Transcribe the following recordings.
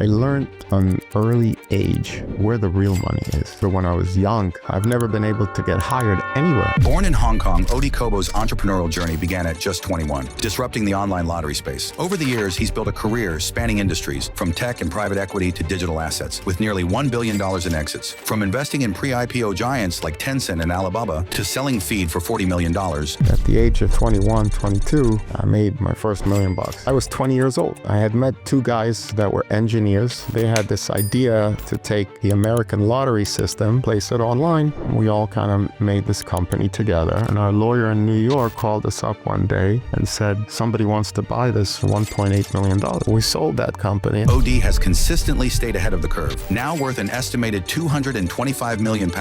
I learned at an early age where the real money is. But when I was young, I've never been able to get hired anywhere. Born in Hong Kong, Kobo's entrepreneurial journey began at just 21, disrupting the online lottery space. Over the years, he's built a career spanning industries, from tech and private equity to digital assets, with nearly $1 billion in exits. From investing in pre-IPO giants like Tencent and Alibaba to selling feed for $40 million. At the age of 21, 22, I made my first $1 million. I was 20 years old. I had met two guys that were engineers. They had this idea to take the American lottery system, place it online. We all kind of made this company together. And our lawyer in New York called us up one day and said, somebody wants to buy this for $1.8 million. We sold that company. OD has consistently stayed ahead of the curve. Now worth an estimated £225 million,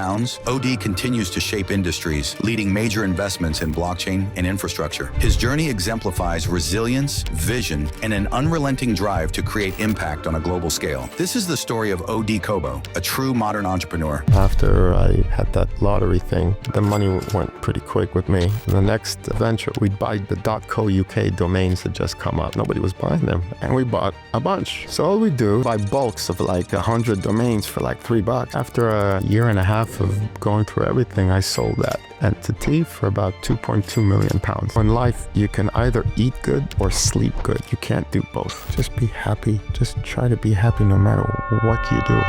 OD continues to shape industries, leading major investments in blockchain and infrastructure. His journey exemplifies resilience, vision, and an unrelenting drive to create impact on a global scale. This is the story of OD Kobo, a true modern entrepreneur. After I had that lottery thing, the money went pretty quick with me. The next venture, we'd buy the .co.uk domains that just come up. Nobody was buying them. And we bought a bunch. So all we do, buy bulks of like 100 domains for like $3. After a year and a half of going through everything, I sold that entity for about £2.2 million. In life, you can either eat good or sleep good. You can't do both. Just be happy. Just try to be happy no matter what you do.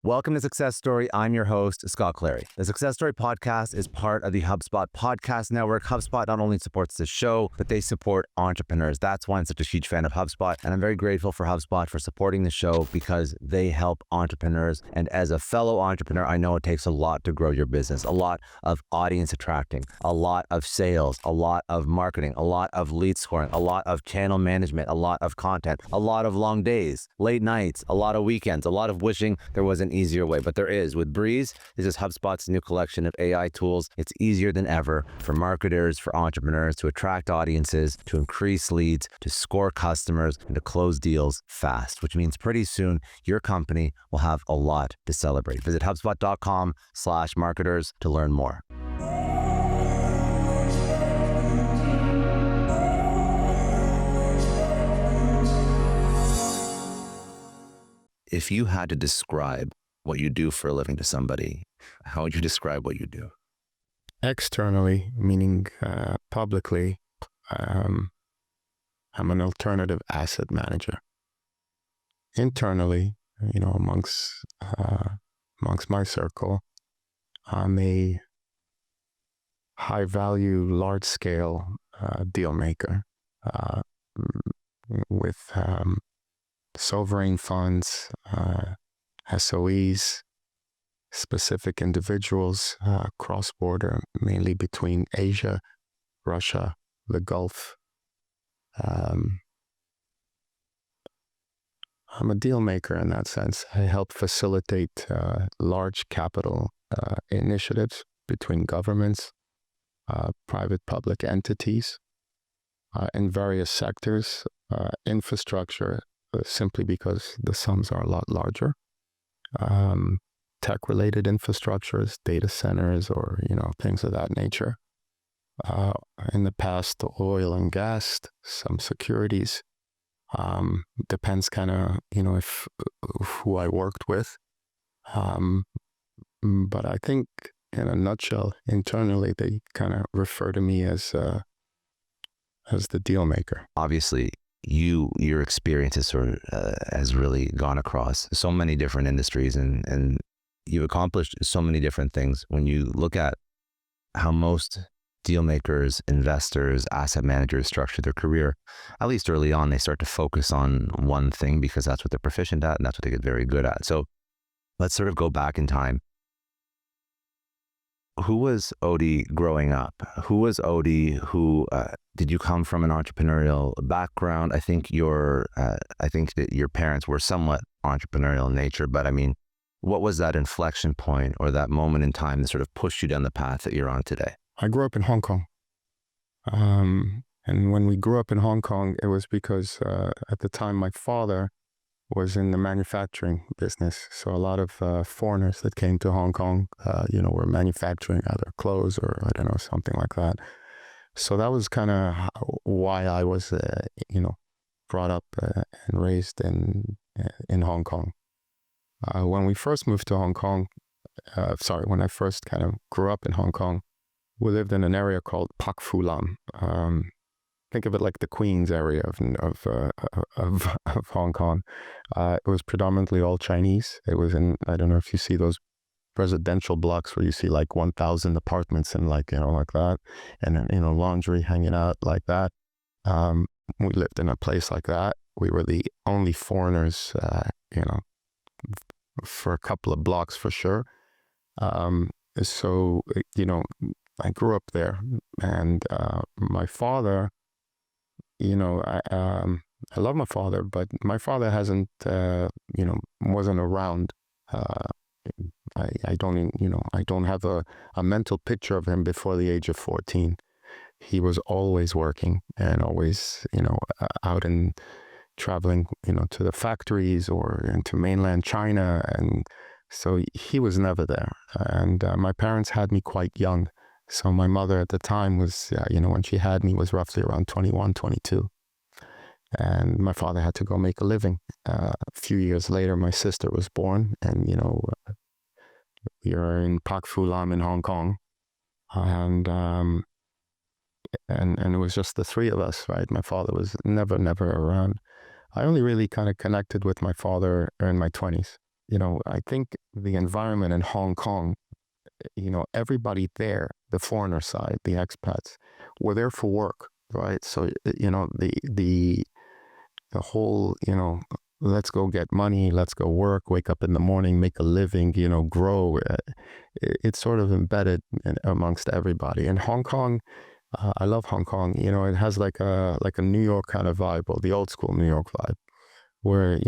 Welcome to Success Story. I'm your host, Scott Clary. The Success Story podcast is part of the HubSpot podcast network. HubSpot not only supports the show, but they support entrepreneurs. That's why I'm such a huge fan of HubSpot. And I'm very grateful for HubSpot for supporting the show because they help entrepreneurs. And as a fellow entrepreneur, I know it takes a lot to grow your business, a lot of audience attracting, a lot of sales, a lot of marketing, a lot of lead scoring, a lot of channel management, a lot of content, a lot of long days, late nights, a lot of weekends, a lot of wishing there was an easier way, but there is. With Breeze, this is HubSpot's new collection of AI tools. It's easier than ever for marketers, for entrepreneurs to attract audiences, to increase leads, to score customers, and to close deals fast, which means pretty soon your company will have a lot to celebrate. Visit HubSpot.com/marketers to learn more. If you had to describe what you do for a living to somebody, how would you describe what you do? Externally, meaning publicly, I'm an alternative asset manager. Internally, amongst my circle, I'm a high-value, large-scale deal maker with sovereign funds, SOEs, specific individuals, cross-border, mainly between Asia, Russia, the Gulf. I'm a deal maker in that sense. I help facilitate large capital initiatives between governments, private-public entities in various sectors, infrastructure, simply because the sums are a lot larger. Tech-related infrastructures, data centers, or things of that nature. In the past, oil and gas, some securities. Depends kind of if who I worked with. But I think in a nutshell, internally they kind of refer to me as the deal maker. Obviously, your experience has really gone across so many different industries and you've accomplished so many different things. When you look at how most deal makers, investors, asset managers structure their career, at least early on, they start to focus on one thing because that's what they're proficient at and that's what they get very good at. So let's sort of go back in time. Who was Odie growing up? Who was Odie? Did you come from an entrepreneurial background? I think that your parents were somewhat entrepreneurial in nature, but I mean, what was that inflection point or that moment in time that sort of pushed you down the path that you're on today? I grew up in Hong Kong. And when we grew up in Hong Kong, it was because at the time my father was in the manufacturing business. So a lot of foreigners that came to Hong Kong, were manufacturing either clothes or I don't know, something like that. So that was kind of why I was, brought up and raised in Hong Kong. When we first moved to Hong Kong, when I first kind of grew up in Hong Kong, we lived in an area called Pak Fu Lam. Think of it like the Queens area of Hong Kong. It was predominantly all Chinese. It was I don't know if you see those residential blocks where you see like 1,000 apartments and like that, and then, laundry hanging out like that. We lived in a place like that. We were the only foreigners, for a couple of blocks for sure. So, I grew up there, and my father, I love my father, but my father hasn't, wasn't around. I don't have a mental picture of him before the age of 14. He was always working and always, out and traveling, to the factories or into mainland China. And so he was never there. And my parents had me quite young. So my mother at the time was, when she had me, was roughly around 21, 22. And my father had to go make a living. A few years later, my sister was born, and, we are in Pak Fu Lam in Hong Kong. And it was just the three of us, right? My father was never around. I only really kind of connected with my father in my 20s. I think the environment in Hong Kong, everybody there, the foreigner side, the expats, were there for work, right? So, the whole, let's go get money, let's go work, wake up in the morning, make a living, grow. It's sort of embedded amongst everybody. In Hong Kong, I love Hong Kong. It has like a New York kind of vibe, or the old school New York vibe, where,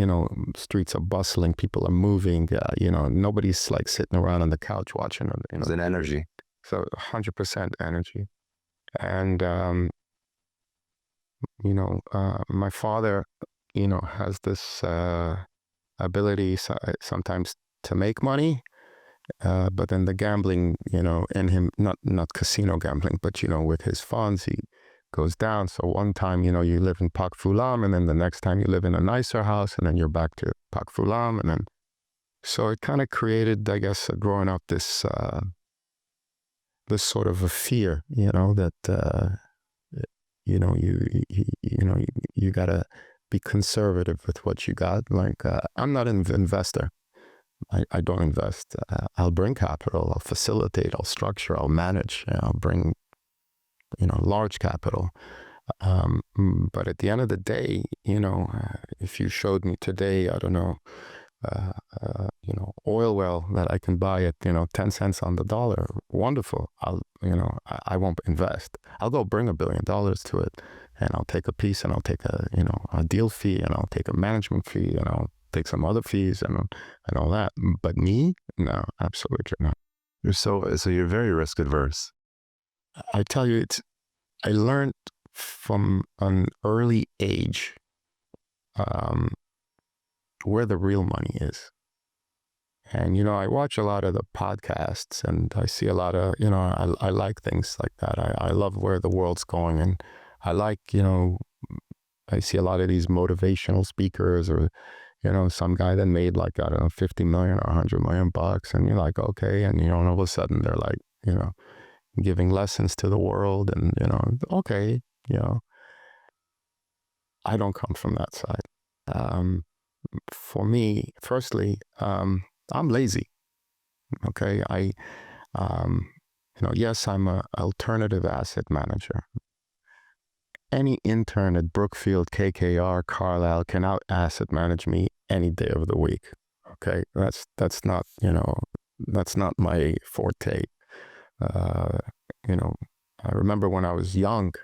streets are bustling, people are moving, nobody's like sitting around on the couch watching. It's an energy. So 100% energy. And, my father, has this ability sometimes to make money, but then the gambling, in him, not casino gambling, but, with his funds, he goes down. So one time, you live in Pak Fu Lam, and then the next time you live in a nicer house, and then you're back to Pak Fu Lam. And then, so it kind of created, I guess, growing up, this sort of a fear, that, you gotta be conservative with what you got. Like, I'm not an investor. I don't invest. I'll bring capital, I'll facilitate, I'll structure, I'll manage, I'll bring, large capital. But at the end of the day, if you showed me today, I don't know, oil well that I can buy at, 10 cents on the dollar, wonderful. I won't invest. I'll go bring $1 billion to it, and I'll take a piece, and I'll take a deal fee, and I'll take a management fee, and I'll take some other fees and all that. But me, no, absolutely not. So you're very risk adverse. I tell you, I learned from an early age where the real money is. And, I watch a lot of the podcasts, and I see a lot of, I like things like that. I love where the world's going. And I like, I see a lot of these motivational speakers, or, some guy that made like, I don't know, 50 million or 100 million bucks. And you're like, okay. And, all of a sudden they're like, giving lessons to the world, and, okay, I don't come from that side. For me, firstly, I'm lazy. Okay. Yes, I'm an alternative asset manager. Any intern at Brookfield, KKR, Carlyle can out asset manage me any day of the week. Okay. That's not my forte. I remember when I was young,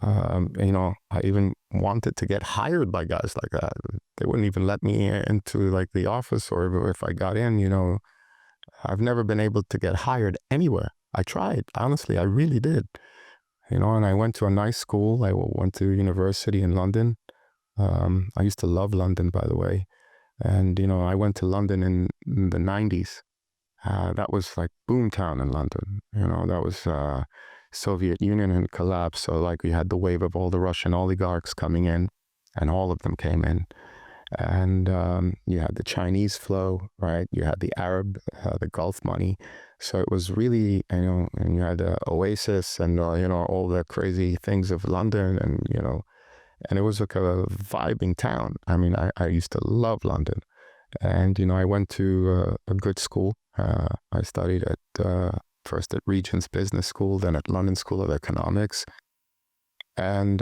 I even wanted to get hired by guys like that. They wouldn't even let me into like the office, or if I got in, I've never been able to get hired anywhere. I tried, honestly, I really did. And I went to a nice school. I went to university in London. I used to love London, by the way. And, I went to London in the 90s. That was like boomtown in London. That was Soviet Union had collapsed. So like we had the wave of all the Russian oligarchs coming in. and all of them came in. And you had the Chinese flow, right? You had the Arab, the Gulf money. So it was really, and you had Oasis and, all the crazy things of London and, and it was like a vibing town. I mean, I used to love London. And, I went to a good school. I studied first at Regent's Business School, then at London School of Economics. And,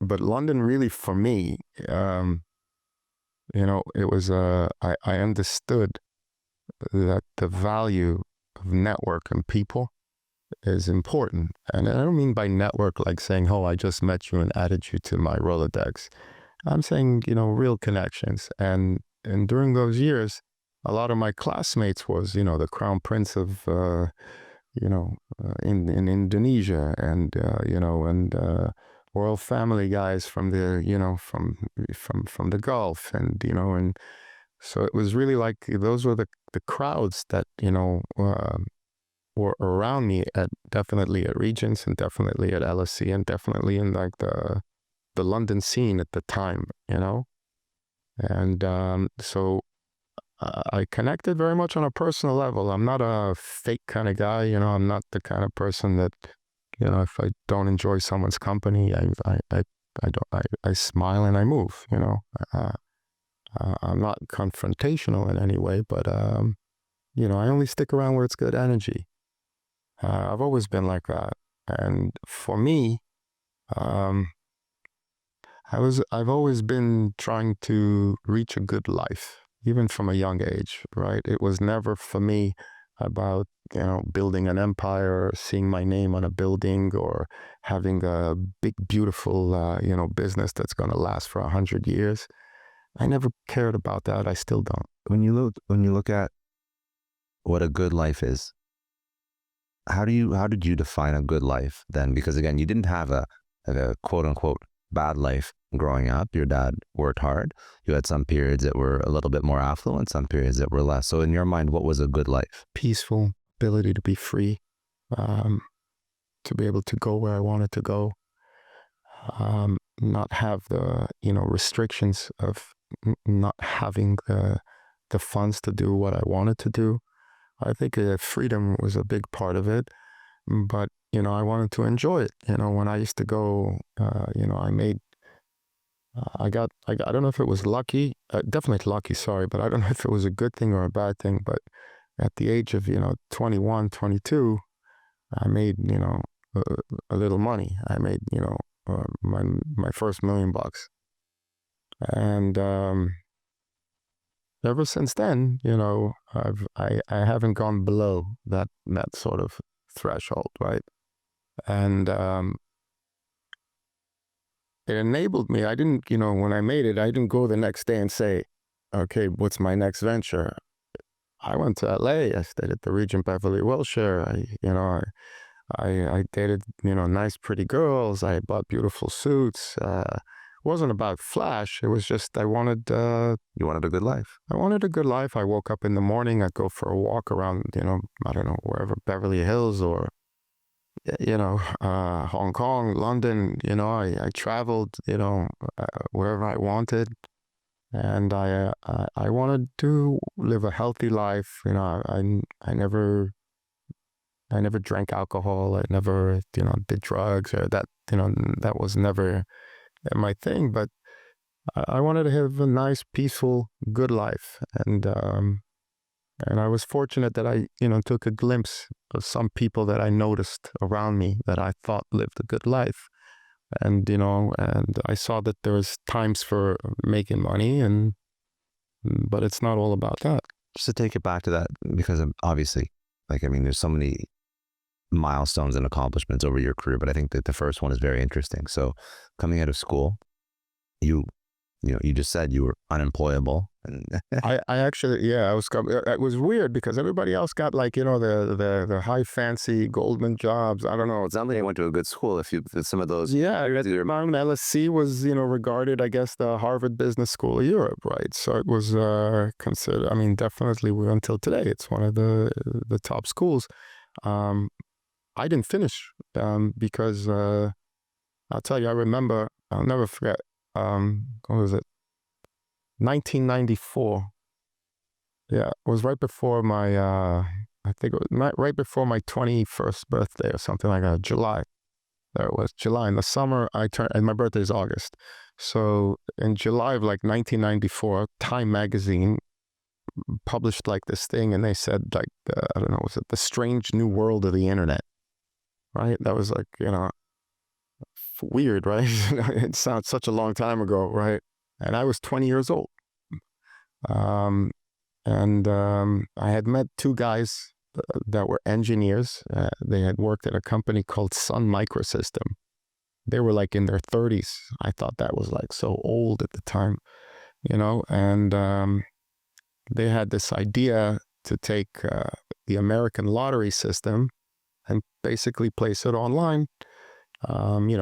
but London really, for me, it was, I understood that the value of network and people is important. And I don't mean by network like saying, oh, I just met you and added you to my Rolodex. I'm saying, real connections. And during those years, a lot of my classmates was, the Crown Prince of, in Indonesia and, and royal family guys from the, from the Gulf and, and so it was really like those were the crowds that, were around me definitely at Regents and definitely at LSE and definitely in like the London scene at the time, and so I connected very much on a personal level. I'm not a fake kind of guy, I'm not the kind of person that, if I don't enjoy someone's company, I smile and I move, I'm not confrontational in any way, but, I only stick around where it's good energy. I've always been like that. And for me, I've always been trying to reach a good life, even from a young age, right? It was never for me about, building an empire, or seeing my name on a building, or having a big, beautiful, business that's going to last for 100 years. I never cared about that. I still don't. When you look at what a good life is, how did you define a good life then? Because again, you didn't have a quote unquote bad life growing up. Your dad worked hard. You had some periods that were a little bit more affluent, some periods that were less. So in your mind, what was a good life? Peaceful, ability to be free, to be able to go where I wanted to go, not have the, restrictions of not having the funds to do what I wanted to do. I think freedom was a big part of it, but, I wanted to enjoy it. When I used to go, I don't know if it was lucky, definitely lucky, sorry, but I don't know if it was a good thing or a bad thing, but at the age of, 21, 22, I made, a little money. I made, my first $1 million. And ever since then, I haven't gone below that sort of threshold, right? And it enabled me. I didn't, when I made it, I didn't go the next day and say, okay, what's my next venture? I went to LA. I stayed at the Regent Beverly Wilshire. I dated, nice, pretty girls. I bought beautiful suits. It wasn't about flash. It was just I wanted. You wanted a good life. I wanted a good life. I woke up in the morning. I'd go for a walk around, I don't know, wherever, Beverly Hills or, Hong Kong, London. I traveled, wherever I wanted. And I wanted to live a healthy life. I never drank alcohol. I never, did drugs or that, that was never my thing. But I wanted to have a nice, peaceful, good life. And I was fortunate that I, took a glimpse of some people that I noticed around me that I thought lived a good life. And, and I saw that there was times for making money, but it's not all about that. Just to take it back to that, because obviously, there's so many milestones and accomplishments over your career, but I think that the first one is very interesting. So coming out of school, you just said you were unemployable. And I actually, it was weird because everybody else got the high fancy Goldman jobs. I don't know. It sounds like you went to a good school if some of those. Yeah, LSE was, regarded, I guess, the Harvard Business School of Europe, right? So it was considered, definitely until today, it's one of the top schools. I didn't finish because I'll tell you, I remember, I'll never forget, what was it? 1994. Yeah, it was right before my, I think it was right before my 21st birthday or something like that, July. There it was, July. In the summer, and my birthday is August. So in July of like 1994, Time magazine published like this thing, and they said like, I don't know, was it The Strange New World of the Internet? Right? That was like, weird, right? It sounds such a long time ago, right? And I was 20 years old. I had met two guys that were engineers. They had worked at a company called Sun Microsystem. They were like in their 30s. I thought that was like so old at the time, and they had this idea to take the American lottery system and basically place it online.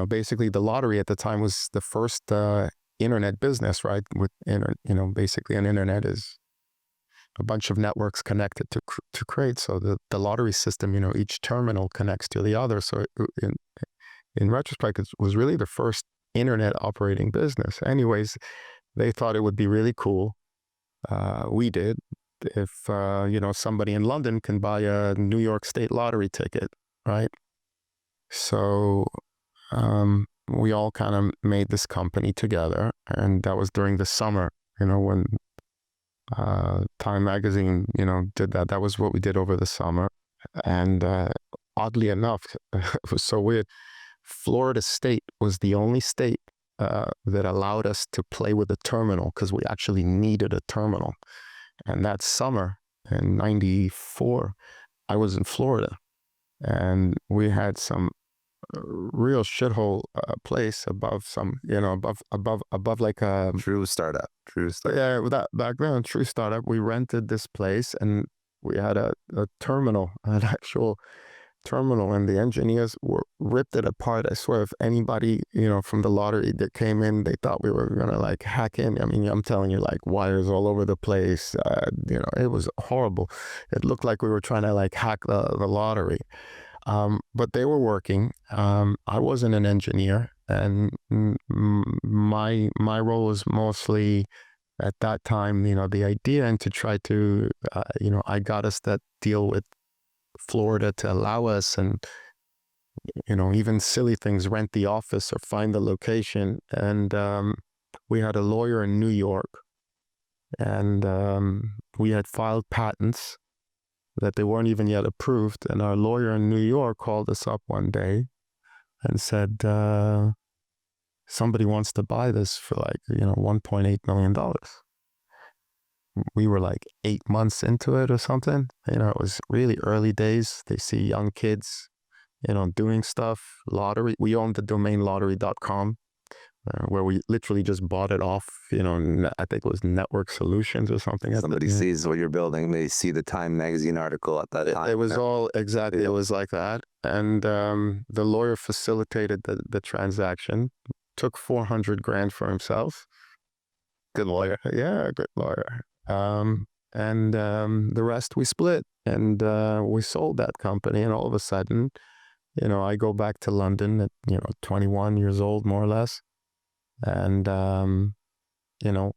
Basically the lottery at the time was the first internet business, right? Basically an internet is a bunch of networks connected to create. So the lottery system, each terminal connects to the other. So in retrospect, it was really the first internet operating business. Anyways, they thought it would be really cool. We did. If, somebody in London can buy a New York State lottery ticket, right? So we all kind of made this company together. And that was during the summer, when Time magazine, did that. That was what we did over the summer. And oddly enough, it was so weird. Florida State was the only state that allowed us to play with a terminal because we actually needed a terminal. And that summer in 94, I was in Florida, and we had some real shithole place above some, above like a True startup. Yeah, back then, true startup. We rented this place, and we had a terminal, an actual terminal, and the engineers ripped it apart. I swear, if anybody, from the lottery that came in, they thought we were gonna like hack in. I mean, I'm telling you, like wires all over the place. It was horrible. It looked like we were trying to like hack the lottery. But they were working. I wasn't an engineer, and my role was mostly at that time, the idea, and to try to, I got us that deal with Florida to allow us, and even silly things, rent the office or find the location. And we had a lawyer in New York, and we had filed patents that they weren't even yet approved. And our lawyer in New York called us up one day and said, somebody wants to buy this for like, $1.8 million. We were like 8 months into it or something. It was really early days. They see young kids, doing stuff. Lottery. We owned the domain lottery.com, where we literally just bought it off, I think it was Network Solutions or something. Somebody sees what you're building. They see the Time magazine article at that time. It was all exactly. It was like that. And the lawyer facilitated the transaction, took $400,000 for himself. Good lawyer. Yeah, good lawyer. And the rest we split, and we sold that company. And all of a sudden, I go back to London at 21 years old, more or less, and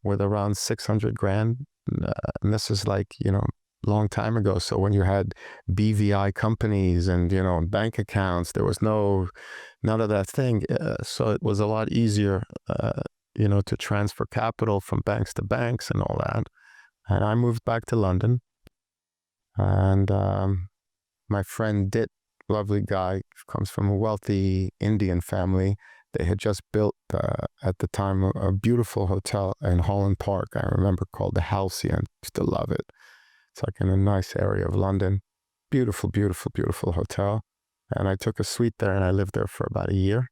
with around $600,000. And this is like long time ago. So when you had BVI companies and bank accounts, there was none of that thing. So it was a lot easier, to transfer capital from banks to banks and all that. And I moved back to London, and my friend Dit, lovely guy, comes from a wealthy Indian family. They had just built, at the time, a beautiful hotel in Holland Park, I remember, called the Halcyon. Used to love it. It's like in a nice area of London. Beautiful, beautiful, beautiful hotel. And I took a suite there, and I lived there for about a year.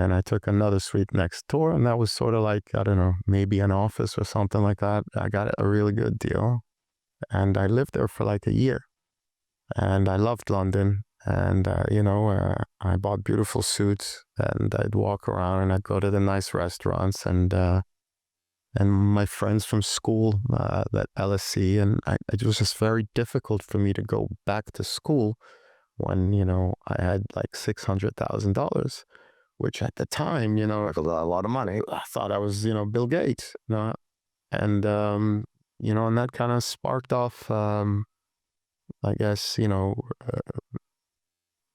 And I took another suite next door, and that was sort of like, I don't know, maybe an office or something like that. I got a really good deal, and I lived there for like a year. And I loved London, and I bought beautiful suits, and I'd walk around, and I'd go to the nice restaurants, and my friends from school, that LSE, and it was just very difficult for me to go back to school when, you know, I had like $600,000, which at the time, you know, Like a lot of money. I thought I was, you know, Bill Gates, you know, and, you know, and that kind of sparked off, I guess, you know,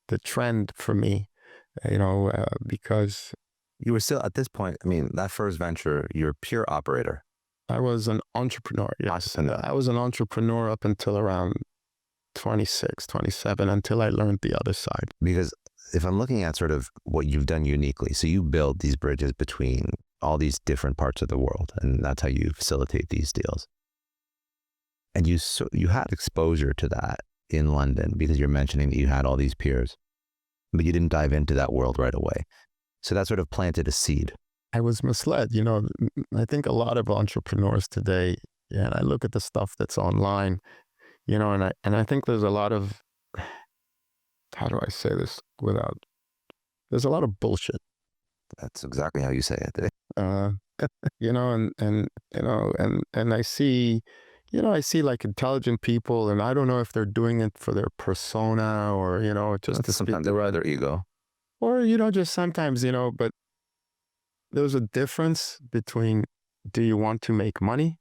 the trend for me, you know, because You were still at this point, I mean, that first venture, you're a pure operator. I was an entrepreneur. Yes. I was an entrepreneur up until around 26, 27, until I learned the other side. Because if I'm looking at sort of what you've done uniquely, so you build these bridges between all these different parts of the world, and that's how you facilitate these deals. And you had exposure to that in London because you're mentioning that you had all these peers, but you didn't dive into that world right away. So that sort of planted a seed. I was misled. You know, I think a lot of entrepreneurs today, and I look at the stuff that's online, you know, and I think there's a lot of, how do I say this there's a lot of bullshit. That's exactly how you say it. You know, and you know, and I see, you know, I see like intelligent people, and I don't know if they're doing it for their persona or, you know, just to sometimes they're their ego. or, you know, just sometimes, you know, but there's a difference between, do you want to make money?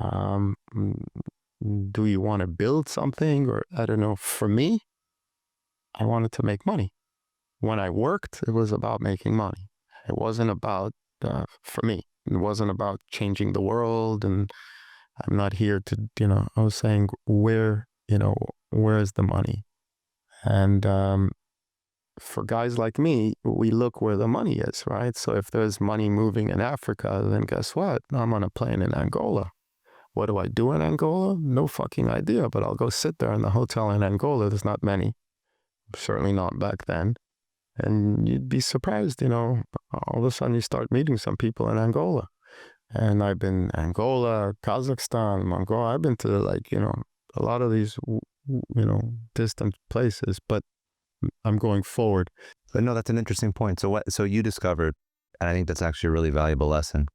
Do you want to build something? Or I don't know. For me, I wanted to make money. When I worked, it was about making money. It wasn't about, for me, it wasn't about changing the world. And I'm not here to, you know, I was saying, where, you know, where is the money? And for guys like me, we look where the money is, right? So if there's money moving in Africa, then guess what? I'm on a plane in Angola. What do I do in Angola? No fucking idea, but I'll go sit there in the hotel in Angola. There's not many, certainly not back then. And you'd be surprised, you know, all of a sudden you start meeting some people in Angola. And I've been Angola, Kazakhstan, Mongolia. I've been to like, you know, a lot of these, you know, distant places, but I'm going forward. But no, that's an interesting point. So you discovered, and I think that's actually a really valuable lesson.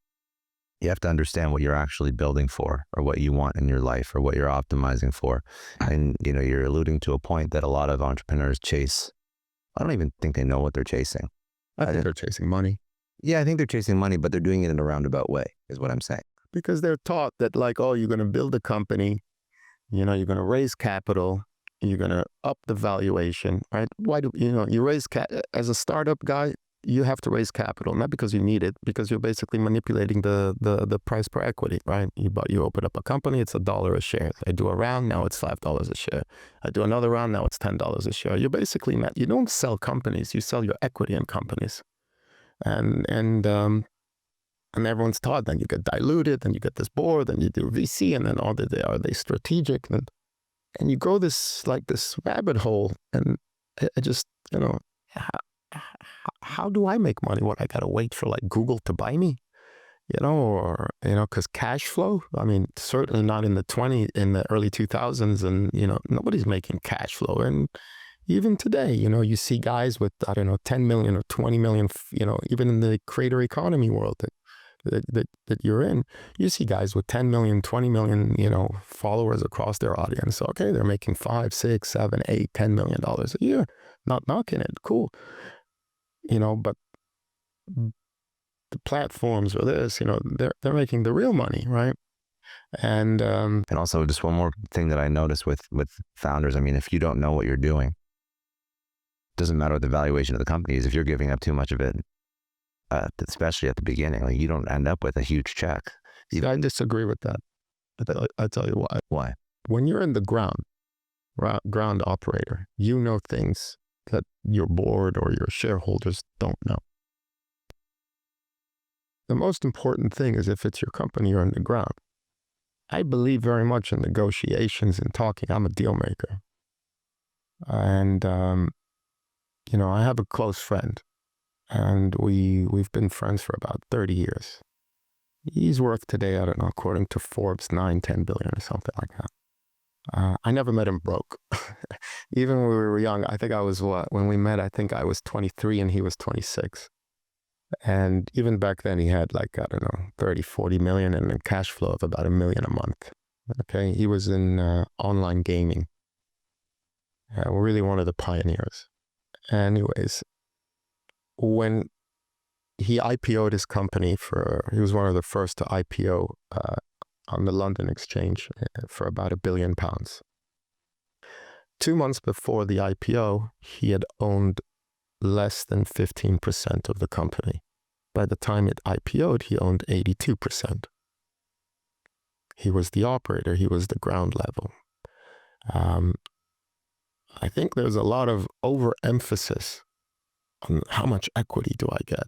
You have to understand what you're actually building for, or what you want in your life, or what you're optimizing for. And, you know, you're alluding to a point that a lot of entrepreneurs chase. I don't even think they know what they're chasing. I think they're chasing money. Yeah, I think they're chasing money, but they're doing it in a roundabout way, is what I'm saying. Because they're taught that like, oh, you're going to build a company, you know, you're going to raise capital, you're going to up the valuation, right? Why do, you know, you raise, as a startup guy, you have to raise capital, not because you need it, because you're basically manipulating the price per equity, right? You open up a company, it's $1 a share. I do a round, now it's $5 a share. I do another round, now it's $10 a share. You're basically not, you don't sell companies, you sell your equity in companies. And everyone's taught, then you get diluted, then you get this board, then you do VC, and then are they strategic? And you go this rabbit hole, and I just, you know, how do I make money? What, I gotta wait for like Google to buy me, you know, or, you know, because cash flow, I mean, certainly not in the early 2000s, and, you know, nobody's making cash flow. And even today, you know, you see guys with, I don't know, 10 million or 20 million, you know, even in the creator economy world that you're in, you see guys with 10 million, 20 million, you know, followers across their audience. Okay, they're making $5, $6, $7, $8, $10 million a year. Not knocking it, cool. You know, but the platforms or this, you know, they're making the real money, right? And also just one more thing that I noticed with founders, I mean, if you don't know what you're doing, it doesn't matter what the valuation of the company is. If you're giving up too much of it, especially at the beginning, like, you don't end up with a huge check. I disagree with that. I'll tell you why. Why? When you're in the ground operator, you know things that your board or your shareholders don't know. The most important thing is, if it's your company, you're on the ground. I believe very much in negotiations and talking. I'm a deal maker. And, you know, I have a close friend, and we've been friends for about 30 years. He's worth today, I don't know, according to Forbes, 9, 10 billion or something like that. I never met him broke. Even when we were young, I think when we met, I think I was 23 and he was 26. And even back then he had like, I don't know, 30, 40 million and a cash flow of about $1 million a month. Okay. He was in online gaming. We're really one of the pioneers. Anyways, when he IPO'd his company he was one of the first to IPO on the London Exchange for about £1 billion. 2 months before the IPO, he had owned less than 15% of the company. By the time it IPO'd, he owned 82%. He was the operator. He was the ground level. I think there's a lot of overemphasis on how much equity do I get.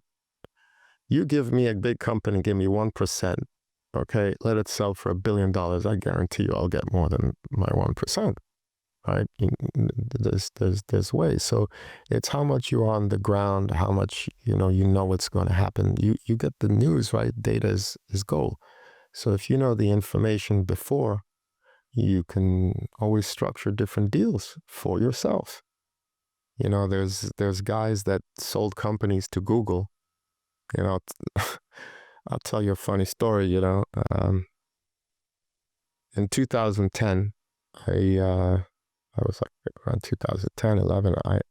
You give me a big company, give me 1%, okay, let it sell for $1 billion. I guarantee you I'll get more than my 1%, right? There's ways. So it's how much you're on the ground, how much, you know what's going to happen. You get the news, right? Data is gold. So if you know the information before, you can always structure different deals for yourself. You know, there's guys that sold companies to Google. You know, I'll tell you a funny story, you know. In 2010, I was like around 2010, 11, I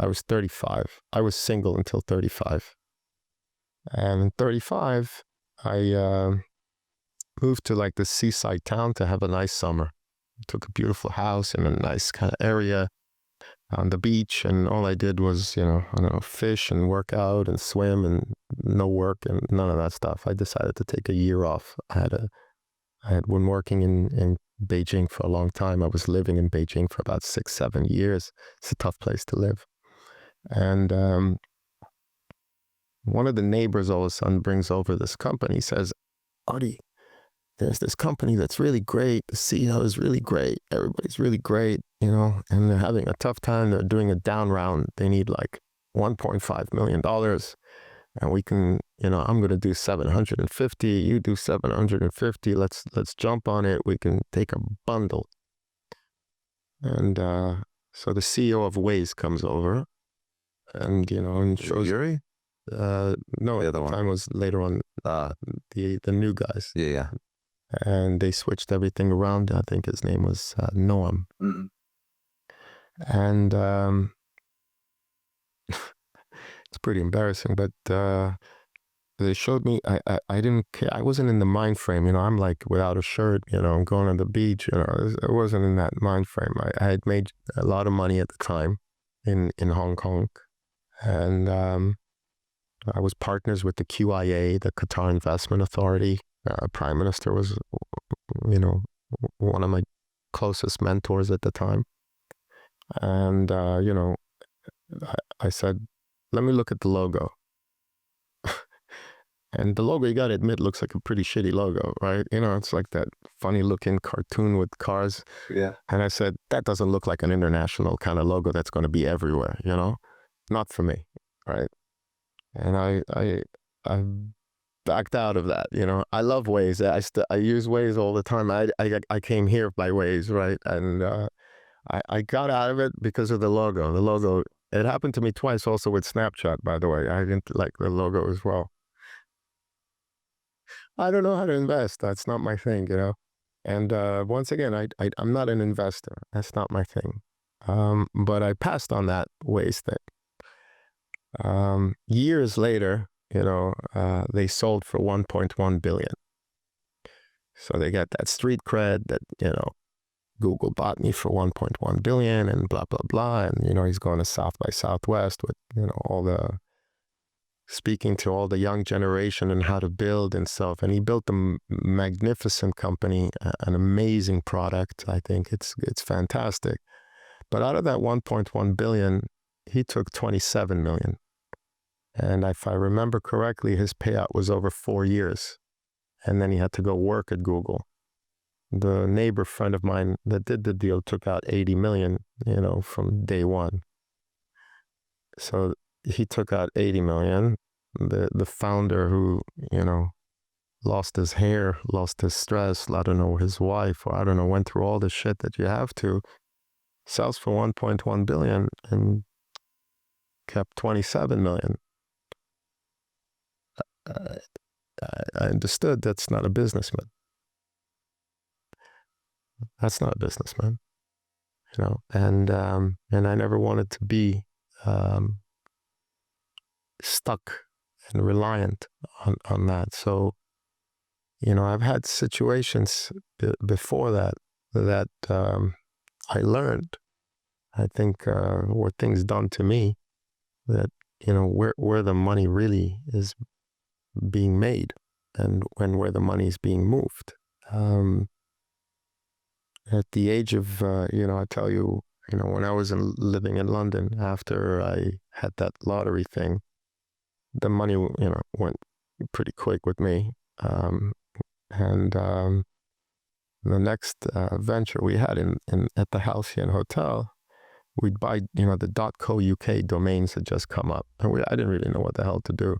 was 35. I was single until 35. And in 35, I moved to like the seaside town to have a nice summer. Took a beautiful house in a nice kind of area on the beach, and all I did was, fish and work out and swim and no work and none of that stuff. I decided to take a year off. I had been working in Beijing for a long time. I was living in Beijing for about 6-7 years. It's a tough place to live. And one of the neighbors all of a sudden brings over this company, says, "Artie, there's this company that's really great. The CEO is really great. Everybody's really great, and they're having a tough time. They're doing a down round. They need like $1.5 million. And we can, I'm going to do 750. You do 750. Let's jump on it. We can take a bundle." And so the CEO of Waze comes over and, and shows... Yuri? No, the other one. Time was later on, the new guys. Yeah. And they switched everything around. I think his name was Noam. Mm-hmm. And it's pretty embarrassing, but they showed me, I didn't care. I wasn't in the mind frame, I'm like without a shirt, I'm going on the beach, I wasn't in that mind frame. I had made a lot of money at the time in Hong Kong. And I was partners with the QIA, the Qatar Investment Authority. Prime Minister was, one of my closest mentors at the time. And, I said, "Let me look at the logo." And the logo, you got to admit, looks like a pretty shitty logo, right? It's like that funny looking cartoon with cars. Yeah. And I said, that doesn't look like an international kind of logo that's going to be everywhere, Not for me, right? And I backed out of that, I love Waze. I use Waze all the time. I came here by Waze, right? And I got out of it because of the logo. The logo, it happened to me twice also with Snapchat, by the way. I didn't like the logo as well. I don't know how to invest. That's not my thing, And once again, I'm not an investor. That's not my thing. But I passed on that Waze thing. Years later, they sold for 1.1 billion. So they got that street cred that, Google bought me for 1.1 billion and blah, blah, blah. And, he's going to South by Southwest with, speaking to all the young generation and how to build and stuff. And he built a magnificent company, an amazing product. I think it's fantastic. But out of that 1.1 billion, he took 27 million. And if I remember correctly, his payout was over 4 years. And then he had to go work at Google. The neighbor friend of mine that did the deal took out 80 million, from day one. So he took out 80 million. The founder who, lost his hair, lost his stress, I don't know, his wife, or I don't know, went through all the shit that you have to, sells for 1.1 billion and kept 27 million. I understood that's not a businessman. That's not a businessman. and I never wanted to be stuck and reliant on that. So, I've had situations before that I learned, I think, were things done to me that, where the money really is being made and where the money is being moved. At the age of, I tell you, when I was living in London, after I had that lottery thing, the money, went pretty quick with me. And the next venture we had at the Halcyon Hotel, we'd buy, the .co.uk domains had just come up. And I didn't really know what the hell to do.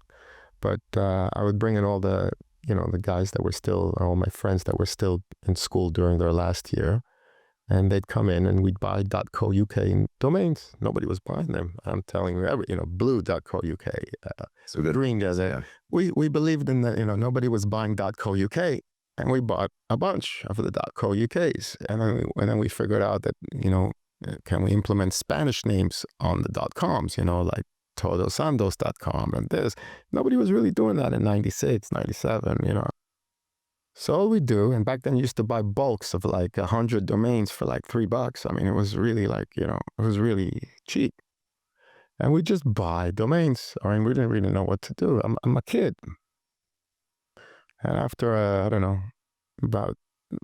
But I would bring in all the, the guys that were still, all my friends that were still in school during their last year. And they'd come in and we'd buy .co.uk domains. Nobody was buying them. I'm telling you, blue.co.uk, So good. green. Yeah. We believed in that, nobody was buying .co.uk. And we bought a bunch of the .co.uk's. And then we figured out that, can we implement Spanish names on the .coms, like todosandos.com and this. Nobody was really doing that in 96, 97, So all we do, and back then you used to buy bulks of like 100 domains for like $3. I mean, it was really like, it was really cheap. And we just buy domains. I mean, we didn't really know what to do. I'm a kid. And after, I don't know, about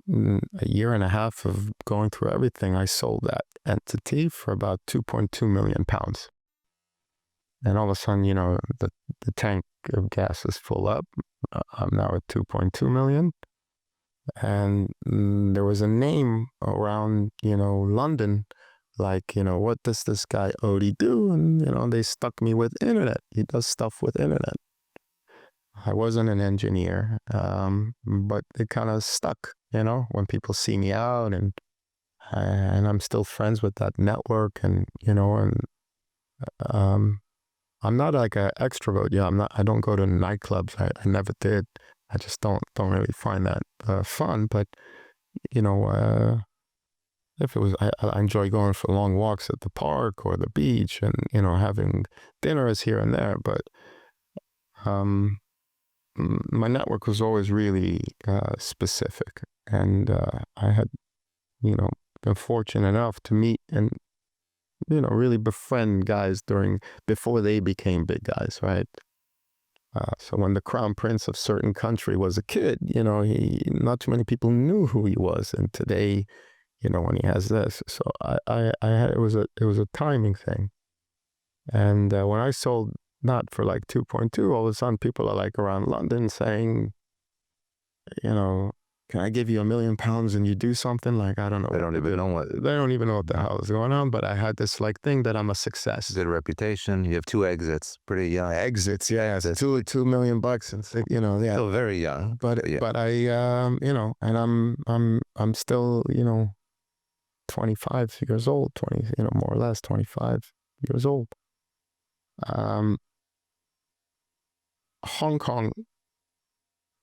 a year and a half of going through everything, I sold that entity for about 2.2 million pounds. And all of a sudden, the tank of gas is full up. I'm now at 2.2 million. And there was a name around, London, like, what does this guy Odie do? And, they stuck me with internet. He does stuff with internet. I wasn't an engineer, but it kind of stuck, when people see me out and I'm still friends with that network and, I'm not like an extrovert. Yeah, I don't go to nightclubs. I never did. I just don't really find that fun. But, if it was, I enjoy going for long walks at the park or the beach and, having dinners here and there. But my network was always really specific. And I had, been fortunate enough to meet and, really befriend guys before they became big guys, right? So when the crown prince of certain country was a kid, not too many people knew who he was. And today, when he has this, so I had, it was a timing thing. And when I sold that for like 2.2, all of a sudden people are like around London saying, can I give you £1 million and you do something? Like, I don't know. They don't even know what the hell is going on. But I had this like thing that I'm a success. Good reputation. You have 2 exits. Pretty young. Exits, yeah. It's $2 million and yeah. Still very young. But I and I'm still 25 years old, 20 more or less 25 years old. Hong Kong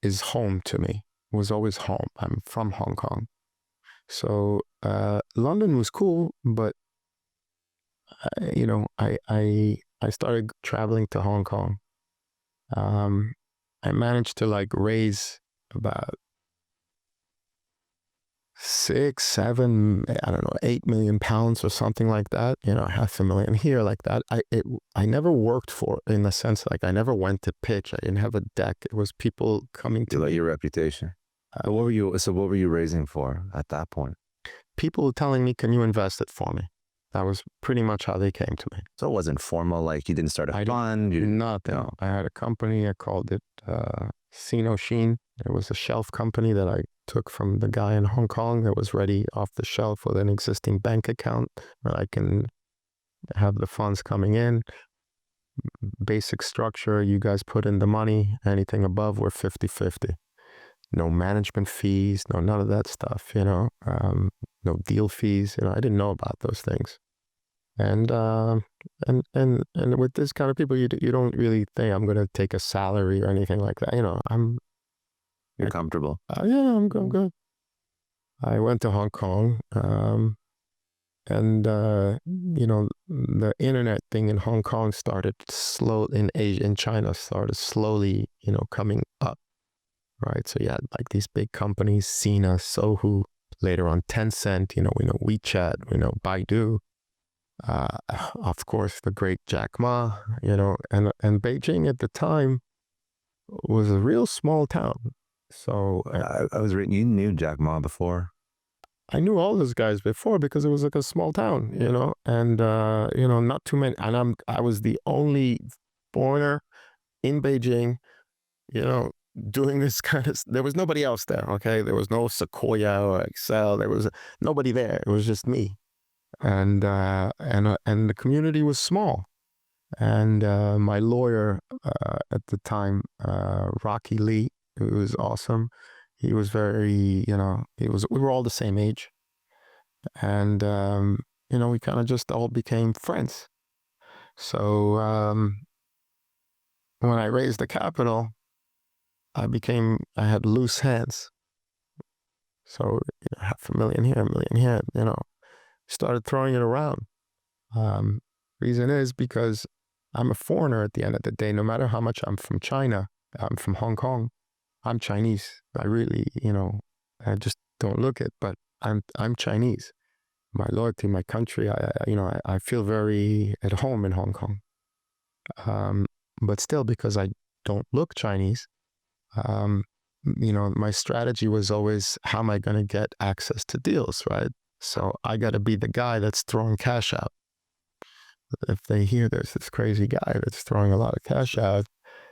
is home to me. Was always home. I'm from Hong Kong. So London was cool, but I started traveling to Hong Kong. I managed to like raise about 6, 7, I don't know, 8 million pounds or something like that. $500,000 here, like that. I never worked for, in the sense, like I never went to pitch. I didn't have a deck. It was people coming to like your reputation. What were you raising for at that point? People telling me, can you invest it for me? That was pretty much how they came to me. So it wasn't formal, like you didn't start a fund? Nothing. No. I had a company, I called it Sino Sheen. It was a shelf company that I took from the guy in Hong Kong that was ready off the shelf with an existing bank account where I can have the funds coming in. Basic structure, you guys put in the money, anything above, we're 50-50. No management fees, none of that stuff, no deal fees, I didn't know about those things. And with this kind of people, you don't really think I'm going to take a salary or anything like that. You're comfortable. Yeah, I'm good. I went to Hong Kong, the internet thing in Hong Kong started in Asia, in China started slowly, coming up, right? So you had like these big companies, Sina, Sohu, later on Tencent, we know WeChat, we know Baidu, of course, the great Jack Ma, and Beijing at the time was a real small town. So I was reading, you knew Jack Ma before? I knew all those guys before because it was like a small town, and not too many. And I was the only foreigner in Beijing, doing this kind of. There was nobody else there. Okay, there was no Sequoia or Excel. There was nobody there. It was just me, and the community was small. And my lawyer at the time, Rocky Lee, who was awesome. He was very, we were all the same age. And, we kind of just all became friends. So when I raised the capital, I had loose hands. So $500,000 here, $1 million here, started throwing it around. Reason is because I'm a foreigner at the end of the day. No matter how much I'm from China, I'm from Hong Kong, I'm Chinese. I really, I just don't look it, but I'm Chinese. My loyalty, my country, I feel very at home in Hong Kong. But still, because I don't look Chinese, my strategy was always, how am I going to get access to deals, right? So I got to be the guy that's throwing cash out. If they hear there's this crazy guy that's throwing a lot of cash out,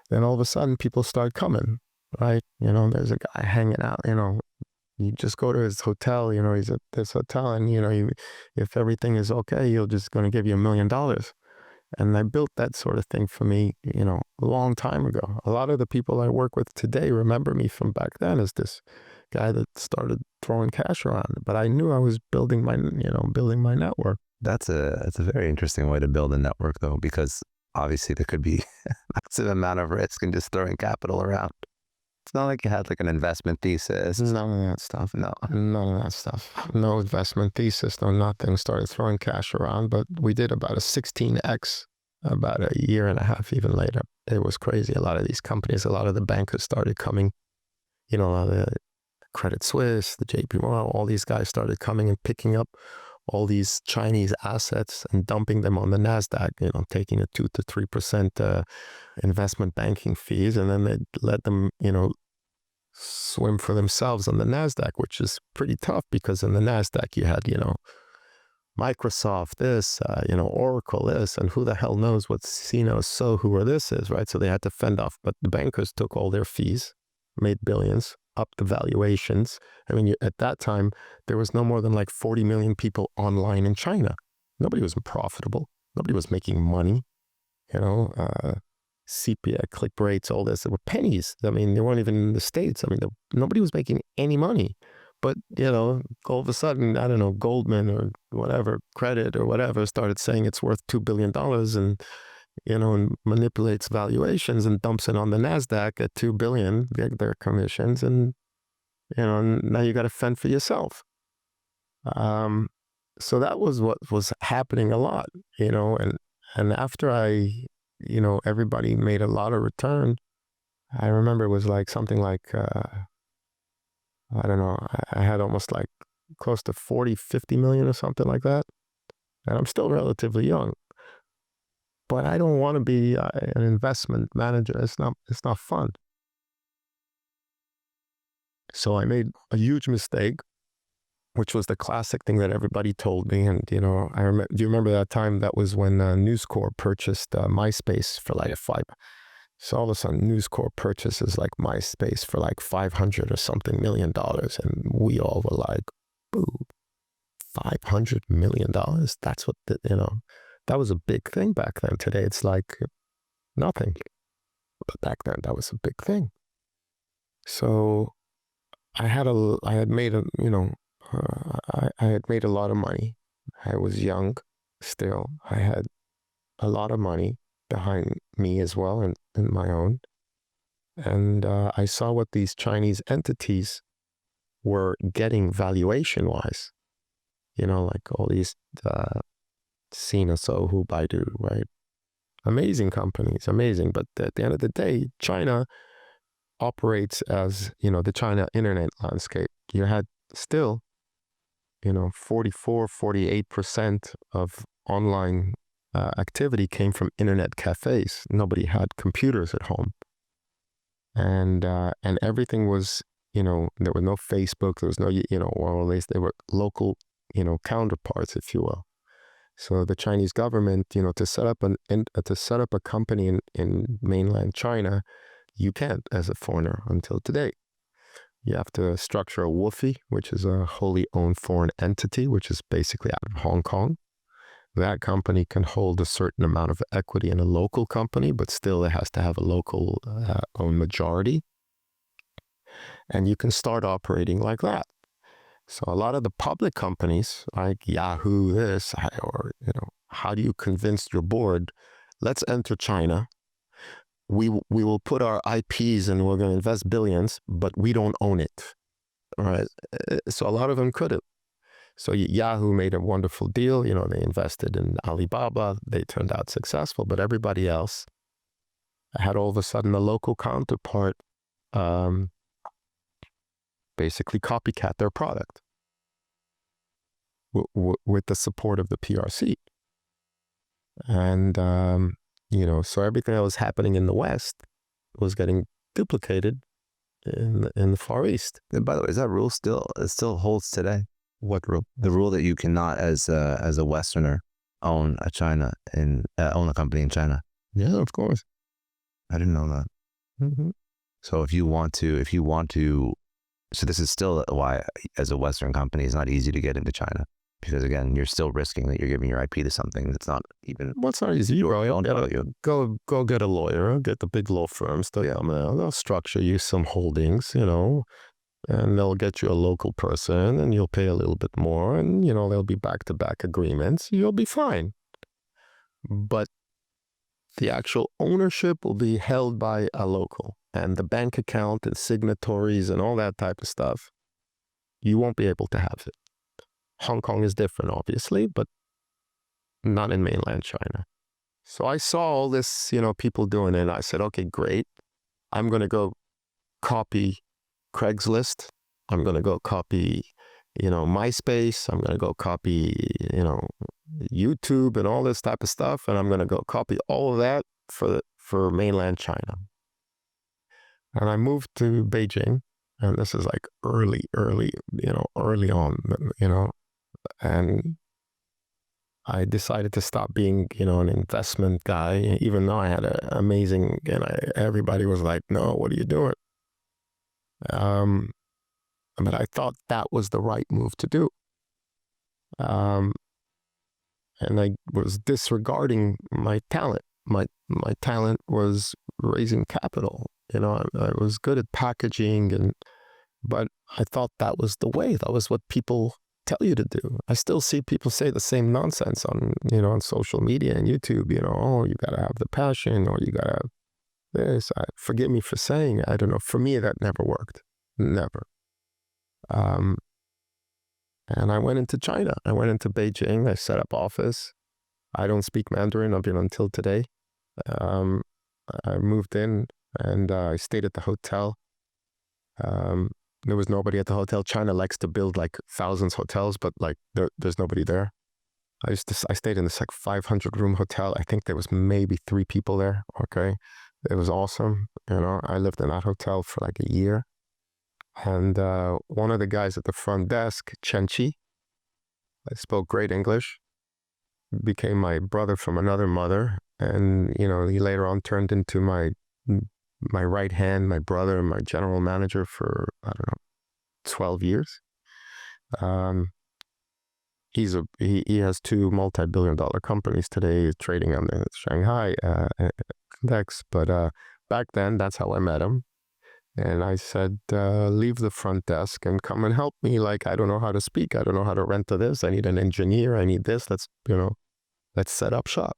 then all of a sudden people start coming, right? There's a guy hanging out, you just go to his hotel, he's at this hotel, and, if everything is okay, he'll just going to give you $1 million. And I built that sort of thing for me, a long time ago. A lot of the people I work with today remember me from back then as this guy that started throwing cash around. But I knew I was building my network. That's a very interesting way to build a network, though, because obviously there could be a massive amount of risk in just throwing capital around. It's not like you had like an investment thesis. None of that stuff. No, none of that stuff. No investment thesis, no nothing. Started throwing cash around, but we did about a 16x about a year and a half even later. It was crazy. A lot of these companies, a lot of the bankers started coming, the Credit Suisse, the JP Morgan, all these guys started coming and picking up all these Chinese assets and dumping them on the NASDAQ, taking a 2 to 3% investment banking fees. And then they let them, swim for themselves on the NASDAQ, which is pretty tough because in the NASDAQ you had, Microsoft this, Oracle this, and who the hell knows what Sino, Sohu, or this is, right? So they had to fend off. But the bankers took all their fees, made billions, upped the valuations. I mean, at that time, there was no more than like 40 million people online in China. Nobody was profitable. Nobody was making money. CPA, click rates, all this. They were pennies. I mean, they weren't even in the States. I mean, nobody was making any money. But, all of a sudden, I don't know, Goldman or whatever, Credit or whatever, started saying it's worth $2 billion and, and manipulates valuations and dumps it on the NASDAQ at $2 billion, get their commissions. And, now you got to fend for yourself. So that was what was happening a lot, and after everybody made a lot of return. I remember it was like something like, I don't know, I had almost like close to 40-50 million or something like that. And I'm still relatively young. But I don't want to be an investment manager. It's not fun. So I made a huge mistake, which was the classic thing that everybody told me. And, do you remember that time? That was when News Corp purchased MySpace for like so all of a sudden News Corp purchases like MySpace for like 500 or something million dollars. And we all were like, boo, $500 million. That's what, that was a big thing back then. Today, it's like nothing. But back then, that was a big thing. So I had made a lot of money. I was young still. I had a lot of money behind me as well and my own. And I saw what these Chinese entities were getting valuation-wise. like all these Sina, Sohu, Baidu, right? Amazing companies, amazing. But at the end of the day, China operates as, the China internet landscape. You had still, 44, 48% of online activity came from internet cafes. Nobody had computers at home. And everything was, there was no Facebook, there was no, or at least they were local, counterparts, if you will. So the Chinese government, to set up a company in mainland China, you can't as a foreigner until today. You have to structure a WOFI, which is a wholly owned foreign entity, which is basically out of Hong Kong. That company can hold a certain amount of equity in a local company, but still it has to have a local owned majority. And you can start operating like that. So a lot of the public companies like Yahoo, or, how do you convince your board, let's enter China. We will put our IPs and we're going to invest billions, but we don't own it. All right. So a lot of them couldn't. So Yahoo made a wonderful deal. They invested in Alibaba. They turned out successful, but everybody else had all of a sudden a local counterpart basically copycat their product with the support of the PRC. And, so everything that was happening in the West was getting duplicated in the Far East. And by the way, is that rule still holds today? What rule? The rule that you cannot, as a Westerner, own a company in China. Yeah, of course. I didn't know that. Mm-hmm. So if you want to, so this is still why, as a Western company, it's not easy to get into China. Because again, you're still risking that you're giving your IP to something that's not even. What's not easy? Go get a lawyer, get the big law firms. They'll structure you some holdings, and they'll get you a local person, and you'll pay a little bit more, and there'll be back-to-back agreements. You'll be fine. But the actual ownership will be held by a local, and the bank account and signatories and all that type of stuff, you won't be able to have it. Hong Kong is different, obviously, but not in mainland China. So I saw all this, people doing it. And I said, okay, great. I'm going to go copy Craigslist. I'm going to go copy, MySpace. I'm going to go copy, YouTube and all this type of stuff. And I'm going to go copy all of that for mainland China. And I moved to Beijing. And this is like early on, and I decided to stop being, an investment guy, even though I had an amazing, everybody was like, no, what are you doing? But I thought that was the right move to do. And I was disregarding my talent. My talent was raising capital. I was good at packaging, but I thought that was the way. That was what people tell you to do. I still see people say the same nonsense on social media and YouTube. Oh, you gotta have the passion, or you gotta have this. Forgive me for saying, I don't know. For me, that never worked. Never. And I went into China. I went into Beijing. I set up office. I don't speak Mandarin until today. I moved in and I stayed at the hotel. There was nobody at the hotel. China likes to build like thousands of hotels, but like there's nobody there. I stayed in this like 500 room hotel. I think there was maybe 3 people there. Okay. It was awesome. I lived in that hotel for like a year. And one of the guys at the front desk, Chen Chi, I spoke great English, became my brother from another mother. And, he later on turned into my right hand, my brother, and my general manager for, 12 years. He has 2 multi-billion-dollar companies today trading on the Shanghai index. But back then, that's how I met him. And I said, leave the front desk and come and help me. Like, I don't know how to speak. I don't know how to rent to this. I need an engineer. I need this. Let's set up shop.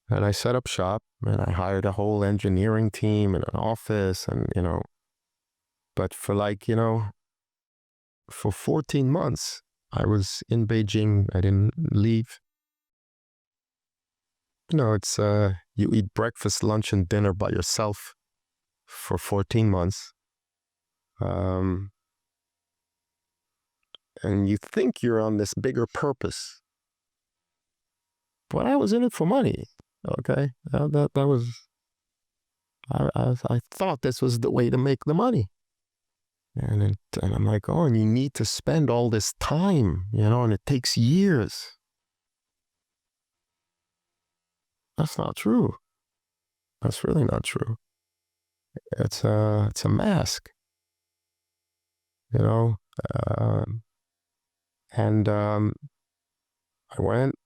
And I set up shop and I hired a whole engineering team and an office and, but for for 14 months, I was in Beijing. I didn't leave. It's you eat breakfast, lunch, and dinner by yourself for 14 months. And you think you're on this bigger purpose. But I was in it for money. Okay, that was. I thought this was the way to make the money. And I'm like, oh, and you need to spend all this time, and it takes years. That's not true. That's really not true. It's a mask, and I went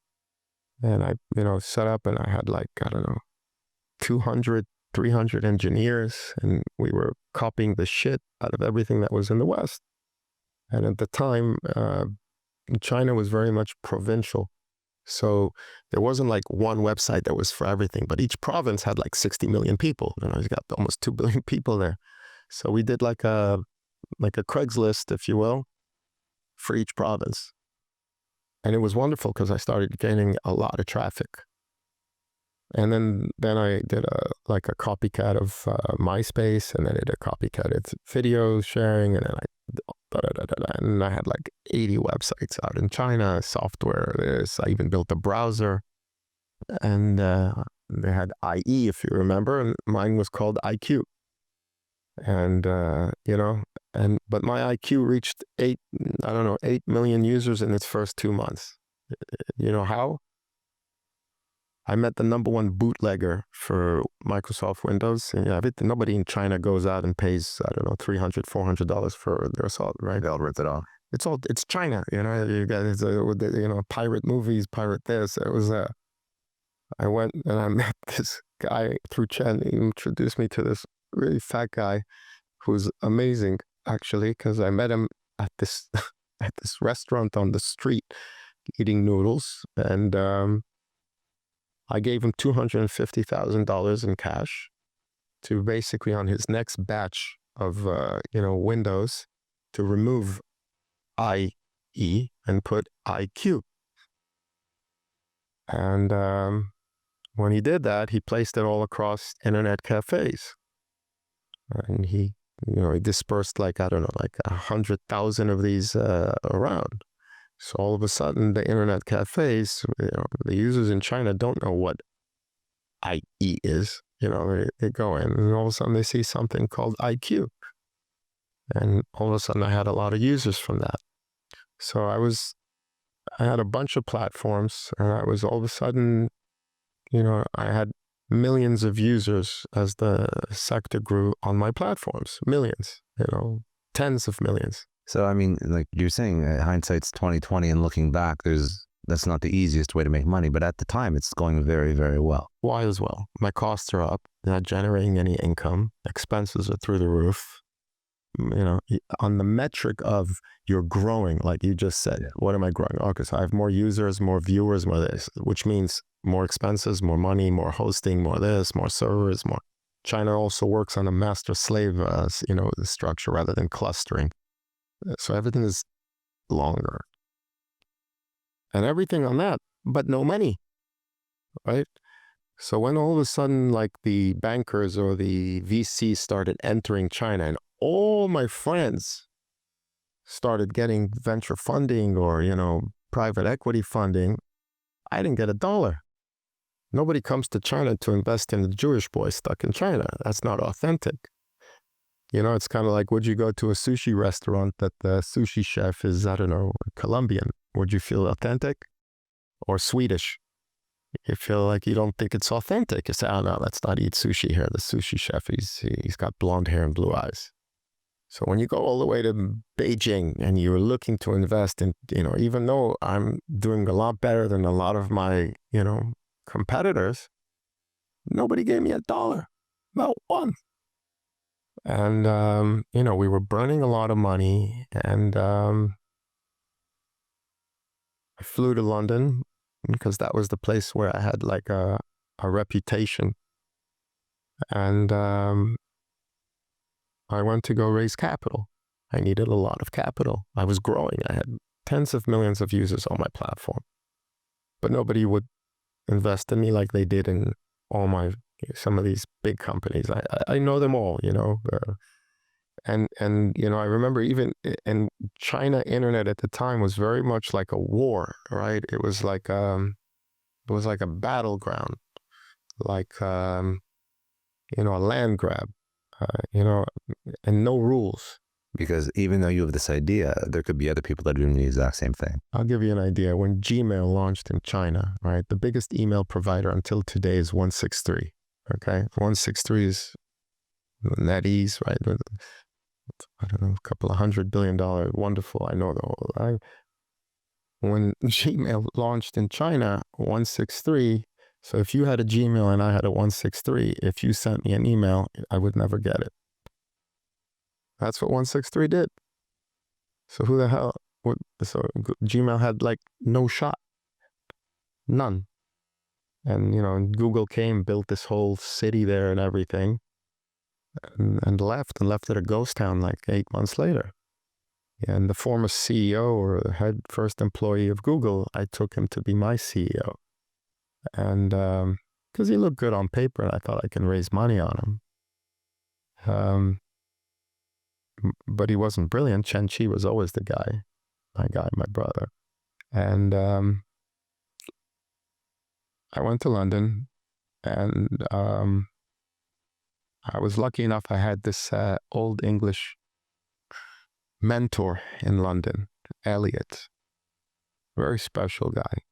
and I, set up, and I had like, I don't know, 200, 300 engineers, and we were copying the shit out of everything that was in the West. And at the time, China was very much provincial. So there wasn't like one website that was for everything, but each province had like 60 million people. You got almost 2 billion people there. So we did like a Craigslist, if you will, for each province. And it was wonderful because I started gaining a lot of traffic. And then I did a copycat of MySpace, and then I did a copycat of video sharing, and then I had like 80 websites out in China, software. I even built a browser, and they had IE, if you remember, and mine was called IQ. And but my IQ reached 8 million users in its first 2 months. You know how? I met the number one bootlegger for Microsoft Windows. And nobody in China goes out and pays, I don't know, $300, $400 for their assault, right? They'll rip it off. It's China, you guys, pirate movies, pirate this. It was, I went and I met this guy through Chen. He introduced me to this really fat guy who's amazing, actually, because I met him at this, at this restaurant on the street eating noodles. And, I gave him $250,000 in cash to basically on his next batch of, Windows to remove IE and put IQ. And when he did that, he placed it all across internet cafes. And he dispersed like 100,000 of these around. So all of a sudden, the internet cafes, the users in China don't know what IE is. They go in, and all of a sudden they see something called IQ. And all of a sudden I had a lot of users from that. So I had a bunch of platforms, and I was all of a sudden, I had millions of users as the sector grew on my platforms. Millions, tens of millions. So, I mean, like you're saying, hindsight's 2020, and looking back, that's not the easiest way to make money. But at the time, it's going very, very well. Why as well? My costs are up, not generating any income. Expenses are through the roof. On the metric of you're growing, like you just said, what am I growing? Okay, so I have more users, more viewers, more this, which means more expenses, more money, more hosting, more this, more servers, more. China also works on a master-slave, structure rather than clustering. So everything is longer. And everything on that, but no money, right? So when all of a sudden, like the bankers or the VCs started entering China, and all my friends started getting venture funding or, private equity funding, I didn't get $1. Nobody comes to China to invest in the Jewish boy stuck in China. That's not authentic. It's kind of like, would you go to a sushi restaurant that the sushi chef is, I don't know, Colombian? Would you feel authentic or Swedish? You feel like you don't think it's authentic. You say, oh no, let's not eat sushi here. The sushi chef, he's got blonde hair and blue eyes. So when you go all the way to Beijing and you're looking to invest in, even though I'm doing a lot better than a lot of my, competitors, nobody gave me $1, not one. And, we were burning a lot of money, and I flew to London because that was the place where I had like a reputation. And I went to go raise capital. I needed a lot of capital. I was growing. I had tens of millions of users on my platform, but nobody would invest in me like they did in some of these big companies. I know them all, and I remember even in China, internet at the time was very much like a war, right? It was like a battleground, like a land grab, and no rules. Because even though you have this idea, there could be other people that are doing the exact same thing. I'll give you an idea. When Gmail launched in China, right, the biggest email provider until today is 163. Okay, 163 is NetEase, right? I don't know, a couple of $100 billion. Wonderful. I know the whole. When Gmail launched in China, 163. So if you had a Gmail and I had a 163, if you sent me an email, I would never get it. That's what 163 did. So who the hell? So Gmail had like no shot, none. And Google came, built this whole city there and everything, and left it a ghost town like 8 months later. And the former CEO or the head first employee of Google, I took him to be my CEO. And because he looked good on paper, I thought I can raise money on him. But he wasn't brilliant. Chen Chi was always the guy, my brother. And I went to London, and I was lucky enough I had this old English mentor in London, Elliot. Very special guy.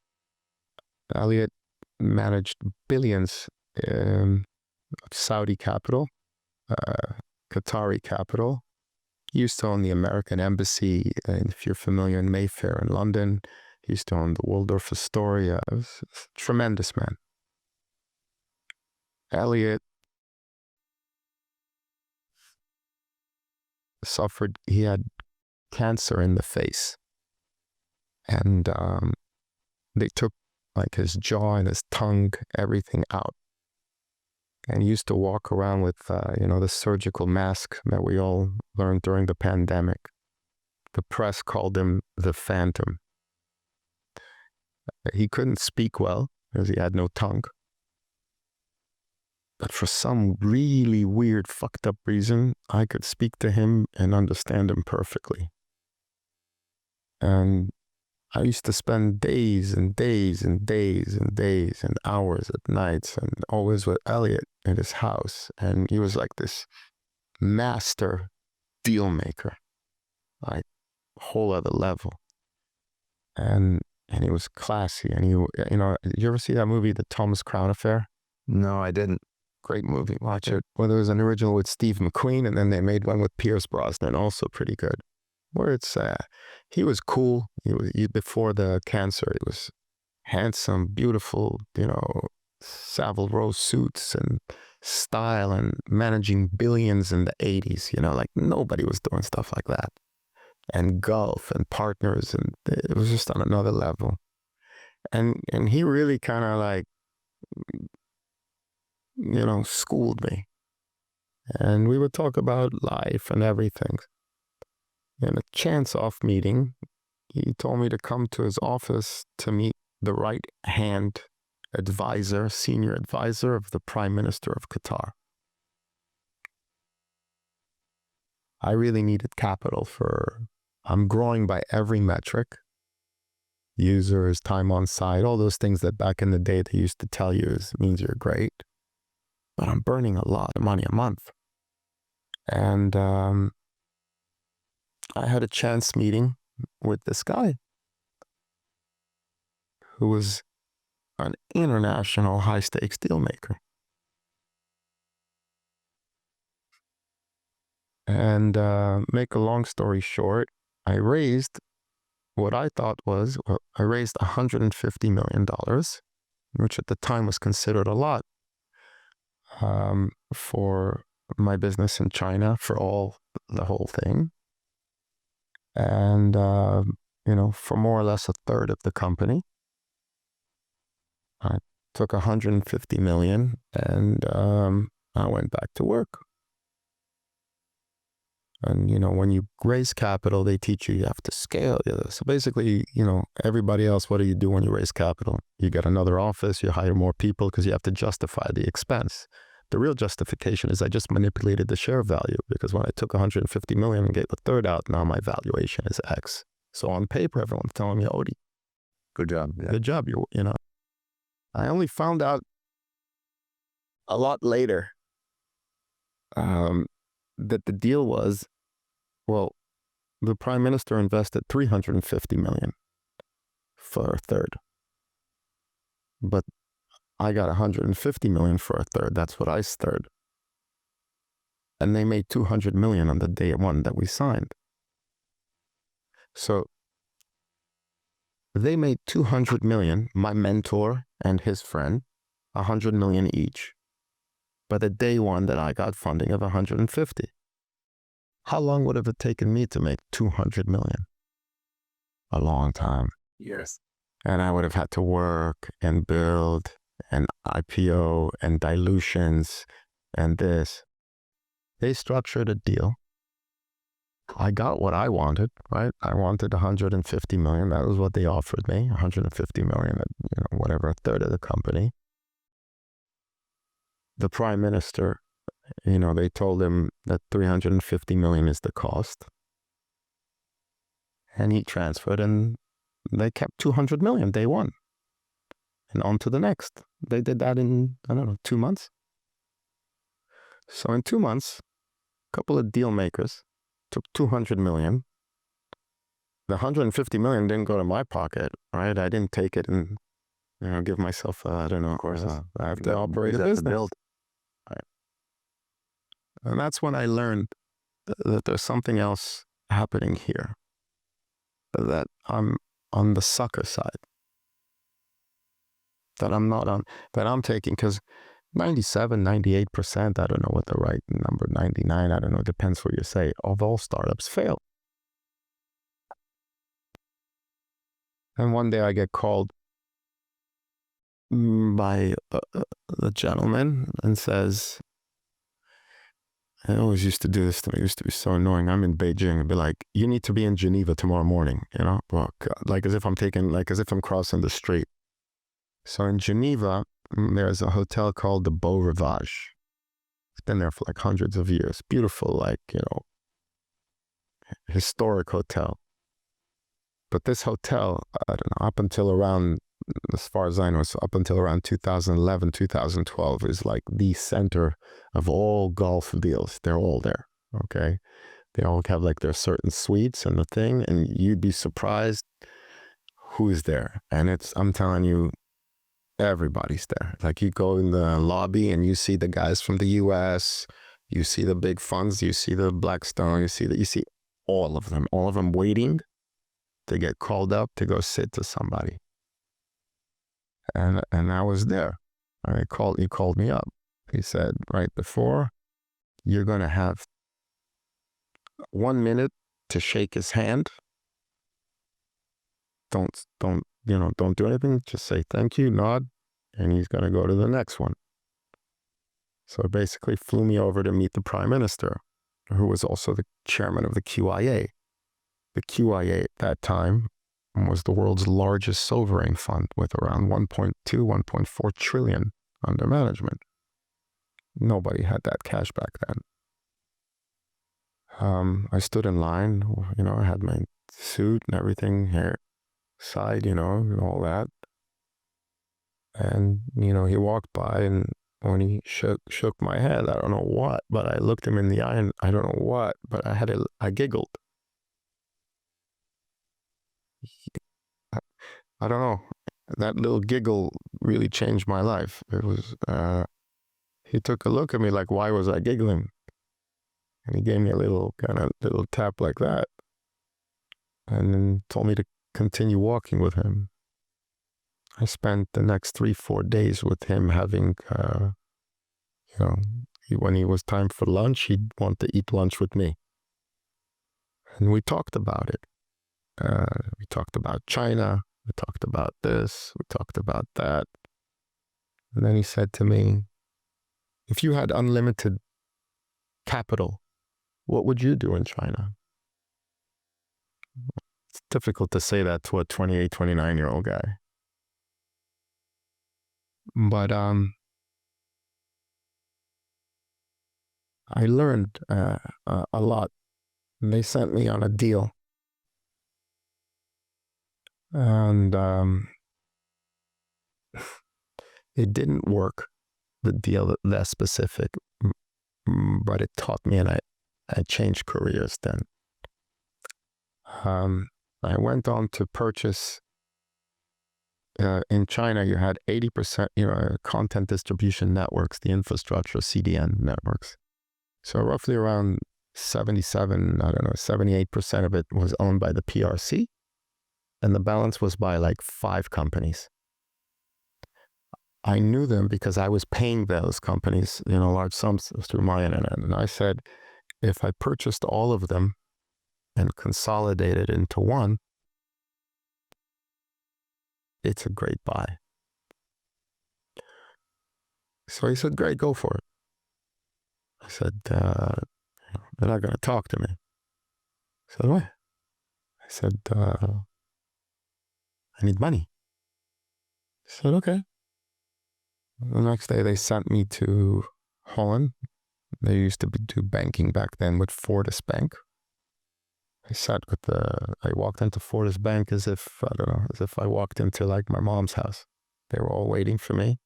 Elliot managed billions of Saudi capital, Qatari capital. He used to own the American Embassy, if you're familiar, in Mayfair in London. He used to own the Waldorf Astoria. It was a tremendous man. Elliot he had cancer in the face. And they took like his jaw and his tongue, everything out. And he used to walk around with, the surgical mask that we all learned during the pandemic. The press called him the Phantom. He couldn't speak well because he had no tongue. But for some really weird, fucked up reason, I could speak to him and understand him perfectly. And I used to spend days and days and days and days and hours at nights and always with Elliot at his house. And he was like this master deal maker, like whole other level. And he was classy. And you ever see that movie, The Thomas Crown Affair? No, I didn't. Great movie. Watch it. Well, there was an original with Steve McQueen, and then they made one with Pierce Brosnan, also pretty good. Where it's, he was cool. Before the cancer, he was handsome, beautiful, Savile Row suits and style and managing billions in the 80s, like nobody was doing stuff like that. And golf and partners, and it was just on another level. And he really kind of like, schooled me. And we would talk about life and everything. In a chance-off meeting, he told me to come to his office to meet the right-hand advisor, senior advisor of the Prime Minister of Qatar. I really needed capital I'm growing by every metric. Users, time on site, all those things that back in the day they used to tell you means you're great. But I'm burning a lot of money a month. And I had a chance meeting with this guy who was an international high-stakes deal maker. And make a long story short, I raised what I thought was, I raised $150 million, which at the time was considered a lot for my business in China, for the whole thing. And, for more or less a third of the company. I took 150 million and I went back to work. And, when you raise capital, they teach you have to scale. So basically, everybody else, what do you do when you raise capital? You get another office, you hire more people because you have to justify the expense. The real justification is I just manipulated the share value, because when I took 150 million and gave a third out, now my valuation is X. So on paper, everyone's telling me, Odie, Good job. Yeah. good job. I only found out a lot later that the deal was, well, the prime minister invested 350 million for a third, but I got 150 million for a third. That's what I stirred. And they made 200 million on the day one that we signed. So they made 200 million, my mentor and his friend, 100 million each, by the day one that I got funding of 150. How long would it have taken me to make 200 million? A long time. Years. And I would have had to work and build and IPO and dilutions and this. They structured a deal. I got what I wanted, right? I wanted 150 million. That was what they offered me, 150 million, whatever, a third of the company. The prime minister, they told him that 350 million is the cost. And he transferred, and they kept 200 million day one. And on to the next. They did that in, 2 months. So in 2 months, a couple of deal makers took 200 million. The 150 million didn't go to my pocket, right? I didn't take it and, give myself, I don't know. Of course. I have to operate a business. Build. Right. And that's when I learned that there's something else happening here, that I'm on the sucker side, that I'm not on, that I'm taking, because 97, 98%, I don't know what the right number, 99, I don't know, depends what you say, of all startups fail. And one day I get called by the gentleman and says, I always used to do this to me, it used to be so annoying. I'm in Beijing and be like, you need to be in Geneva tomorrow morning, well, like as if I'm crossing the street. So in Geneva, there's a hotel called the Beau Rivage. It's been there for like hundreds of years. Beautiful, historic hotel. But this hotel, I don't know, up until around, as far as I know, so up until around 2011, 2012 is like the center of all golf deals. They're all there, okay? They all have like their certain suites and the thing, and you'd be surprised who is there. And I'm telling you, everybody's there. Like you go in the lobby and you see the guys from the US, you see the big funds, you see the Blackstone, you see all of them waiting to get called up to go sit to somebody. And I was there. He called me up. He said, right before, you're going to have 1 minute to shake his hand. Don't do anything. Just say thank you, nod, and he's going to go to the next one. So it basically flew me over to meet the prime minister, who was also the chairman of the QIA. The QIA at that time was the world's largest sovereign fund with around 1.2, 1.4 trillion under management. Nobody had that cash back then. I stood in line, I had my suit and everything, hair side, and all that. And, he walked by, and when he shook my hand, I don't know what, but I looked him in the eye and I don't know what, but I giggled. I don't know. That little giggle really changed my life. It was, he took a look at me like, why was I giggling? And he gave me a little tap like that. And then told me to continue walking with him. I spent the next 3-4 days with him having, when it was time for lunch, he'd want to eat lunch with me. And we talked about it. We talked about China. We talked about this. We talked about that. And then he said to me, if you had unlimited capital What would you do in China? It's difficult to say that to a 28, 29-year-old guy. But I learned a lot. They sent me on a deal. And it didn't work, the deal that specific, but it taught me, and I changed careers then. I went on to purchase, in China, you had 80%, content distribution networks, the infrastructure, CDN networks. So roughly around 78% of it was owned by the PRC, and the balance was by like 5 companies. I knew them because I was paying those companies, large sums through my internet. And I said, if I purchased all of them and consolidated into one, it's a great buy. So he said, great, go for it. I said, they're not going to talk to me. I said, what? I said, I need money. I said, okay. The next day they sent me to Holland. They used to do banking back then with Fortis Bank. I walked into Fortis Bank as if I walked into like my mom's house. They were all waiting for me.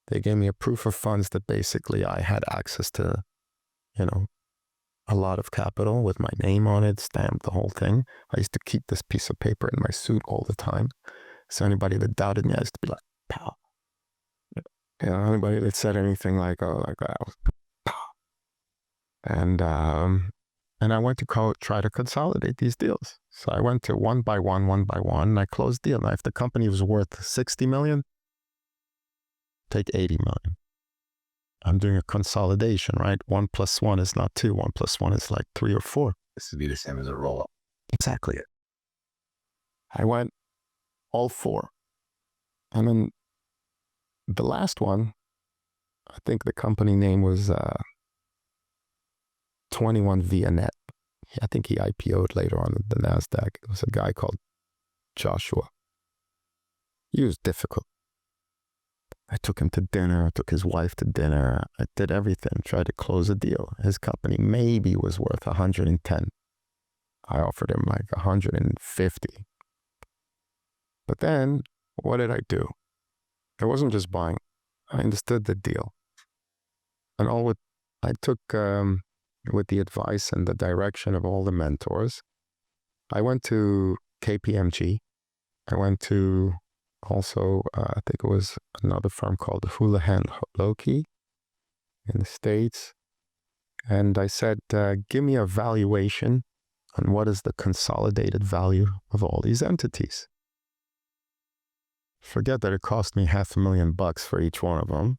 They gave me a proof of funds that basically I had access to, a lot of capital with my name on it, stamped, the whole thing. I used to keep this piece of paper in my suit all the time. So anybody that doubted me, I used to be like, pow. Anybody that said anything like that, pow. And I went to try to consolidate these deals. So I went to one by one, and I closed deal. Now, if the company was worth 60 million, take 80 million. I'm doing a consolidation, right? 1 + 1 is not 2. 1 + 1 is like 3 or 4. This would be the same as a roll-up. Exactly it. I went all 4. And then the last one, I think the company name was 21 Vianet. I think he IPO'd later on the NASDAQ. It was a guy called Joshua. He was difficult. I took him to dinner. I took his wife to dinner. I did everything, tried to close a deal. His company maybe was worth 110. I offered him like 150. But then, what did I do? I wasn't just buying. I understood the deal. And I took, with the advice and the direction of all the mentors, I went to KPMG. I went to also, I think it was another firm called Houlihan Lokey in the States. And I said, give me a valuation on what is the consolidated value of all these entities. Forget that it cost me $500,000 for each one of them.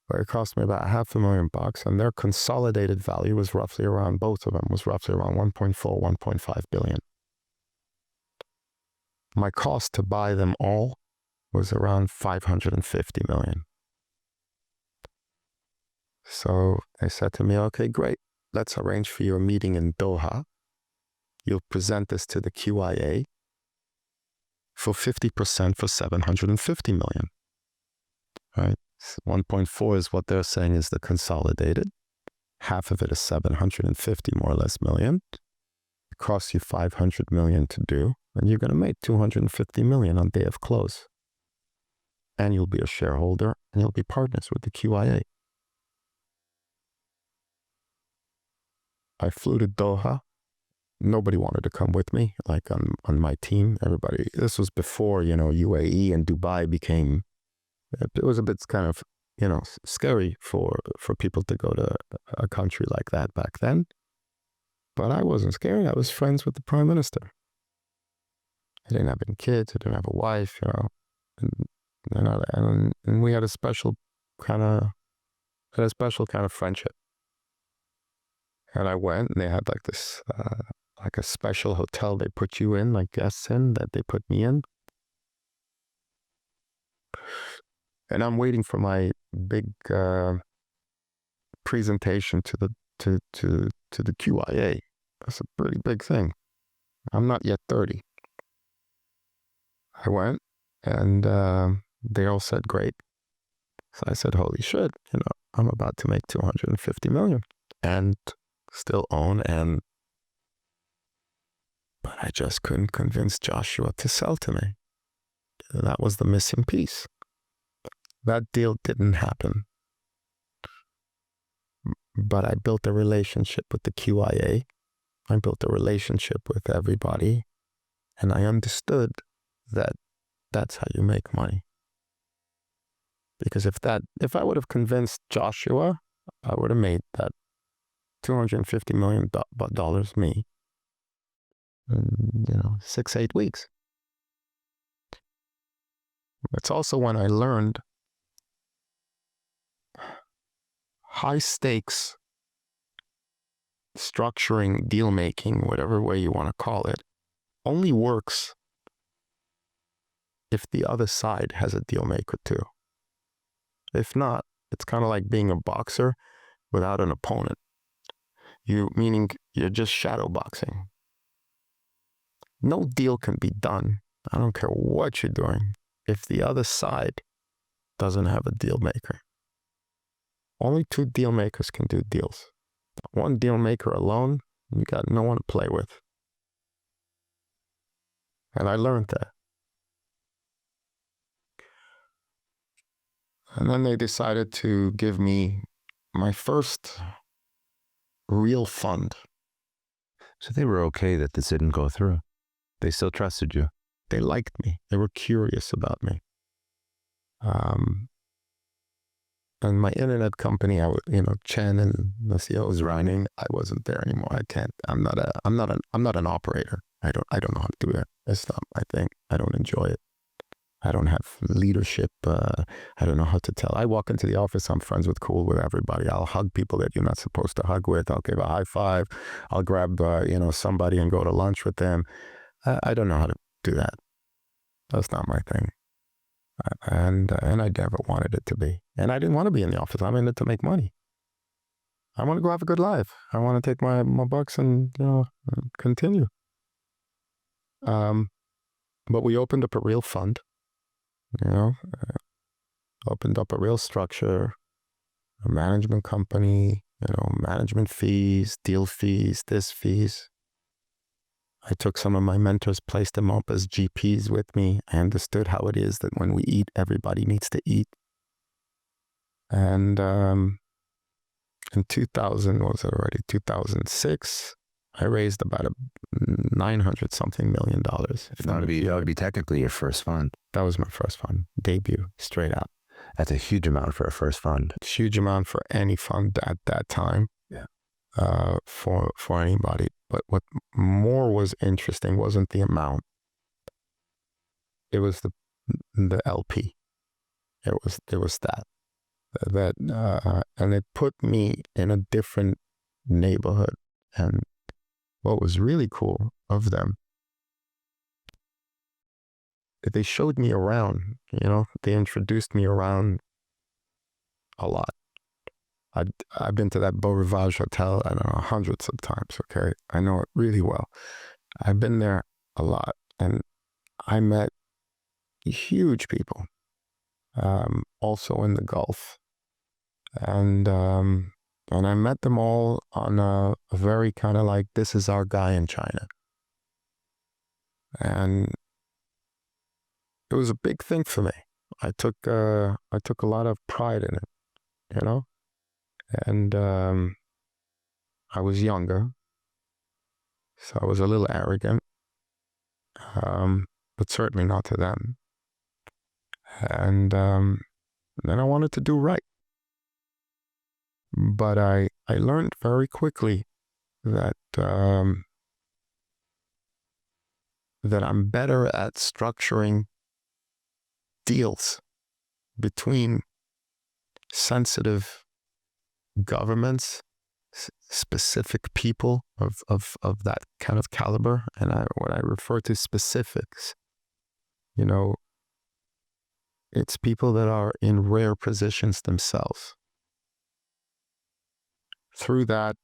But it cost me about $500,000, and their consolidated value was roughly around, both of them was roughly around 1.4, 1.5 billion. My cost to buy them all was around 550 million. So they said to me, okay, great. Let's arrange for you a meeting in Doha. You'll present this to the QIA for 50% for 750 million. Right? 1.4 is what they're saying is the consolidated. Half of it is 750 more or less million. It costs you 500 million to do, and you're going to make 250 million on day of close. And you'll be a shareholder, and you'll be partners with the QIA. I flew to Doha. Nobody wanted to come with me, like on my team. Everybody, this was before, UAE and Dubai became, it was a bit kind of, scary for people to go to a country like that back then. But I wasn't scared. I was friends with the prime minister. I didn't have any kids. I didn't have a wife, and we had a special kind of friendship. And I went, and they had like this, like a special hotel they put you in, like guests in, that they put me in. And I'm waiting for my big presentation to to the QIA. That's a pretty big thing. I'm not yet 30. I went, and they all said, great. So I said, holy shit, I'm about to make 250 million and still own. But I just couldn't convince Joshua to sell to me. That was the missing piece. That deal didn't happen. But I built a relationship with the QIA. I built a relationship with everybody. And I understood that that's how you make money. Because if I would have convinced Joshua, I would have made that $250 million me in 6-8 weeks. It's also when I learned high stakes structuring, deal making, whatever way you want to call it, only works if the other side has a deal maker too. If not, it's kind of like being a boxer without an opponent. Meaning you're just shadow boxing. No deal can be done, I don't care what you're doing, if the other side doesn't have a deal maker. Only 2 deal makers can do deals. One deal maker alone, you got no one to play with. And I learned that. And then they decided to give me my first real fund. So they were okay that this didn't go through. They still trusted you. They liked me. They were curious about me. And my internet company, Chen and the CEO was running. I wasn't there anymore. I can't. I'm not an operator. I don't know how to do that. It's not my thing. I don't enjoy it. I don't have leadership. I don't know how to tell. I walk into the office. I'm friends with everybody. I'll hug people that you're not supposed to hug with. I'll give a high five. I'll grab somebody and go to lunch with them. I don't know how to do that. That's not my thing. And I never wanted it to be. And I didn't want to be in the office. I'm in it to make money. I want to go have a good life. I want to take my bucks and continue. But we opened up a real fund. Opened up a real structure, a management company. Management fees, deal fees, this fees. I took some of my mentors, placed them up as GPs with me. I understood how it is that when we eat, everybody needs to eat. And in 2006, I raised about $900-something million. That would be technically your first fund. That was my first fund, debut, straight out. That's a huge amount for a first fund. Huge amount for any fund at that time. Yeah. For anybody. But what more was interesting wasn't the amount. It was the LP. It was that and it put me in a different neighborhood. And what was really cool of them, they showed me around. They introduced me around a lot. I've been to that Beau Rivage Hotel, I don't know, hundreds of times, okay? I know it really well. I've been there a lot, and I met huge people, also in the Gulf. And I met them all on a very kind of like, this is our guy in China. And it was a big thing for me. I took a lot of pride in it, And I was younger, so I was a little arrogant, but certainly not to them. And then I wanted to do right. But I learned very quickly that I'm better at structuring deals between sensitive governments, specific people of that kind of caliber. And when I refer to specifics, it's people that are in rare positions themselves. Through that,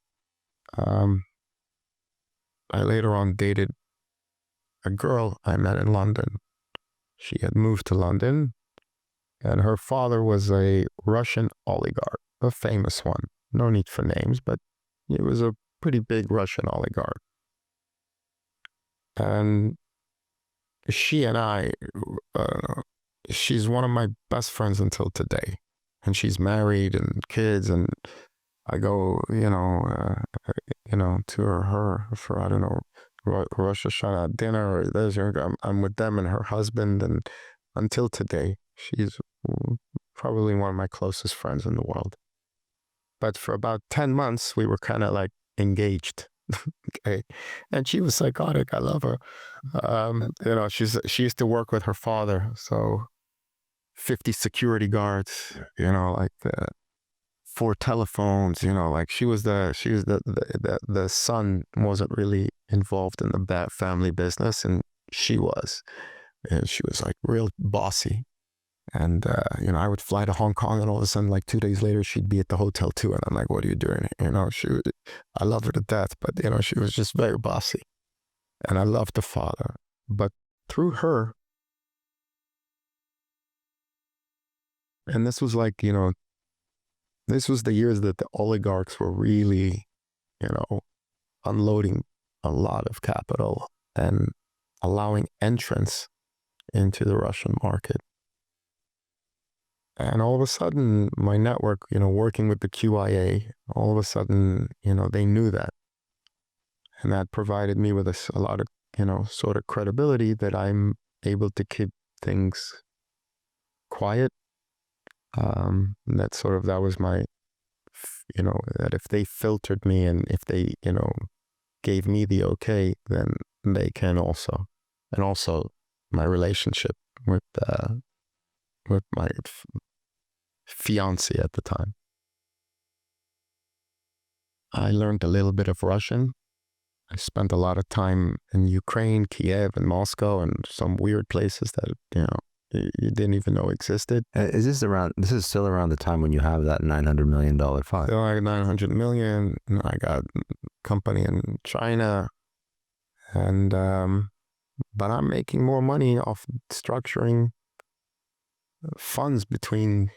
I later on dated a girl I met in London. She had moved to London, and her father was a Russian oligarch, a famous one. No need for names, but he was a pretty big Russian oligarch. And she and I, she's one of my best friends until today. And she's married and kids, and I go, to her for, I don't know, Rosh Hashanah dinner, or I'm with them and her husband, and until today, she's probably one of my closest friends in the world. But for about 10 months, we were kind of like engaged. Okay. And she was psychotic. I love her. She used to work with her father. So 50 security guards, like the 4 telephones, like she was the son wasn't really involved in the bad family business, and she was. And she was like real bossy. And, I would fly to Hong Kong, and all of a sudden, like 2 days later, she'd be at the hotel too. And I'm like, what are you doing? I love her to death, but, she was just very bossy. And I loved the father. But through her, and this was like, this was the years that the oligarchs were really, unloading a lot of capital and allowing entrance into the Russian market. And all of a sudden, my network, working with the QIA, all of a sudden, they knew that. And that provided me with a lot of, sort of credibility that I'm able to keep things quiet. That was my, that if they filtered me and if they, gave me the okay, then they can also. And also my relationship with my fiance at the time. I learned a little bit of Russian. I spent a lot of time in Ukraine, Kiev, and Moscow, and some weird places that, you didn't even know existed. This is still around the time when you have that $900 million fund. So I got 900 million. I got a company in China. And, but I'm making more money off structuring funds between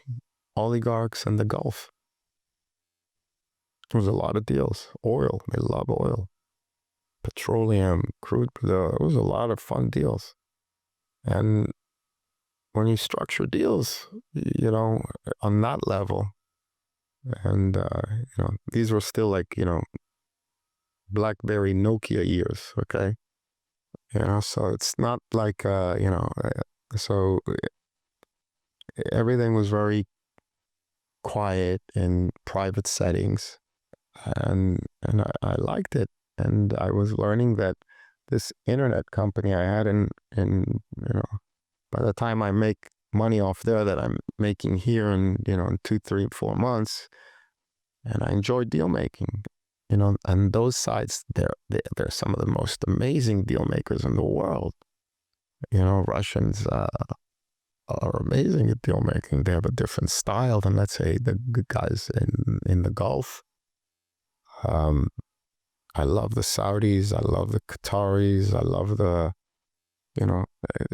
oligarchs and the Gulf. There was a lot of deals. Oil, they love oil. Petroleum, crude, there was a lot of fun deals. And when you structure deals, on that level, and, these were still like, BlackBerry, Nokia years, okay? So it's not like, so everything was very quiet in private settings, and I liked it. And I was learning that this internet company I had by the time I make money off there that I'm making here in 2, 3, 4 months, and I enjoy deal making, and those sites, they're some of the most amazing deal makers in the world. Russians are amazing at deal making. They have a different style than, let's say, the guys in the Gulf. I love the Saudis. I love the Qataris. I love the,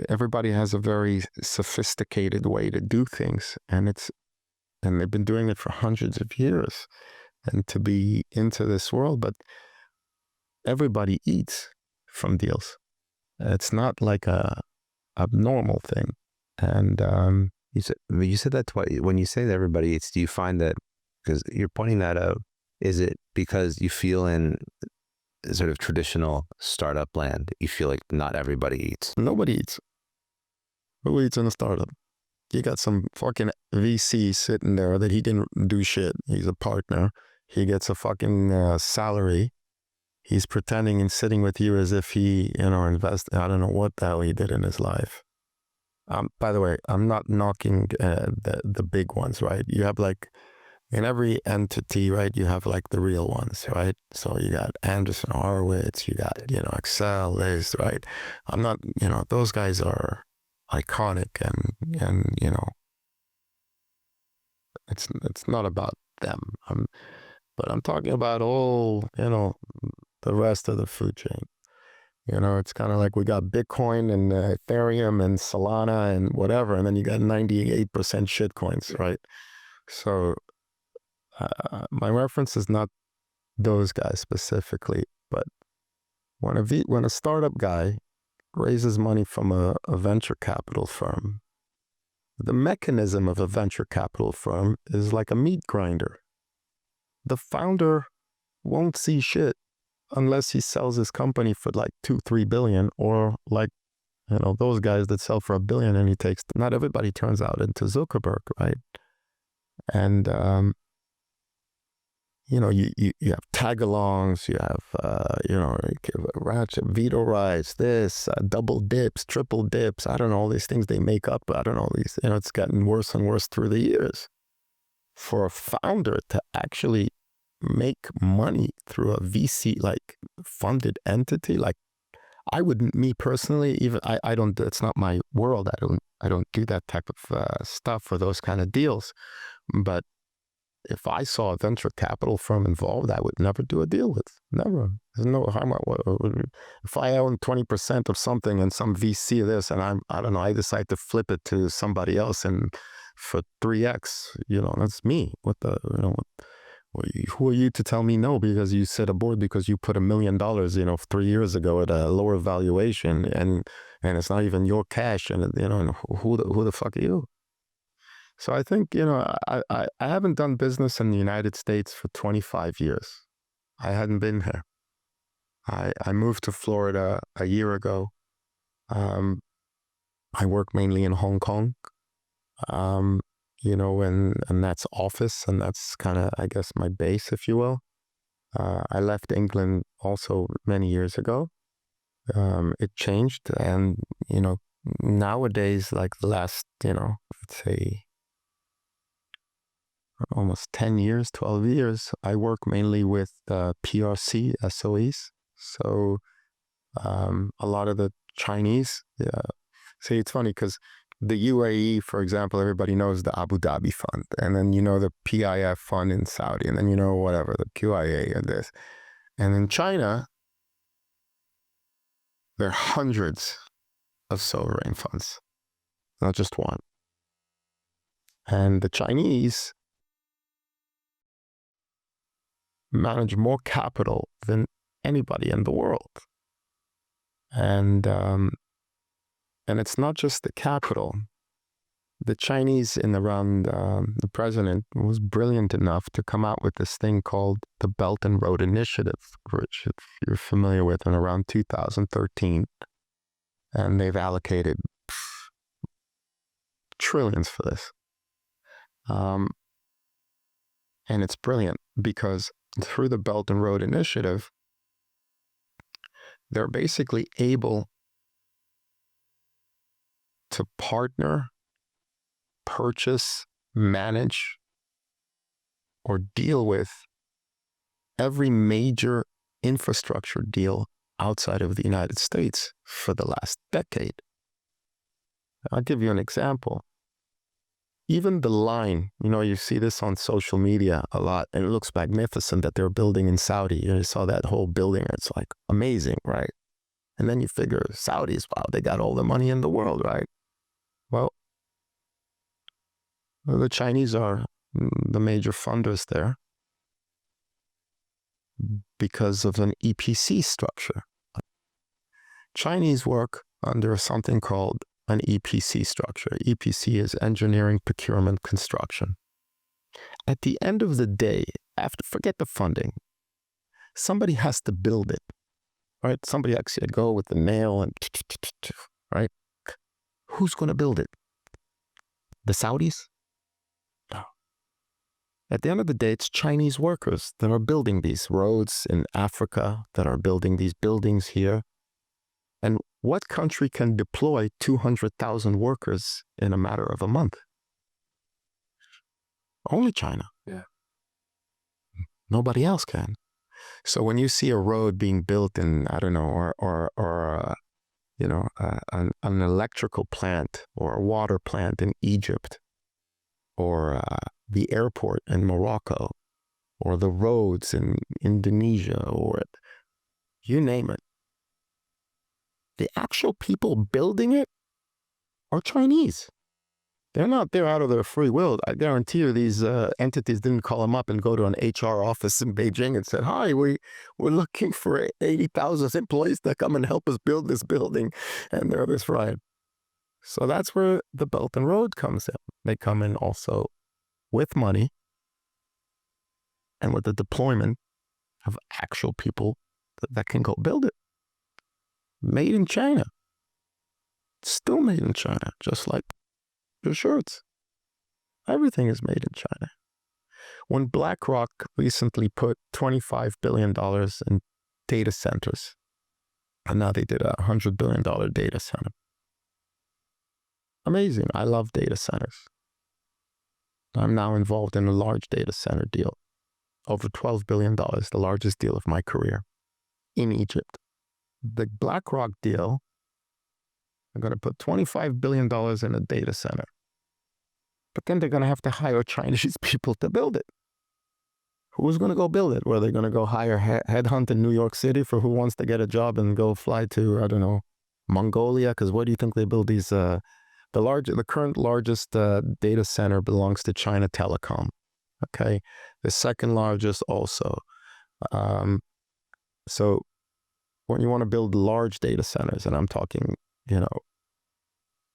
everybody has a very sophisticated way to do things, and they've been doing it for hundreds of years, and to be into this world. But everybody eats from deals. It's not like a abnormal thing. And you said that twice. When you say that everybody eats, do you find that, because you're pointing that out, is it because you feel in sort of traditional startup land, you feel like not everybody eats? Nobody eats. Who eats in a startup? You got some fucking VC sitting there that he didn't do shit. He's a partner. He gets a fucking salary. He's pretending and sitting with you as if he, invested. I don't know what the hell he did in his life. By the way, I'm not knocking the big ones, right? You have like, in every entity, right, you have like the real ones, right? So you got Anderson Horowitz, you got, Excel, Liz, right? I'm not, those guys are iconic, and it's not about them. but I'm talking about all, the rest of the food chain. It's kind of like we got Bitcoin and Ethereum and Solana and whatever, and then you got 98% shitcoins, right? So my reference is not those guys specifically, but when a startup guy raises money from a venture capital firm, the mechanism of a venture capital firm is like a meat grinder. The founder won't see shit unless he sells his company for like 2-3 billion, or like, those guys that sell for $1 billion, and not everybody turns out into Zuckerberg, right? And, you have tag-alongs, you have, ratchet, veto rights, this, double dips, triple dips, I don't know, all these things they make up, I don't know, it's gotten worse and worse through the years. For a founder to actually make money through a VC, like, funded entity, like, me personally, even, I don't, it's not my world, I don't do that type of stuff or those kind of deals, but if I saw a venture capital firm involved, I would never do a deal with. Never. There's no harm. If I own 20% of something and some VC this, and I don't know, I decide to flip it to somebody else and for 3x, that's me. Who are you to tell me no? Because you set a board because you put $1 million, 3 years ago at a lower valuation, and it's not even your cash, and and who the fuck are you? So I think, I haven't done business in the United States for 25 years. I hadn't been here. I moved to Florida a year ago. I work mainly in Hong Kong, and that's office, and that's kind of, I guess, my base, if you will. I left England also many years ago. It changed, and, nowadays, like the last, let's say, almost 10 years, 12 years, I work mainly with PRC SOEs. So a lot of the Chinese, see, it's funny because the UAE, for example, everybody knows the Abu Dhabi fund, and then the PIF fund in Saudi, and then whatever, the QIA and this. And in China, there are hundreds of sovereign funds, not just one. And the Chinese manage more capital than anybody in the world. And it's not just the capital. The Chinese around the president was brilliant enough to come out with this thing called the Belt and Road Initiative, which, if you're familiar with, in around 2013. And they've allocated trillions for this. And it's brilliant because through the Belt and Road Initiative, they're basically able to partner, purchase, manage, or deal with every major infrastructure deal outside of the United States for the last decade. I'll give you an example. Even the line, you see this on social media a lot, and it looks magnificent that they're building in Saudi. You saw that whole building, it's like amazing, right? And then you figure Saudis, wow, they got all the money in the world, right? Well, the Chinese are the major funders there because of an EPC structure. Chinese work under something called an EPC structure. EPC is engineering, procurement, construction. At the end of the day, forget the funding, somebody has to build it, right? Somebody actually go with the nail and, right? Who's going to build it? The Saudis? No. At the end of the day, it's Chinese workers that are building these roads in Africa, that are building these buildings here. And what country can deploy 200,000 workers in a matter of a month? Only China. Yeah. Nobody else can. So when you see a road being built in, I don't know, an electrical plant or a water plant in Egypt, or the airport in Morocco, or the roads in Indonesia, or you name it. The actual people building it are Chinese. They're not there out of their free will. I guarantee you these entities didn't call them up and go to an HR office in Beijing and said, hi, we're looking for 80,000 employees to come and help us build this building. And they're this right. So that's where the Belt and Road comes in. They come in also with money and with the deployment of actual people that can go build it. Made in China. Still made in China, just like your shirts. Everything is made in China. When BlackRock recently put $25 billion in data centers, and now they did a $100 billion data center. Amazing. I love data centers. I'm now involved in a large data center deal. Over $12 billion, the largest deal of my career in Egypt. The BlackRock deal, they're going to put $25 billion in a data center. But then they're going to have to hire Chinese people to build it. Who's going to go build it? Were they going to go hire headhunt in New York City for who wants to get a job and go fly to, I don't know, Mongolia? Because where do you think they build these? The current largest data center belongs to China Telecom. Okay, the second largest also. So when you want to build large data centers, and I'm talking,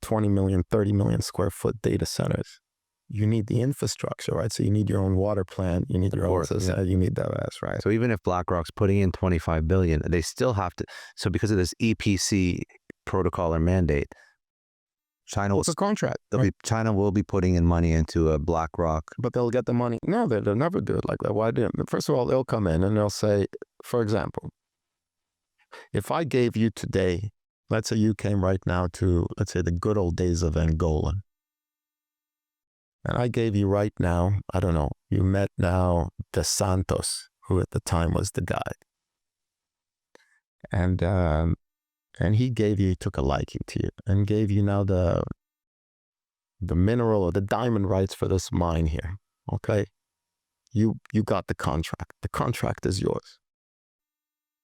20 million, 30 million square foot data centers, you need the infrastructure, right? So you need your own water plant, you need your own system, you need that, right? So even if BlackRock's putting in $25 billion, they still have to, so because of this EPC protocol or mandate, It's a contract. China will be putting in money into a BlackRock. But they'll get the money. No, they'll never do it like that. Why didn't? First of all, they'll come in and they'll say, for example, if I gave you today, let's say you came right now to, let's say, the good old days of Angola, and I gave you right now, I don't know, you met now De Santos, who at the time was the guy. And he took a liking to you and gave you now the mineral or the diamond rights for this mine here, okay? You got the contract. The contract is yours.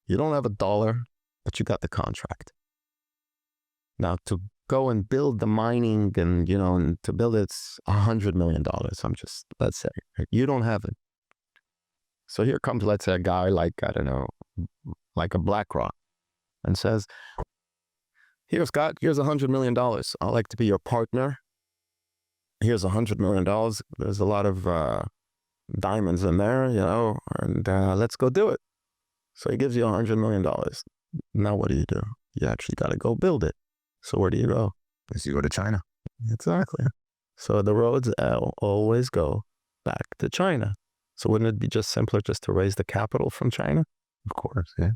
You don't have a dollar, but you got the contract. Now to go and build the mining and, and to build it's $100 million. Let's say, you don't have it. So here comes, let's say, a guy like, I don't know, like a BlackRock and says, here, Scott, here's $100 million. I'd like to be your partner. Here's $100 million. There's a lot of diamonds in there, and let's go do it. So he gives you $100 million. Now what do? You actually got to go build it. So where do you go? You go to China. Exactly. So the roads always go back to China. So wouldn't it be just simpler just to raise the capital from China? Of course, yeah.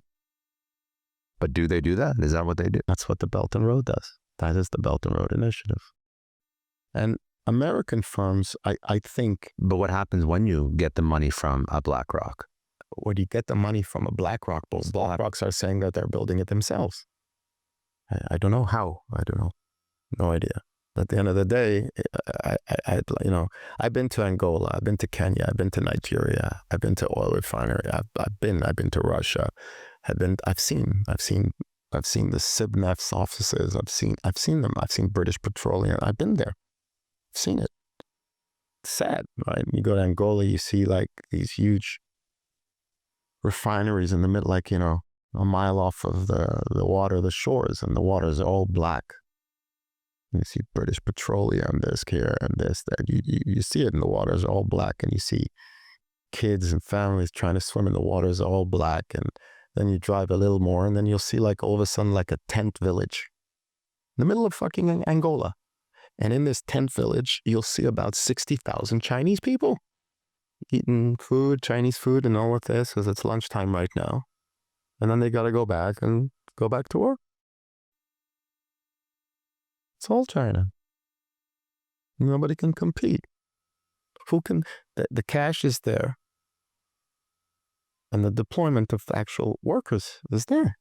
But do they do that? Is that what they do? That's what the Belt and Road does. That is the Belt and Road Initiative. And American firms, I think... But what happens when you get the money from a BlackRock? Where do you get the money from a BlackRock? Both BlackRocks are saying that they're building it themselves. I don't know how. I don't know. No idea. At the end of the day, I've been to Angola, I've been to Kenya, I've been to Nigeria, I've been to oil refinery, I've been to Russia. I've seen the Sibnef's offices. I've seen them. I've seen British Petroleum. I've been there. I've seen it. It's sad, right? You go to Angola, you see like these huge refineries in the middle, like, a mile off of the water, the shores, and the waters are all black. You see British Petroleum, this here and this, that. You see it in the waters are all black, and you see kids and families trying to swim in the waters are all black. And then you drive a little more, and then you'll see like all of a sudden like a tent village in the middle of fucking Angola. And in this tent village, you'll see about 60,000 Chinese people eating food, Chinese food and all of this, because it's lunchtime right now. And then they got to go back to work. It's all China. Nobody can compete. Who can? The cash is there. And the deployment of actual workers is there.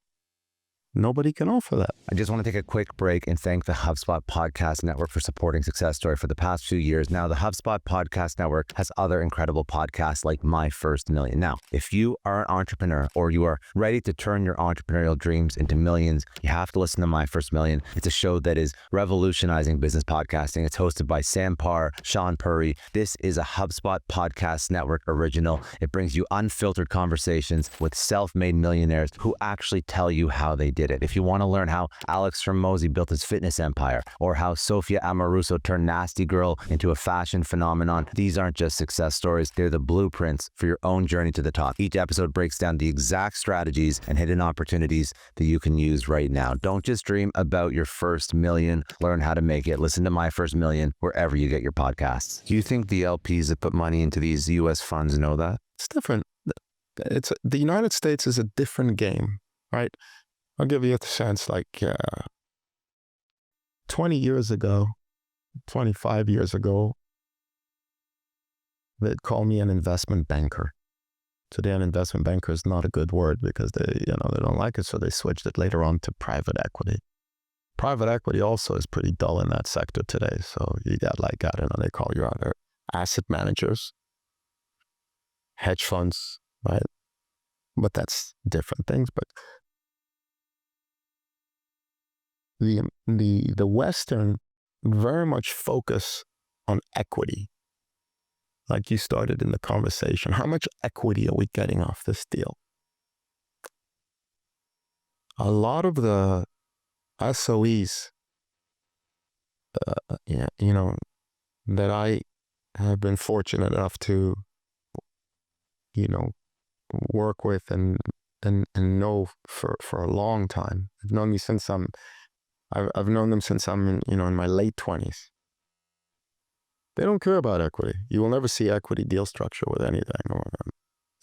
Nobody can offer that. I just want to take a quick break and thank the HubSpot Podcast Network for supporting Success Story for the past few years. Now, the HubSpot Podcast Network has other incredible podcasts like My First Million. Now, if you are an entrepreneur or you are ready to turn your entrepreneurial dreams into millions, you have to listen to My First Million. It's a show that is revolutionizing business podcasting. It's hosted by Sam Parr, Sean Purry. This is a HubSpot Podcast Network original. It brings you unfiltered conversations with self-made millionaires who actually tell you how they did it. If you want to learn how Alex Hormozi built his fitness empire, or how Sofia Amoruso turned Nasty Girl into a fashion phenomenon, these aren't just success stories, they're the blueprints for your own journey to the top. Each episode breaks down the exact strategies and hidden opportunities that you can use right now. Don't just dream about your first million, learn how to make it. Listen to My First Million wherever you get your podcasts. Do you think the LPs that put money into these US funds know that? It's different. The United States is a different game, right? I'll give you a sense, like 20 years ago, 25 years ago, they'd call me an investment banker. Today, an investment banker is not a good word because they don't like it, so they switched it later on to private equity. Private equity also is pretty dull in that sector today. So you got they call you other asset managers, hedge funds, right? But that's different things. But the Western very much focus on equity. Like you started in the conversation, how much equity are we getting off this deal? A lot of the SOEs, that I have been fortunate enough to, work with and know for a long time. I've known me since I've known them since I'm in my late 20s. They don't care about equity. You will never see equity deal structure with anything.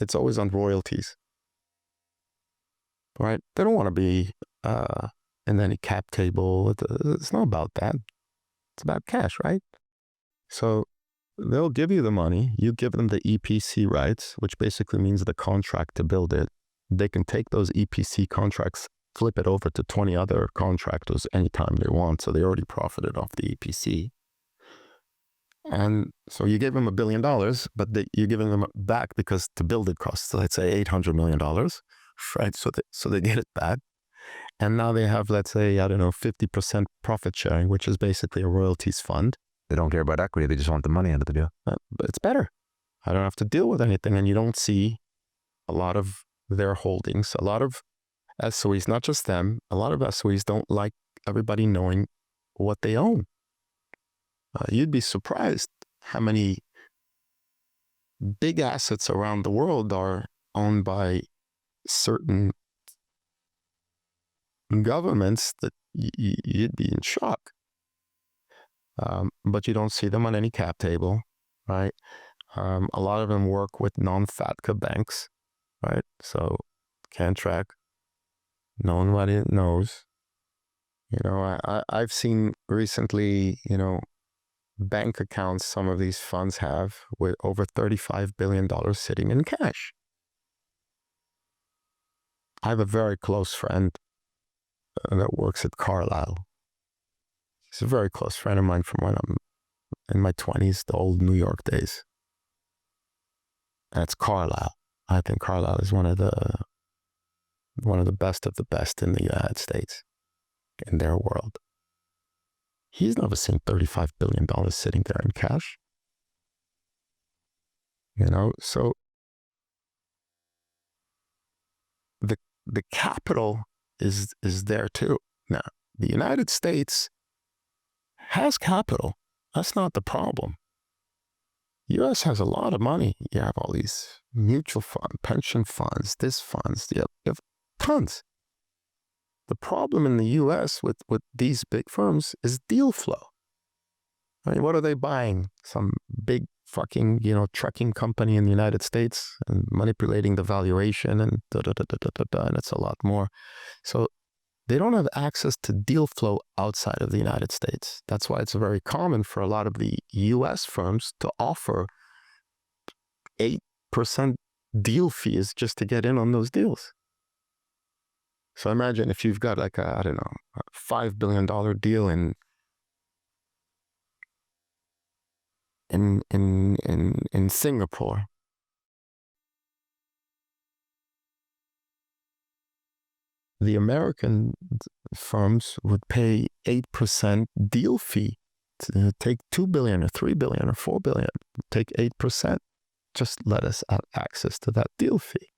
It's always on royalties, right? They don't want to be in any cap table. It's not about that. It's about cash, right? So they'll give you the money. You give them the EPC rights, which basically means the contract to build it. They can take those EPC contracts, flip it over to 20 other contractors anytime they want. So they already profited off the EPC. And so you gave them $1 billion, but you're giving them back because to build it costs, let's say, $800 million, right? So they get it back. And now they have, let's say, 50% profit sharing, which is basically a royalties fund. They don't care about equity. They just want the money out of the deal. But it's better. I don't have to deal with anything. And you don't see a lot of their holdings, a lot of SOEs, not just them, a lot of SOEs don't like everybody knowing what they own. You'd be surprised how many big assets around the world are owned by certain governments that you'd be in shock. But you don't see them on any cap table, right? A lot of them work with non-FATCA banks, right? So can't track. Nobody knows. I've seen recently, bank accounts some of these funds have with over $35 billion sitting in cash. I have a very close friend that works at Carlyle. He's a very close friend of mine from when I'm in my 20s, the old New York days. That's Carlyle. I think Carlyle is one of the best of the best in the United States, in their world. He's never seen $35 billion sitting there in cash. So the capital is there too. Now, the United States has capital. That's not the problem. U.S. has a lot of money. You have all these mutual funds, pension funds, you have tons. The problem in the U.S. with these big firms is deal flow. I mean, what are they buying? Some big fucking, trucking company in the United States and manipulating the valuation and and it's a lot more. So they don't have access to deal flow outside of the United States. That's why it's very common for a lot of the U.S. firms to offer 8% deal fees just to get in on those deals. So imagine if you've got like a, I don't know, a $5 billion deal in Singapore. The American firms would pay 8% deal fee to take 2 billion or 3 billion or 4 billion. Take 8%. Just let us have access to that deal fee.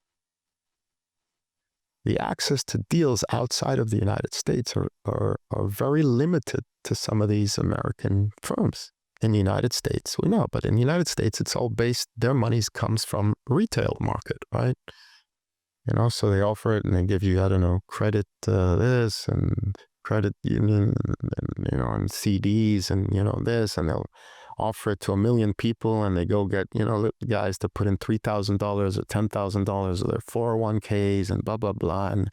The access to deals outside of the United States are very limited to some of these American firms. In the United States, we know, but in the United States, it's all based, their money comes from retail market, right? You know, so they offer it and they give you, I don't know, credit this and credit union and, you know, and CDs and, you know, this, and they'll offer it to 1 million people and they go get, you know, guys to put in $3,000 or $10,000 of their 401ks and blah, blah, blah, and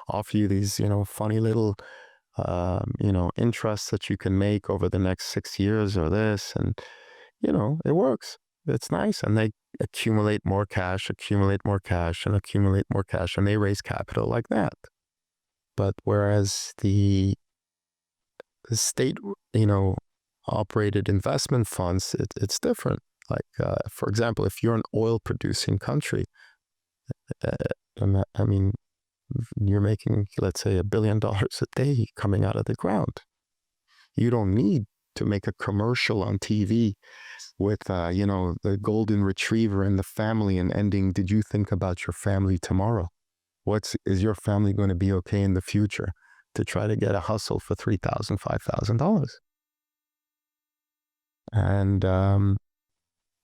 offer you these, you know, funny little, you know, interests that you can make over the next 6 years or this. And, you know, it works. It's nice. And they accumulate more cash, and accumulate more cash, and they raise capital like that. But whereas the state, you know, operated investment funds, it's different. Like, for example, if you're an oil producing country, I mean, you're making, let's say, $1 billion a day coming out of the ground. You don't need to make a commercial on TV with, you know, the golden retriever and the family and ending, did you think about your family tomorrow? Is your family going to be okay in the future, to try to get a hustle for $3,000, $5,000? And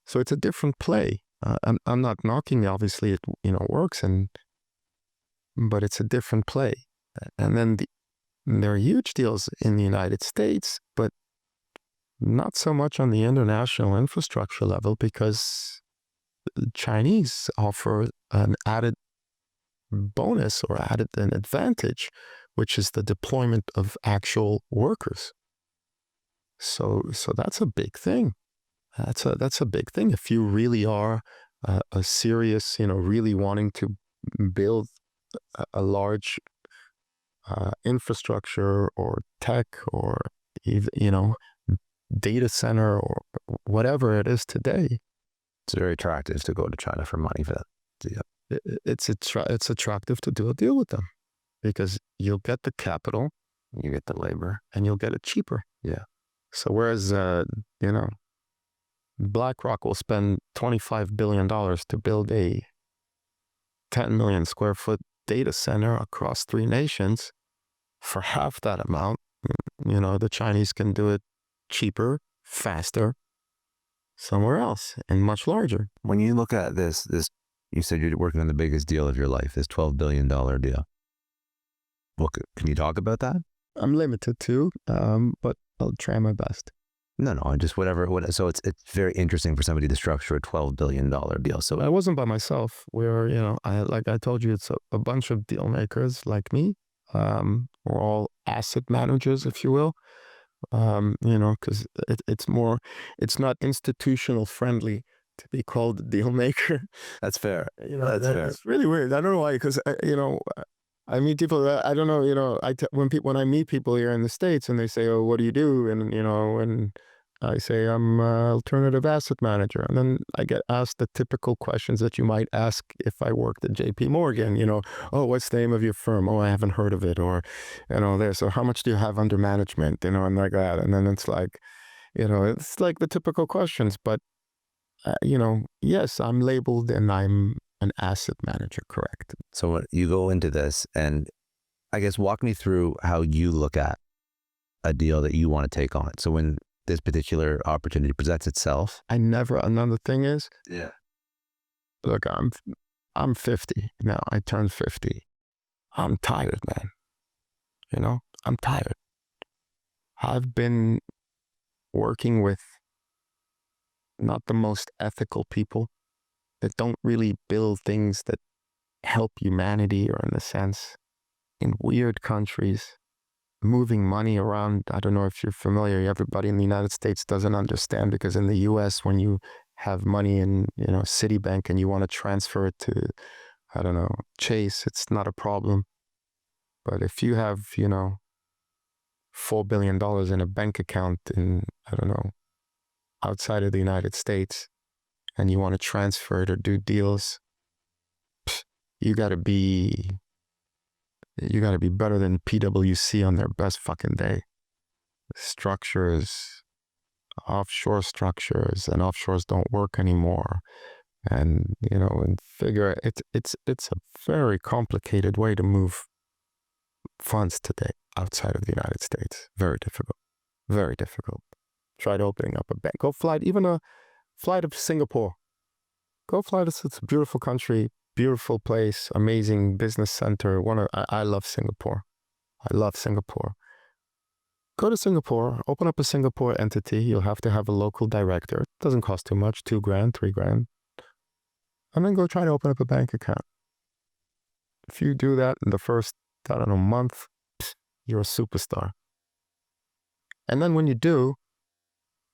so it's a different play. I'm not knocking, obviously it, you know, works, but it's a different play. And then there are huge deals in the United States, but not so much on the international infrastructure level, because the Chinese offer an added bonus or added an advantage, which is the deployment of actual workers. So that's a big thing. That's a big thing. If you really are a serious, you know, really wanting to build a large infrastructure or tech or, you know, data center or whatever it is today, it's very attractive to go to China for money for that deal. It's attractive to do a deal with them, because you'll get the capital, you get the labor, and you'll get it cheaper. Yeah. So whereas, you know, BlackRock will spend $25 billion to build a 10 million square foot data center across 3 nations for half that amount, you know, the Chinese can do it cheaper, faster, somewhere else, and much larger. When you look at this, you said you're working on the biggest deal of your life, this $12 billion deal. Well, can you talk about that? I'm limited to, but I'll try my best. No, just whatever. So it's very interesting for somebody to structure a $12 billion deal. So I wasn't by myself. We're, you know, like I told you, it's a bunch of deal makers like me. We're all asset managers, if you will. You know, because it's not institutional friendly to be called a deal maker. That's fair. You know, that's fair. It's really weird. I don't know why, because, you know, I meet people that, I don't know, you know, when I meet people here in the States and they say, oh, what do you do? And, you know, and I say, I'm an alternative asset manager. And then I get asked the typical questions that you might ask if I worked at JP Morgan, you know, oh, what's the name of your firm? Oh, I haven't heard of it. Or, you know, so how much do you have under management? You know, and like that. And then it's like, you know, it's like the typical questions. But, you know, yes, I'm labeled and I'm an asset manager, correct. So when you go into this, and I guess walk me through how you look at a deal that you want to take on. So when this particular opportunity presents itself. Another thing is, yeah, look, I'm 50 now. I turned 50. I'm tired, man. You know, I'm tired. I've been working with not the most ethical people that don't really build things that help humanity, or in a sense, in weird countries, moving money around. I don't know if you're familiar. Everybody in the United States doesn't understand, because in the US, when you have money in, you know, Citibank and you want to transfer it to, I don't know, Chase, it's not a problem. But if you have, $4 billion in a bank account in, I don't know, outside of the United States, and you want to transfer it or do deals, you got to be better than PwC on their best fucking day. Structures, offshore structures, and offshores don't work anymore. And, and figure it's a very complicated way to move funds today outside of the United States. Very difficult. Very difficult. Tried opening up a bank. Go fly, even a flight of Singapore. Go fly to, it's a beautiful country, beautiful place, amazing business center. I love Singapore. I love Singapore. Go to Singapore, open up a Singapore entity. You'll have to have a local director. It doesn't cost too much, $2,000, $3,000. And then go try to open up a bank account. If you do that in the first, month, you're a superstar. And then when you do,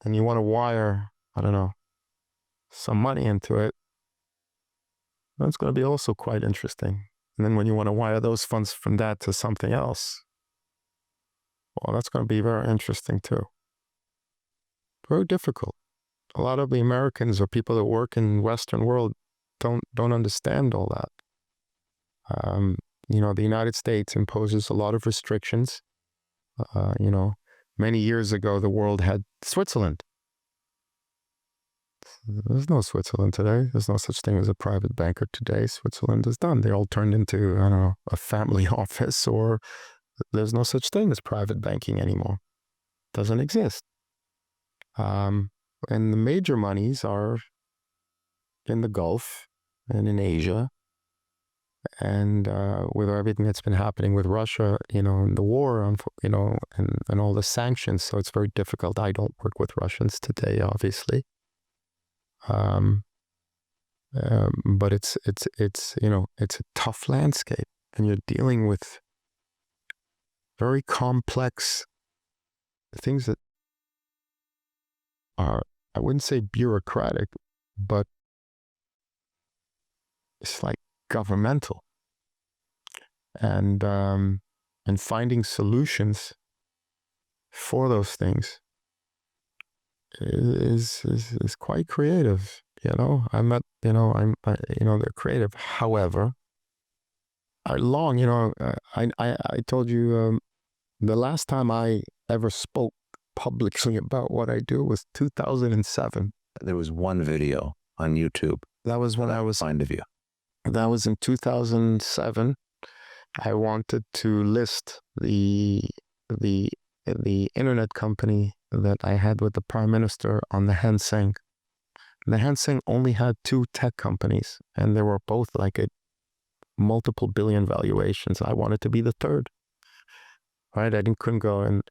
and you want to wire, some money into it, that's going to be also quite interesting. And then when you want to wire those funds from that to something else, well, that's going to be very interesting too. Very difficult. A lot of the Americans or people that work in Western world don't understand all that. The United States imposes a lot of restrictions. Many years ago, the world had Switzerland. There's no Switzerland today. There's no such thing as a private banker today. Switzerland is done. They all turned into, a family office, or there's no such thing as private banking anymore. Doesn't exist. And the major monies are in the Gulf and in Asia. And with everything that's been happening with Russia, and the war, and all the sanctions, so it's very difficult. I don't work with Russians today, obviously. But it's a tough landscape, and you're dealing with very complex things that are, I wouldn't say bureaucratic, but it's like governmental, and finding solutions for those things is quite creative. They're creative. However, I told you the last time I ever spoke publicly about what I do was 2007. There was one video on YouTube. That was when I was kind of you. That was in 2007. I wanted to list the internet company that I had with the Prime Minister on the Hang Seng. The Hang Seng only had 2 tech companies, and they were both like at multiple billion valuations. I wanted to be the third. Right? Couldn't go in.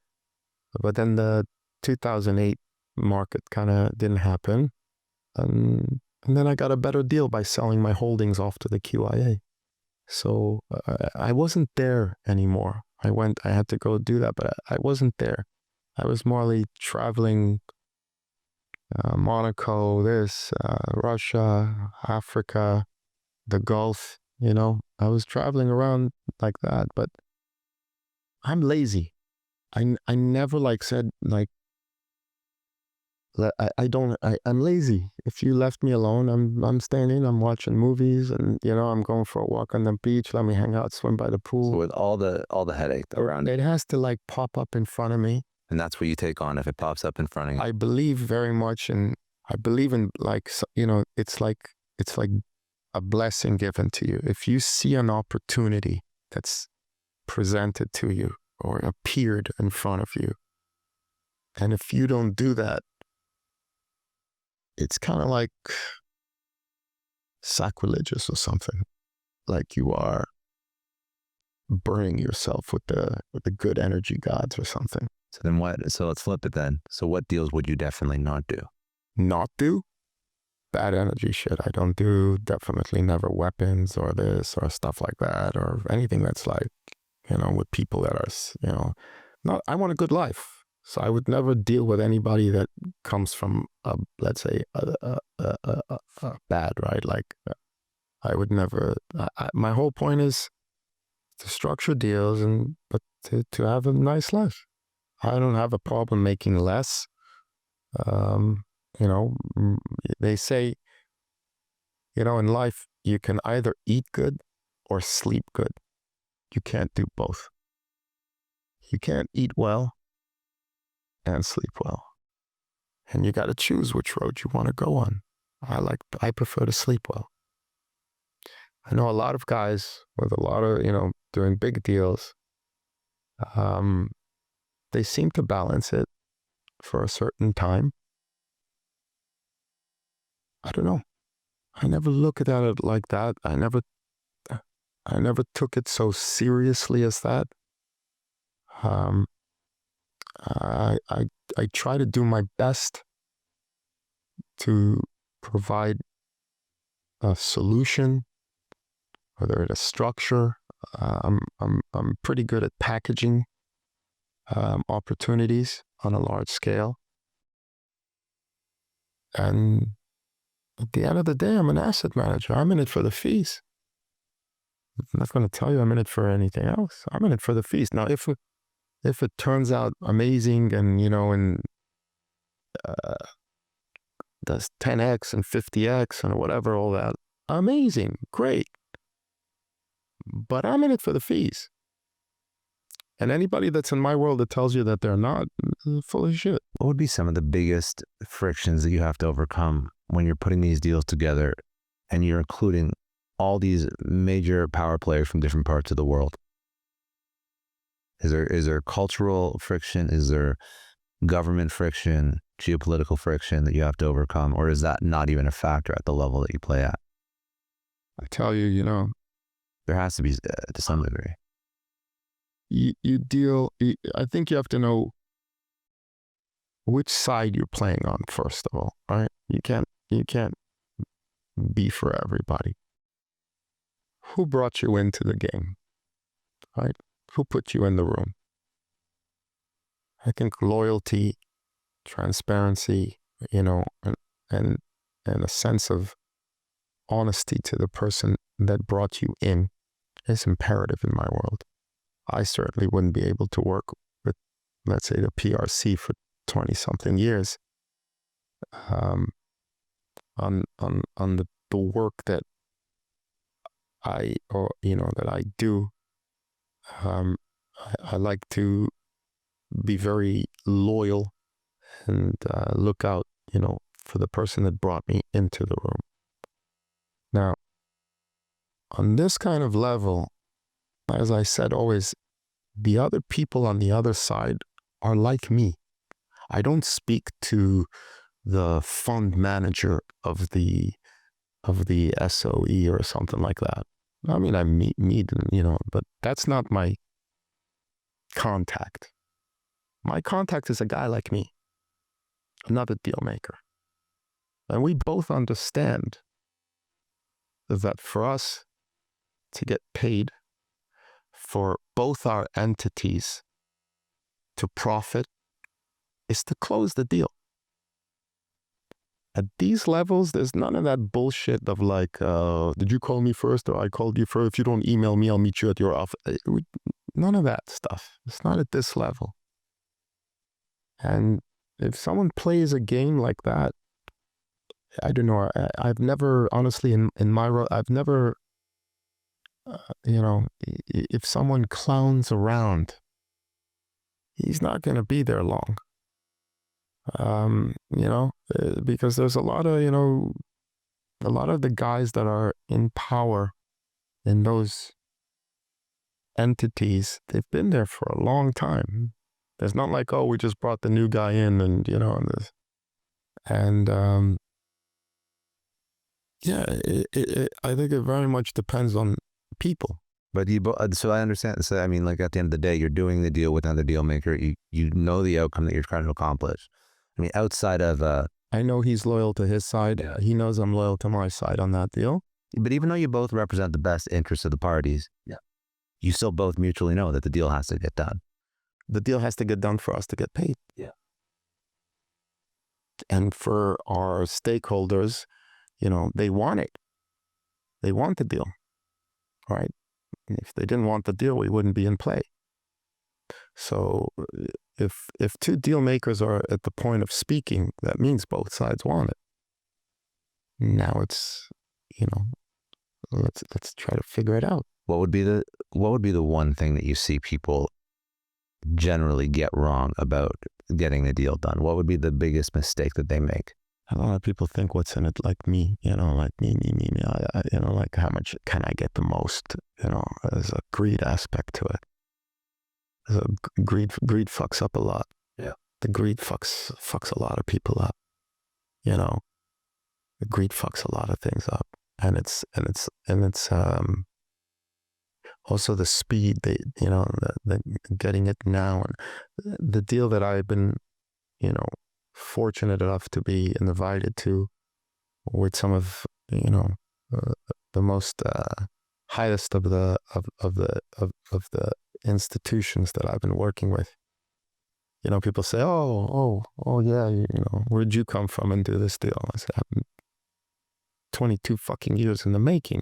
But then the 2008 market kind of didn't happen. And then I got a better deal by selling my holdings off to the QIA. So I wasn't there anymore. I had to go do that, but I wasn't there. I was morely traveling, Monaco, Russia, Africa, the Gulf, I was traveling around like that, but I'm lazy. I never said I'm lazy. If you left me alone, I'm standing, I'm watching movies, and I'm going for a walk on the beach. Let me hang out, swim by the pool. So with all the headache around it has to pop up in front of me. And that's what you take on if it pops up in front of you. I believe very much in it's like a blessing given to you. If you see an opportunity that's presented to you or appeared in front of you, and if you don't do that, it's kind of like sacrilegious or something. Like you are burning yourself with the good energy gods or something. So then what? So let's flip it then. So what deals would you definitely not do? Not do? Bad energy shit. I don't do. Definitely never weapons or this or stuff like that or anything that's with people that are, not. I want a good life. So I would never deal with anybody that comes from, let's say, bad, right? I would never. My whole point is, to structure deals but to have a nice life. I don't have a problem making less. They say, in life, you can either eat good or sleep good. You can't do both. You can't eat well and sleep well. And you got to choose which road you want to go on. I prefer to sleep well. I know a lot of guys with a lot of, doing big deals. They seem to balance it for a certain time. I don't know. I never looked at it like that. I never took it so seriously as that. I try to do my best to provide a solution, whether it's a structure. I'm pretty good at packaging opportunities on a large scale. And at the end of the day, I'm an asset manager. I'm in it for the fees. I'm not going to tell you I'm in it for anything else. I'm in it for the fees. Now, if it turns out amazing and, does 10x and 50x and whatever, all that, amazing, great. But I'm in it for the fees. And anybody that's in my world that tells you that they're not, is full of shit. What would be some of the biggest frictions that you have to overcome when you're putting these deals together and you're including all these major power players from different parts of the world? Is there cultural friction? Is there government friction, geopolitical friction that you have to overcome? Or is that not even a factor at the level that you play at? I tell you, there has to be to some degree. I think you have to know which side you're playing on, first of all, right? You can't be for everybody. Who brought you into the game, right? Who put you in the room? I think loyalty, transparency, and a sense of honesty to the person that brought you in is imperative in my world. I certainly wouldn't be able to work with, let's say, the PRC for 20-something years on the work that I do. I like to be very loyal and look out, for the person that brought me into the room. Now, on this kind of level, as I said always, the other people on the other side are like me. I don't speak to the fund manager of the SOE or something like that. I mean, I meet but that's not my contact. My contact is a guy like me, another deal maker. And we both understand that for us to get paid for both our entities to profit is to close the deal. At these levels, there's none of that bullshit of like, did you call me first or I called you first? If you don't email me, I'll meet you at your office. None of that stuff. It's not at this level. And if someone plays a game like that, I don't know. I've never, honestly, in my role, I've never, if someone clowns around, he's not going to be there long. Because there's a lot of the guys that are in power in those entities, they've been there for a long time. It's not like, oh, we just brought the new guy in I think it very much depends on people. But so I understand. So I mean, like at the end of the day, you're doing the deal with another deal maker. You know the outcome that you're trying to accomplish. I mean, outside of I know he's loyal to his side. Yeah. He knows I'm loyal to my side on that deal. But even though you both represent the best interests of the parties, you still both mutually know that the deal has to get done. The deal has to get done for us to get paid. Yeah. And for our stakeholders, they want it. They want the deal, right? If they didn't want the deal, we wouldn't be in play. So if two deal makers are at the point of speaking, that means both sides want it. Now it's, let's try to figure it out. What would be the one thing that you see people generally get wrong about getting the deal done? What would be the biggest mistake that they make? A lot of people think what's in it, like me, like me. Like how much can I get the most? There's a greed aspect to it. Greed fucks up a lot. Yeah. The greed fucks a lot of people up. The greed fucks a lot of things up, and it's also the speed, the getting it now, and the deal that I've been, fortunate enough to be invited to, with some of, the most highest of the institutions that I've been working with. People say, oh yeah, where'd you come from and do this deal? I said, I've been 22 fucking years in the making,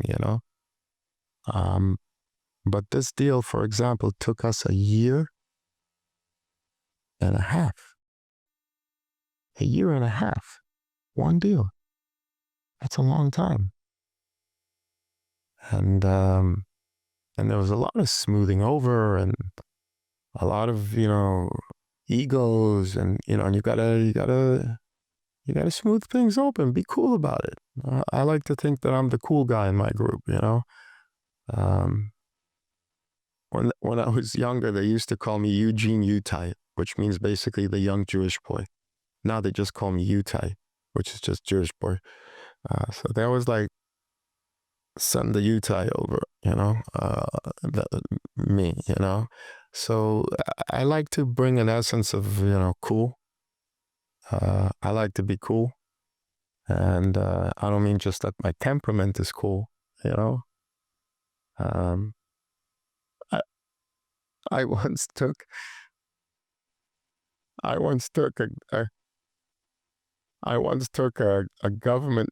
But this deal, for example, took us a year and a half. A year and a half. One deal. That's a long time. And there was a lot of smoothing over and a lot of, egos, and, and you gotta smooth things open, be cool about it. I like to think that I'm the cool guy in my group, When I was younger, they used to call me Eugene Utai, which means basically the young Jewish boy. Now they just call me Utai, which is just Jewish boy. So they always like send the Utai over, me, So I like to bring an essence of, cool. I like to be cool. And I don't mean just that my temperament is cool, I once took a government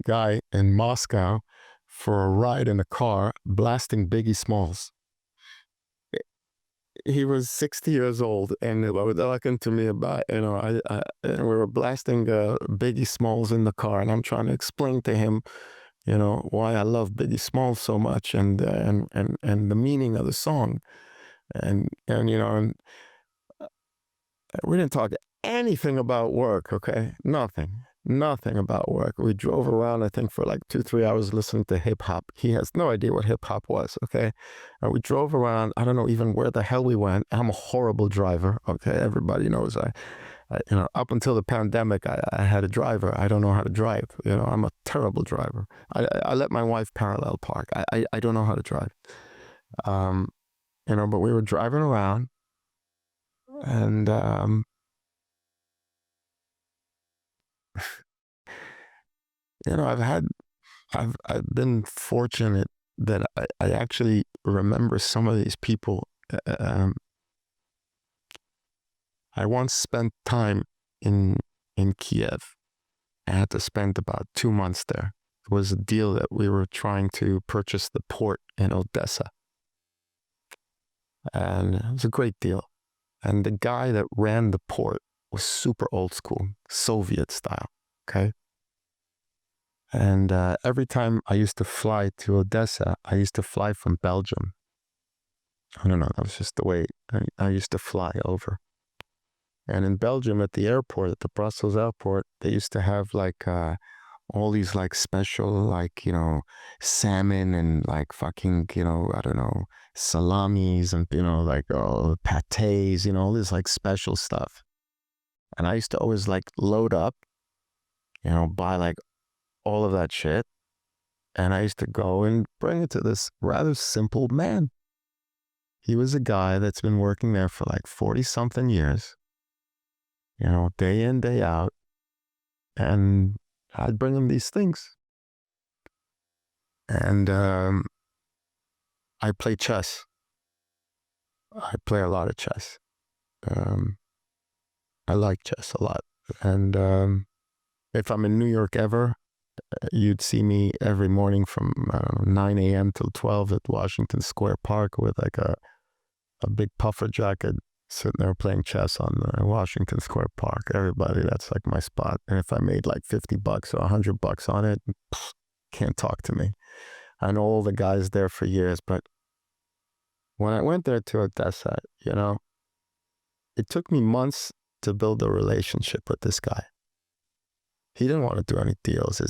guy in Moscow for a ride in a car blasting Biggie Smalls. He was 60 years old, and they were talking to me about, and we were blasting Biggie Smalls in the car, and I'm trying to explain to him, why I love Biggie Smalls so much, and the meaning of the song, and we didn't talk anything about work, okay? Nothing about work. We drove around, I think, for like 2-3 hours listening to hip hop. He has no idea what hip hop was, okay? And we drove around, I don't know even where the hell we went. I'm a horrible driver, okay? Everybody knows I up until the pandemic, I had a driver. I don't know how to drive, I'm a terrible driver. I let my wife parallel park. I don't know how to drive. But we were driving around, and I've been fortunate that I actually remember some of these people. I once spent time in Kiev. I had to spend about 2 months there. It was a deal that we were trying to purchase the port in Odessa. And it was a great deal. And the guy that ran the port was super old school, Soviet style, okay? And every time I used to fly to Odessa, I used to fly from Belgium. I don't know, that was just the way I used to fly over. And in Belgium, at the airport, at the Brussels airport, they used to have like all these like special, like, salmon and like fucking, I don't know, salamis and, like pates, all this like special stuff. And I used to always like load up, buy like all of that shit. And I used to go and bring it to this rather simple man. He was a guy that's been working there for like 40 something years, day in, day out. And I'd bring him these things. And I play chess. I play a lot of chess. I like chess a lot. And if I'm in New York ever, You'd see me every morning from 9 a.m. till 12 at Washington Square Park with like a big puffer jacket, sitting there playing chess on Washington Square Park. Everybody, that's like my spot. And if I made like $50 or $100 on it, can't talk to me. I know all the guys there for years, but when I went there to Odessa, you know, it took me months to build a relationship with this guy. He didn't want to do any deals.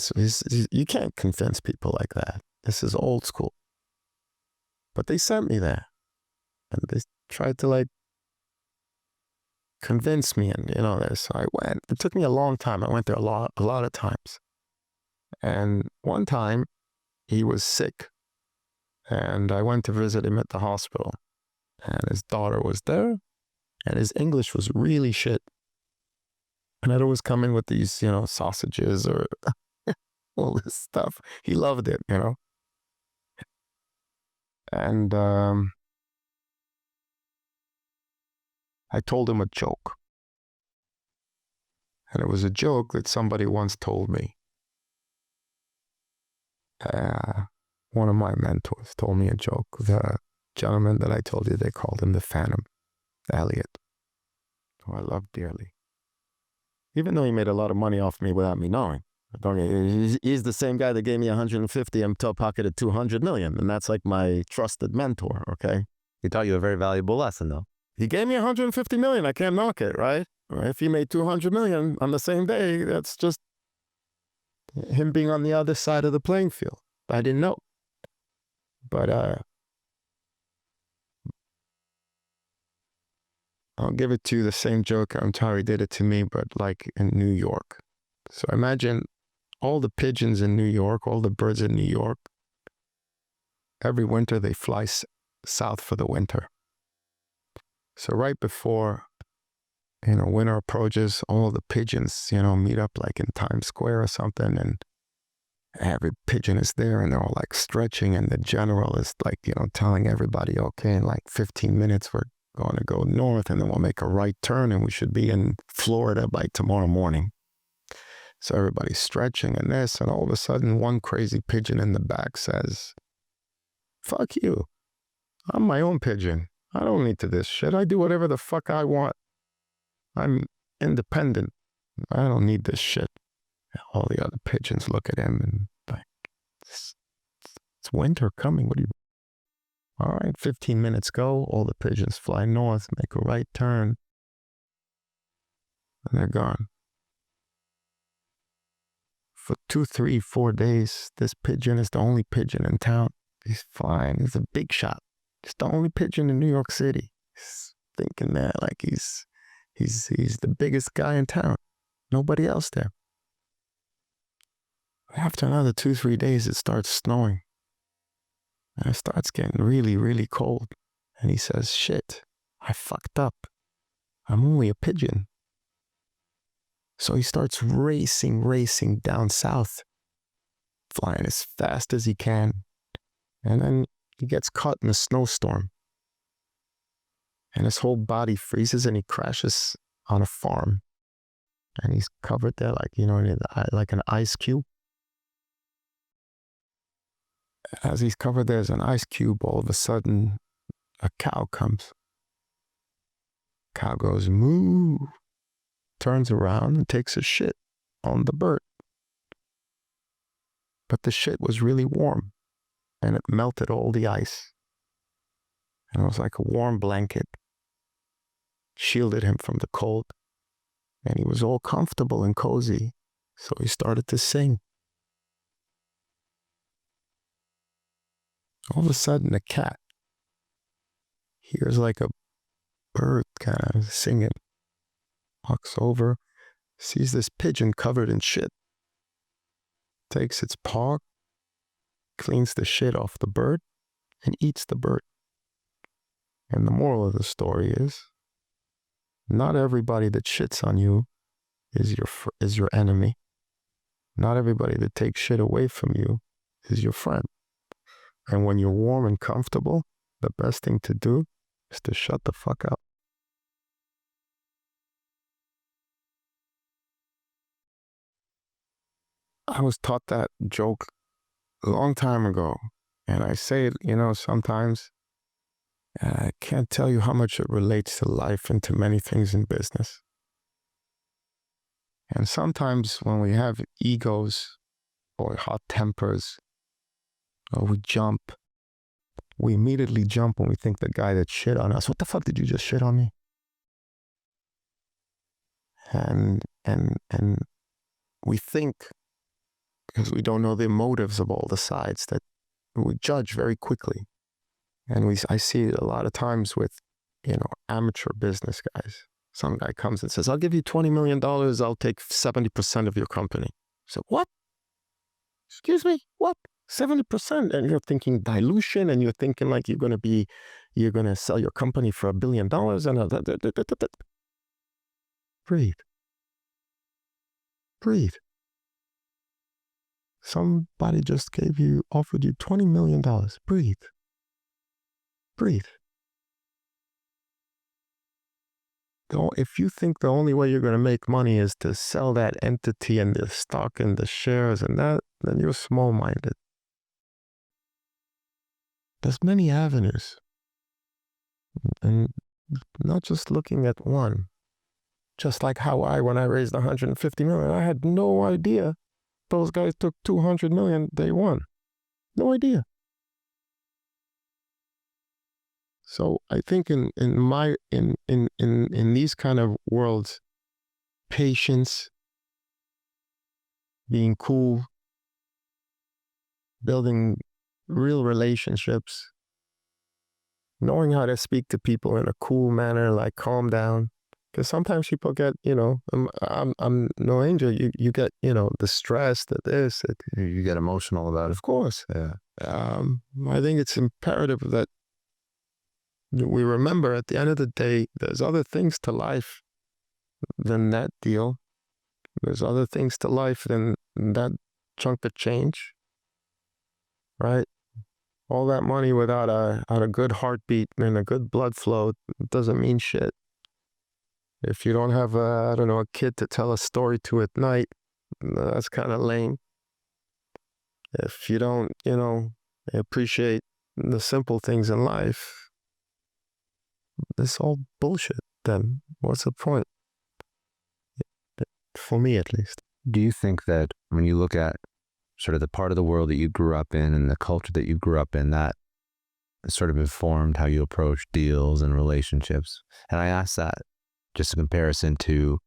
You can't convince people like that. This is old school. But they sent me there. And they tried to like convince me, and you know, so I went. It took me a long time. I went there a lot of times. And one time he was sick, and I went to visit him at the hospital, and his daughter was there, and his English was really shit. And I'd always come in with these, you know, sausages or all this stuff. He loved it, you know. And I told him a joke. And it was a joke that somebody once told me. One of my mentors told me a joke. The gentleman that I told you, they called him the Phantom, Elliot, who I love dearly. Even though he made a lot of money off me without me knowing. He's the same guy that gave me 150 and top pocketed 200 million. And that's like my trusted mentor, okay? He taught you a very valuable lesson, though. He gave me 150 million. I can't knock it, right? If he made 200 million on the same day, that's just him being on the other side of the playing field. I didn't know. But I'll give it to you the same joke. I'm sorry he did it to me, but like in New York. So imagine all the pigeons in New York, all the birds in New York. Every winter they fly south for the winter. So right before, you know, winter approaches, all the pigeons, you know, meet up like in Times Square or something, and every pigeon is there and they're all like stretching, and the general is like, you know, telling everybody, okay, in like 15 minutes we're going to go north, and then we'll make a right turn, and we should be in Florida by tomorrow morning. So everybody's stretching and this, and all of a sudden one crazy pigeon in the back says, fuck you, I'm my own pigeon. I don't need to this shit. I do whatever the fuck I want. I'm independent. I don't need this shit. All the other pigeons look at him and like, it's winter coming. What do you? All right, 15 minutes go. All the pigeons fly north, make a right turn, and they're gone. For 2, 3, 4 days, this pigeon is the only pigeon in town. He's flying. He's a big shot. He's the only pigeon in New York City. He's thinking that like he's the biggest guy in town. Nobody else there. After another 2, 3 days, it starts snowing. And it starts getting really, really cold. And he says, shit, I fucked up. I'm only a pigeon. So he starts racing down south, flying as fast as he can. And then he gets caught in a snowstorm. And his whole body freezes and he crashes on a farm. And he's covered there like, you know, like an ice cube. As he's covered there as an ice cube, all of a sudden, a cow comes. Cow goes, moo, turns around and takes a shit on the bird. But the shit was really warm, and it melted all the ice. And it was like a warm blanket, shielded him from the cold, and he was all comfortable and cozy. So he started to sing. All of a sudden, a cat hears like a bird kind of singing, walks over, sees this pigeon covered in shit, takes its paw, cleans the shit off the bird, and eats the bird. And the moral of the story is, not everybody that shits on you is your enemy. Not everybody that takes shit away from you is your friend. And when you're warm and comfortable, the best thing to do is to shut the fuck up. I was taught that joke a long time ago, and I say it, sometimes. I can't tell you how much it relates to life and to many things in business. And sometimes when we have egos or hot tempers, or we immediately jump when we think the guy that shit on us, what the fuck did you just shit on me? And we think, because we don't know the motives of all the sides, that we judge very quickly. And I see it a lot of times with, amateur business guys. Some guy comes and says, I'll give you $20 million. I'll take 70% of your company. So what? Excuse me? What? 70%? And you're thinking dilution, and you're thinking like you're going to sell your company for $1 billion. And breathe. Somebody just offered you $20 million. Breathe. If you think the only way you're going to make money is to sell that entity and the stock and the shares and that, then you're small-minded. There's many avenues. And not just looking at one. Just like how when I raised $150 million, I had no idea those guys took $200 million day one. No idea. So I think in these kind of worlds, patience, being cool, building real relationships, knowing how to speak to people in a cool manner, like calm down. Because sometimes people get, I'm no angel. You get, the stress, this. You get emotional about it. Of course. Yeah. I think it's imperative that we remember at the end of the day, there's other things to life than that deal. There's other things to life than that chunk of change, right? All that money without a good heartbeat and a good blood flow doesn't mean shit. If you don't have a kid to tell a story to at night, that's kind of lame. If you don't, appreciate the simple things in life, it's all bullshit. Then what's the point? For me, at least. Do you think that when you look at sort of the part of the world that you grew up in and the culture that you grew up in, that sort of informed how you approach deals and relationships? And I ask that just a comparison to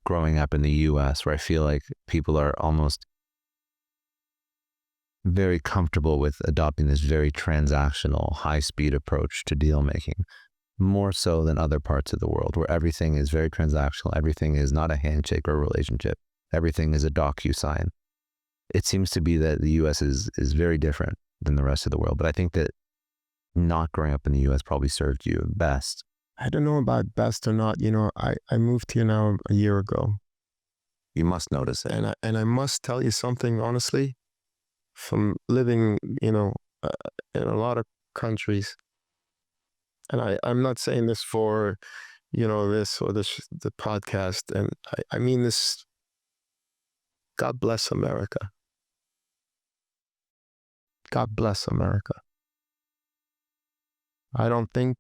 growing up in the US, where I feel like people are almost very comfortable with adopting this very transactional, high-speed approach to deal making, more so than other parts of the world, where everything is very transactional. Everything is not a handshake or a relationship. Everything is a DocuSign. It seems to be that the US is very different than the rest of the world, but I think that not growing up in the US probably served you best. I don't know about best or not. I moved here now a year ago. You must notice it. And I must tell you something, honestly, from living, in a lot of countries. And I'm not saying this for, this or the podcast. And I mean this, God bless America. God bless America. I don't think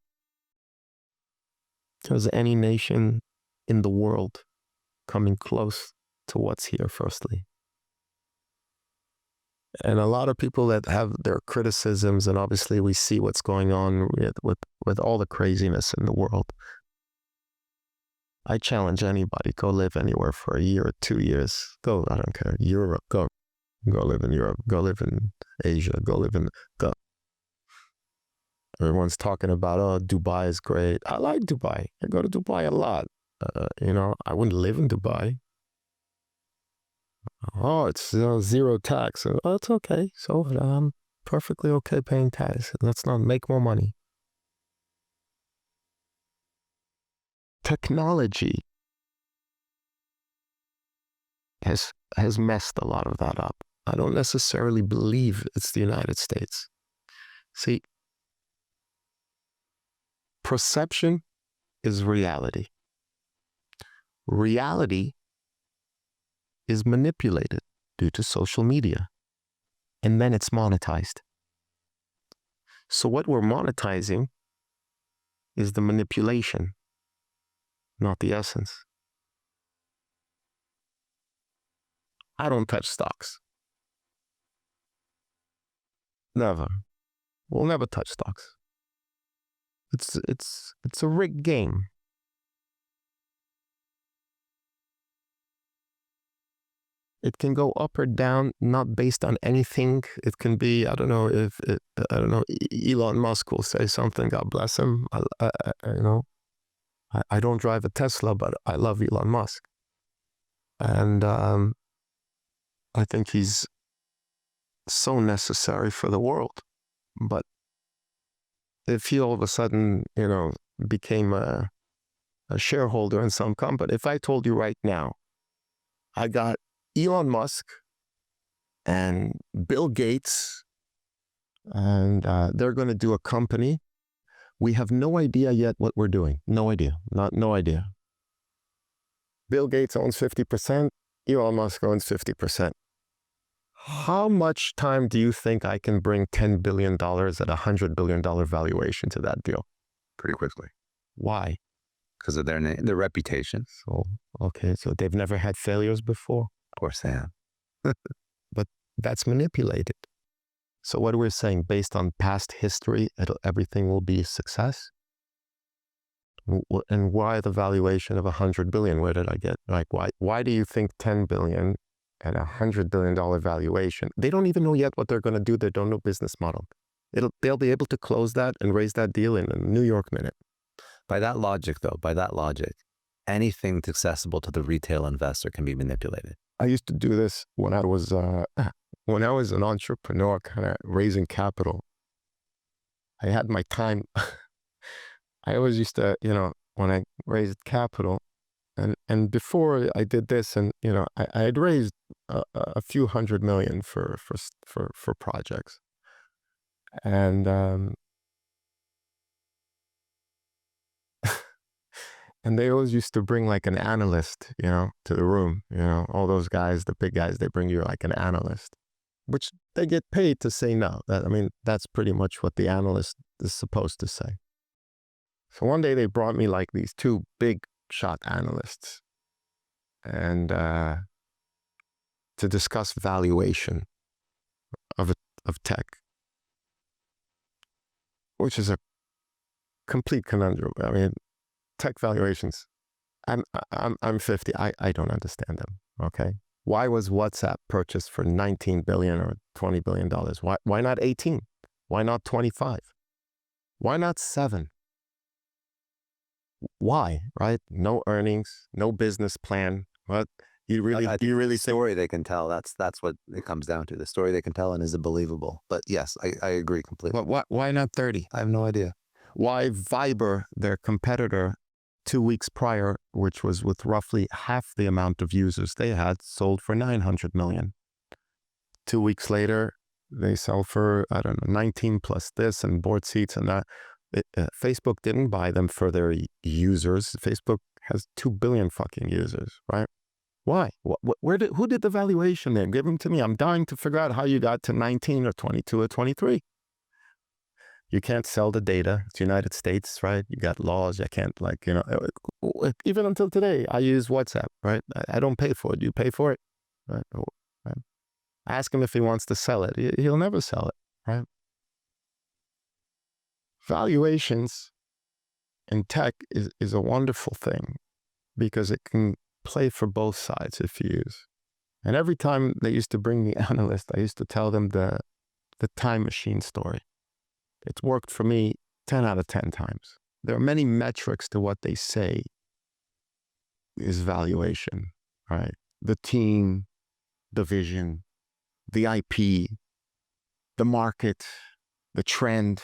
there's any nation in the world coming close to what's here, firstly. And a lot of people that have their criticisms, and obviously we see what's going on with all the craziness in the world. I challenge anybody, go live anywhere for a year or 2 years. Go, I don't care, Europe, go live in Europe, go live in Asia, go. Everyone's talking about, Dubai is great. I like Dubai. I go to Dubai a lot. I wouldn't live in Dubai. Oh, it's zero tax. Oh, it's okay. So I'm perfectly okay paying tax. Let's not make more money. Technology has messed a lot of that up. I don't necessarily believe it's the United States. See, perception is reality. Reality is manipulated. due to social media. And then it's monetized. So what we're monetizing is the manipulation, not the essence. I don't touch stocks. Never. We'll never touch stocks. It's a rigged game. It can go up or down, not based on anything. It can be, I don't know, Elon Musk will say something, God bless him. I don't drive a Tesla, but I love Elon Musk. And I think he's so necessary for the world. But if he all of a sudden, became a shareholder in some company, if I told you right now, I got Elon Musk and Bill Gates, and they're going to do a company. We have no idea yet what we're doing. No idea. No idea. Bill Gates owns 50%. Elon Musk owns 50%. How much time do you think I can bring $10 billion at $100 billion valuation to that deal? Pretty quickly. Why? Because of their name, their reputation. So they've never had failures before? Of course they have. But that's manipulated. So what we're saying, based on past history, everything will be a success? And why the valuation of 100 billion? Where did I get? Why do you think 10 billion and $100 billion valuation? They don't even know yet what they're going to do. They don't know business model. They'll be able to close that and raise that deal in a New York minute. By that logic, anything accessible to the retail investor can be manipulated. I used to do this when I was an entrepreneur, kind of raising capital. I had my time. I always used to, when I raised capital, and before I did this, and I had raised a few $100 million for projects, and and they always used to bring like an analyst, to the room. All those guys, the big guys, they bring you like an analyst, which they get paid to say no. That's pretty much what the analyst is supposed to say. So one day they brought me like these two big shot analysts, and to discuss valuation of tech, which is a complete conundrum. Tech valuations. I'm 50. I don't understand them. Okay, why was WhatsApp purchased for $19 billion or $20 billion? Why not 18? Why not 25? Why not 7? Why, right? No earnings, no business plan. What you really the story they can tell. That's what it comes down to. The story they can tell, and is it believable? But yes, I agree completely. Why not 30? I have no idea. Why Viber, their competitor, 2 weeks prior, which was with roughly half the amount of users they had, sold for 900 million. 2 weeks later, they sell for, 19 plus this and board seats and that. Facebook didn't buy them for their users. Facebook has 2 billion fucking users, right? Why? Who did the valuation there? Give them to me. I'm dying to figure out how you got to 19 or 22 or 23. You can't sell the data. It's United States, right? You got laws. You can't even until today, I use WhatsApp, right? I don't pay for it. You pay for it, right? Ask him if he wants to sell it. He'll never sell it, right? Valuations in tech is a wonderful thing because it can play for both sides if you use. And every time they used to bring the analyst, I used to tell them the time machine story. It's worked for me 10 out of 10 times. There are many metrics to what they say is valuation, right? The team, the vision, the IP, the market, the trend,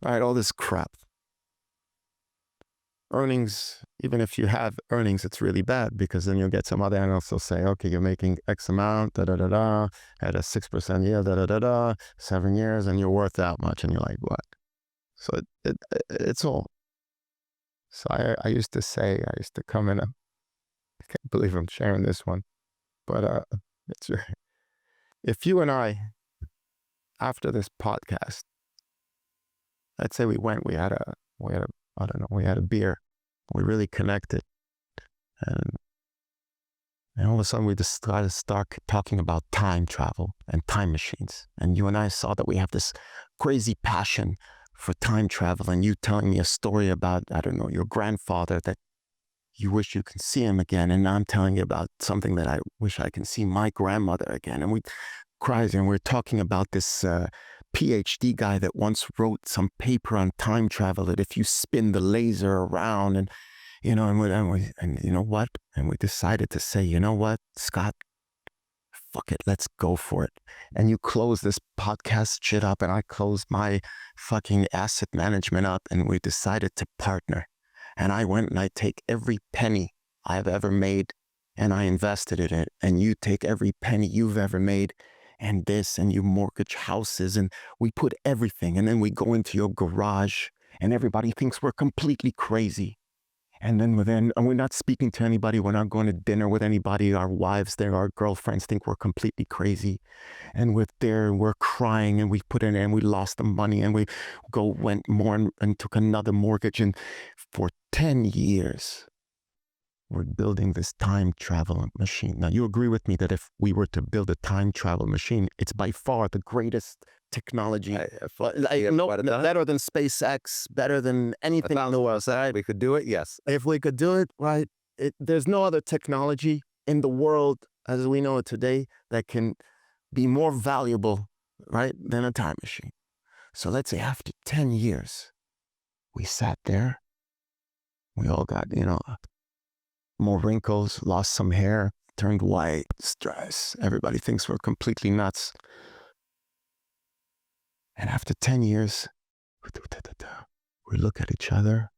right? All this crap. Earnings, even if you have earnings, it's really bad because then you'll get some other analysts will say, okay, you're making X amount, at a 6% yield, 7 years, and you're worth that much. And you're like, what? So it's all. So I used to come in, I can't believe I'm sharing this one, but if you and I, after this podcast, let's say we had a beer, we really connected, and all of a sudden we decided to start talking about time travel and time machines. And you and I saw that we have this crazy passion for time travel, and you telling me a story about, I don't know, your grandfather that you wish you can see him again. And I'm telling you about something that I wish I can see my grandmother again. And we cried, and we're talking about this PhD guy that once wrote some paper on time travel, that if you spin the laser around and, you know, and you know what? And we decided to say, you know what, Scott, fuck it, let's go for it. And you close this podcast shit up, and I closed my fucking asset management up, and we decided to partner. And I went and I take every penny I've ever made and I invested in it. And you take every penny you've ever made and this, and you mortgage houses, and we put everything. And then we go into your garage and everybody thinks we're completely crazy. And then and we're not speaking to anybody. We're not going to dinner with anybody. Our wives there, our girlfriends think we're completely crazy. And we're crying, and we put in and we lost the money, and we went more and took another mortgage. And for 10 years, we're building this time travel machine. Now, you agree with me that if we were to build a time travel machine, it's by far the greatest technology, better than SpaceX, better than anything in the world. We could do it, yes. If we could do it, right, there's no other technology in the world as we know it today that can be more valuable, right, than a time machine. So let's say after 10 years, we sat there, we all got, more wrinkles, lost some hair, turned white, stress. Everybody thinks we're completely nuts. And after 10 years, we look at each other.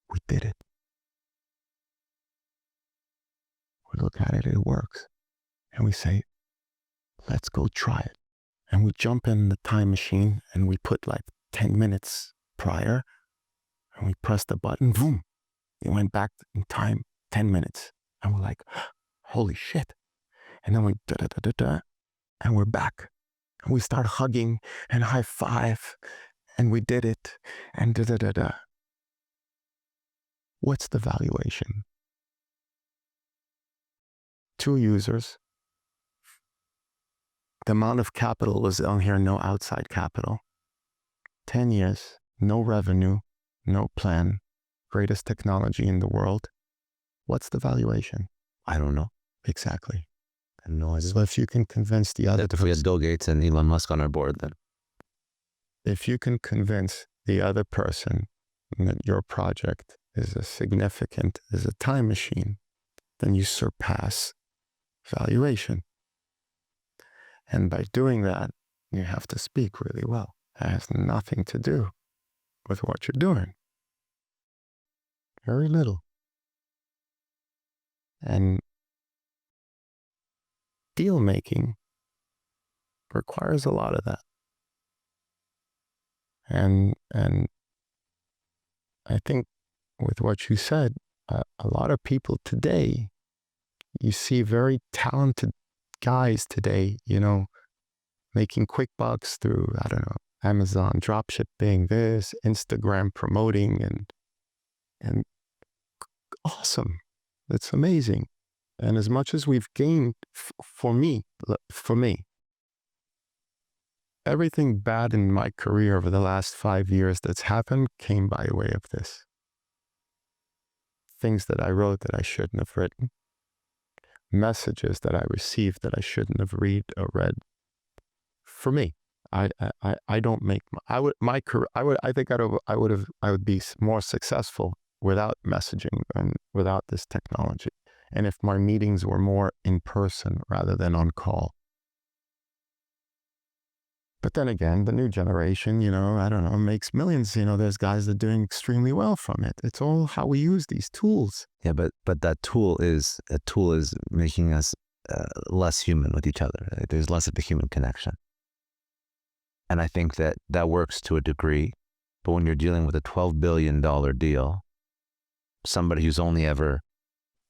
We did it. We look at it, it works. And we say, let's go try it. And we jump in the time machine and we put like 10 minutes prior and we press the button, boom. It went back in time 10 minutes. And we're like, holy shit. And then we and we're back. And we start hugging and high five, and we did it, and What's the valuation? 2 users. The amount of capital was on here, no outside capital. 10 years, no revenue, no plan, greatest technology in the world. What's the valuation? I don't know. Exactly. I have no idea. So if you can convince the other... If we had Bill Gates and Elon Musk on our board, then... If you can convince the other person that your project is as significant as a time machine, then you surpass valuation. And by doing that, you have to speak really well. It has nothing to do with what you're doing. Very little. And deal making requires a lot of that. And I think with what you said, a lot of people today, you see very talented guys today, making quick bucks through, Amazon dropshipping, this, Instagram promoting, and awesome. That's amazing. And as much as we've gained, for me, everything bad in my career over the last 5 years that's happened came by way of this. Things that I wrote that I shouldn't have written. Messages that I received that I shouldn't have read or read. For me, I don't make I would be more successful without messaging and without this technology. And if my meetings were more in person rather than on call. But then again, the new generation, makes millions. There's guys that are doing extremely well from it. It's all how we use these tools. Yeah, but that tool is making us less human with each other. There's less of a human connection. And I think that works to a degree. But when you're dealing with a $12 billion deal, somebody who's only ever...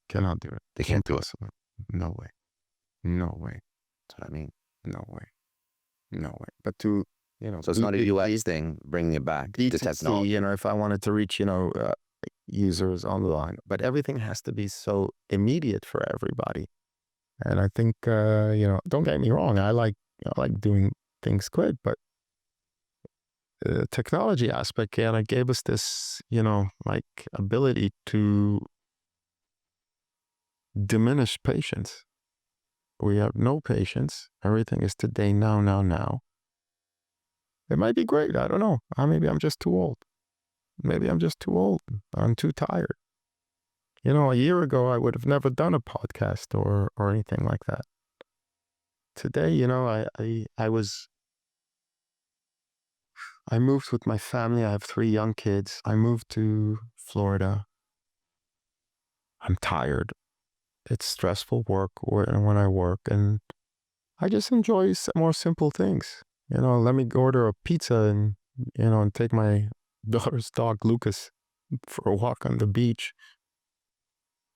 Cannot do it. They can't do it. No way. No way. That's what I mean. no way. No way. But to, So it's not a UX thing, bringing it back to technology. if I wanted to reach, users on the line, but everything has to be so immediate for everybody. And I think, don't get me wrong. I like doing things quick, but the technology aspect, it gave us this, ability to diminish patience. We have no patience. Everything is today, now. It might be great. I don't know. Maybe I'm just too old. I'm too tired. A year ago, I would have never done a podcast or anything like that. Today, I moved with my family. I have 3 young kids. I moved to Florida. I'm tired. It's stressful work when I work, and I just enjoy more simple things. Let me order a pizza and take my daughter's dog, Lucas, for a walk on the beach.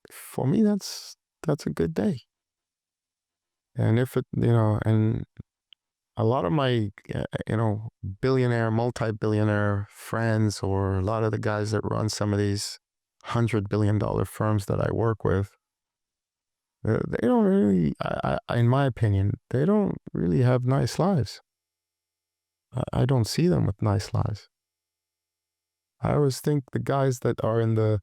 For me, that's a good day. And if it, and a lot of my, billionaire, multi-billionaire friends, or a lot of the guys that run some of these $100 billion firms that I work with, they don't really, in my opinion, they don't really have nice lives. I don't see them with nice lives. I always think the guys that are in the,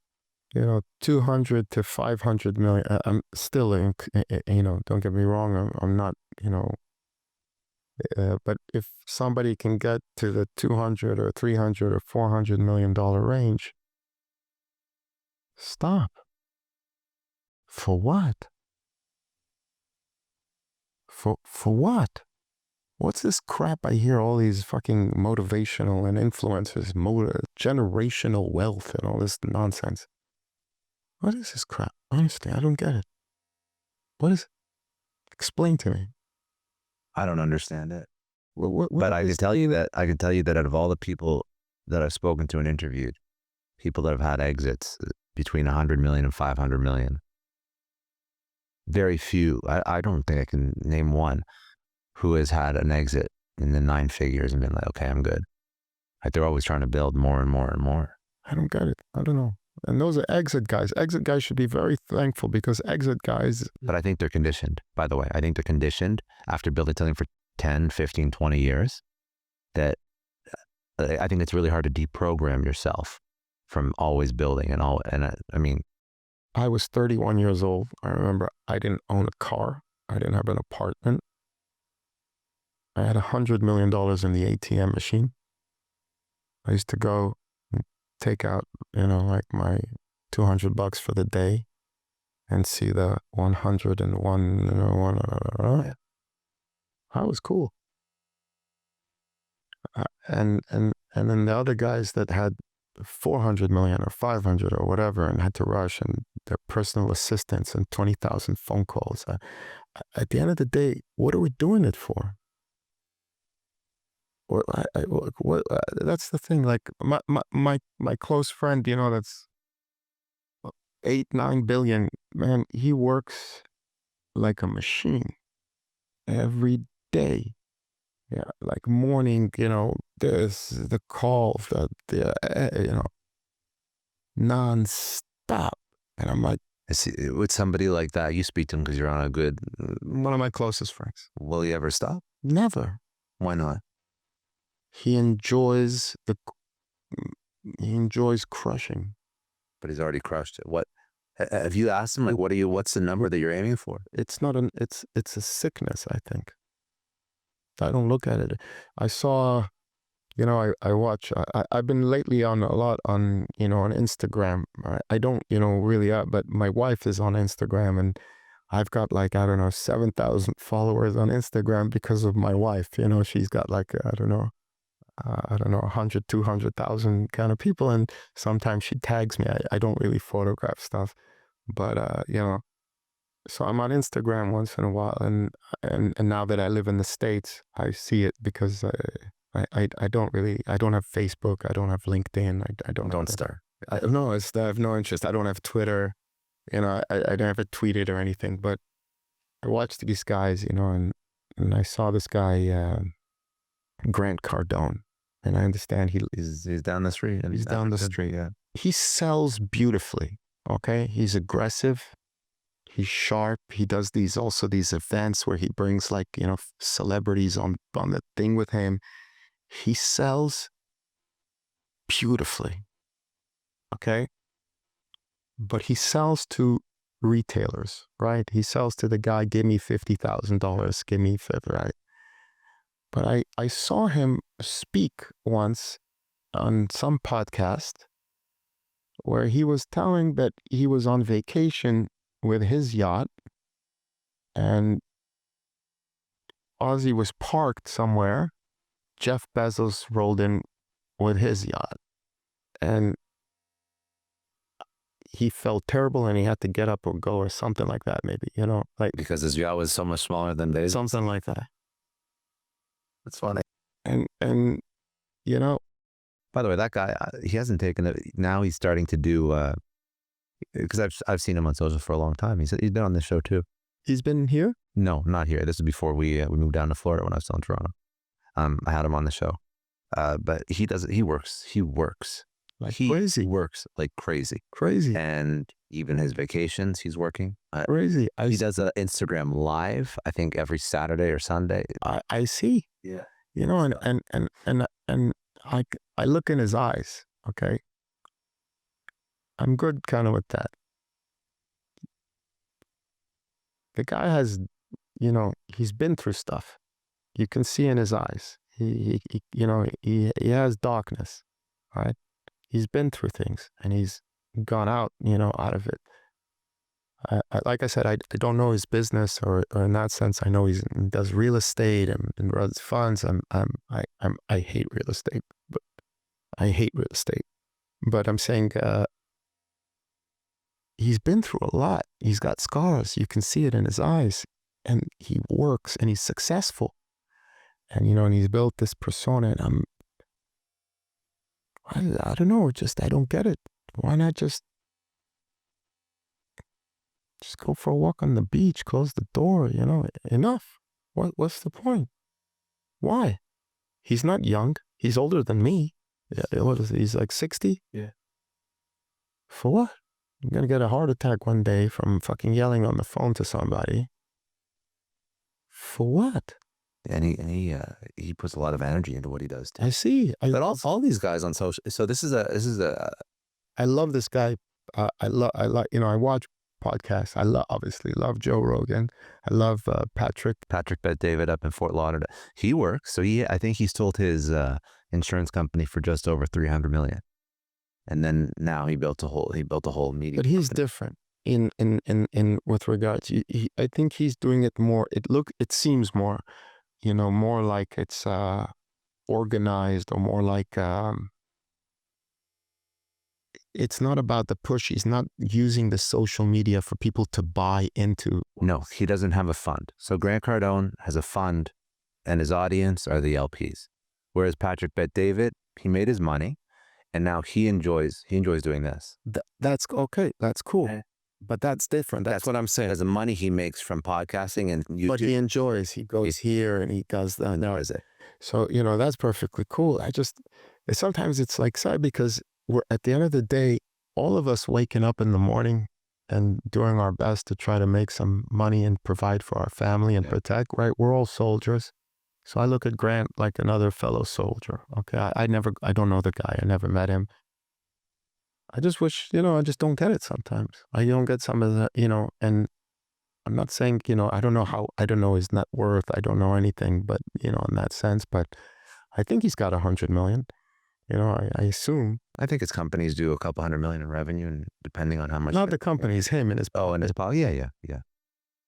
200 to 500 million, I'm still, don't get me wrong, I'm not, but if somebody can get to the 200 or 300 or 400 million dollar range, stop. For what? For what? What's this crap I hear all these fucking motivational and influencers, generational wealth and all this nonsense? What is this crap? Honestly, I don't get it. What is it? Explain to me. I don't understand it. What but I can tell you that out of all the people that I've spoken to and interviewed, people that have had exits between 100 million and 500 million, very few, I don't think I can name one who has had an exit in the 9 figures and been like, okay, I'm good. Like, they're always trying to build more and more and more. I don't get it. I don't know. And those are exit guys. Exit guys should be very thankful, because exit guys... But I think they're conditioned, by the way. I think they're conditioned after building something for 10, 15, 20 years, that I think it's really hard to deprogram yourself from always building and all. And I mean... I was 31 years old. I remember I didn't own a car. I didn't have an apartment. I had $100 million in the ATM machine. I used to go and take out, like my $200 for the day and see the 101, I was cool. And then the other guys that had 400 million or 500 or whatever and had to rush, and their personal assistants and 20,000 phone calls. At the end of the day, what are we doing it for? Or that's the thing. Like my close friend, that's 8-9 billion, man. He works like a machine every day. Yeah, like morning, there's the calls, non-stop. And I'm like, with somebody like that, you speak to him because you're on a good... One of my closest friends. Will he ever stop? Never. Why not? He enjoys crushing. But he's already crushed it. What have you asked him? Like, what's the number that you're aiming for? It's not it's a sickness, I think. I don't look at it. I saw, I watch, I've been lately on a lot on, on Instagram. I don't, really, but my wife is on Instagram, and I've got 7,000 followers on Instagram because of my wife. She's got 100, 200,000 kind of people. And sometimes she tags me. I don't really photograph stuff, but, so I'm on Instagram once in a while, and now that I live in the States, I see it because I don't have Facebook, I don't have LinkedIn, I don't start. I have no interest. I don't have Twitter, I never tweeted or anything, but I watch these guys, and and I saw this guy, Grant Cardone, and I understand He's down the street. he's down the street. Yeah. He sells beautifully. Okay, he's aggressive. He's sharp. He does these events where he brings like, celebrities on the thing with him. He sells beautifully. Okay. But he sells to retailers, right? He sells to the guy, give me $50,000, give me 50, right? But I saw him speak once on some podcast where he was telling that he was on vacation with his yacht and Ozzy was parked somewhere. Jeff Bezos rolled in with his yacht and he felt terrible and he had to get up or go or something like that, maybe, like Because his yacht was so much smaller than theirs. something like that. That's funny. And By the way, that guy, he hasn't taken it. Now he's starting to do, because I've seen him on social for a long time. He's been on this show too. he's been here. No, not here. This is before we moved down to Florida when I was still in Toronto. I had him on the show. But he does it. He works Like he crazy. works like crazy. Crazy. And even his vacations, he's working. Crazy. He does an Instagram live, I think every Saturday or Sunday. I see. Yeah. And I look in his eyes, okay? I'm good kind of with that. The guy has, he's been through stuff. You can see in his eyes. He has darkness, all right? He's been through things and he's gone out, out of it. Like I said, I don't know his business or in that sense, I know he does real estate and runs funds. I hate real estate, but I hate real estate. But I'm saying, he's been through a lot. He's got scars. You can see it in his eyes and he works and he's successful. And, and he's built this persona and I don't know, I don't get it. Why not just go for a walk on the beach, close the door, enough. What's the point? Why? He's not young. He's older than me. Yeah, what is he? He's like 60? Yeah. For what? I'm going to get a heart attack one day from fucking yelling on the phone to somebody. For what? And he puts a lot of energy into what he does too. I see. But all these guys on social. So this is a. I love this guy. I watch podcasts. I obviously love Joe Rogan. I love Patrick Bet David up in Fort Lauderdale. He works. So I think he's sold his insurance company for just over $300 million. And then now he built a whole media. But he's different in with regards. I think he's doing it more. It seems more, more like it's organized or more like it's not about the push. He's not using the social media for people to buy into. No, he doesn't have a fund. So Grant Cardone has a fund and his audience are the LPs. Whereas Patrick Bet David, he made his money and now he enjoys doing this. That's okay. That's cool. But that's different. That's what I'm saying. There's the money he makes from podcasting and YouTube. But he enjoys. He goes here and he does that. No, is it? So, that's perfectly cool. Sometimes it's like sad because we're at the end of the day, all of us waking up in the morning and doing our best to try to make some money and provide for our family and protect, right? We're all soldiers. So I look at Grant like another fellow soldier. Okay. I don't know the guy. I never met him. I just wish, I just don't get it sometimes. I don't get some of the, and I'm not saying, I don't know his net worth. I don't know anything, but, in that sense, but I think he's got 100 million, I assume. I think his companies do a couple $100 million in revenue and depending on how much. Not the companies, him and his. Oh, and his pal. Yeah.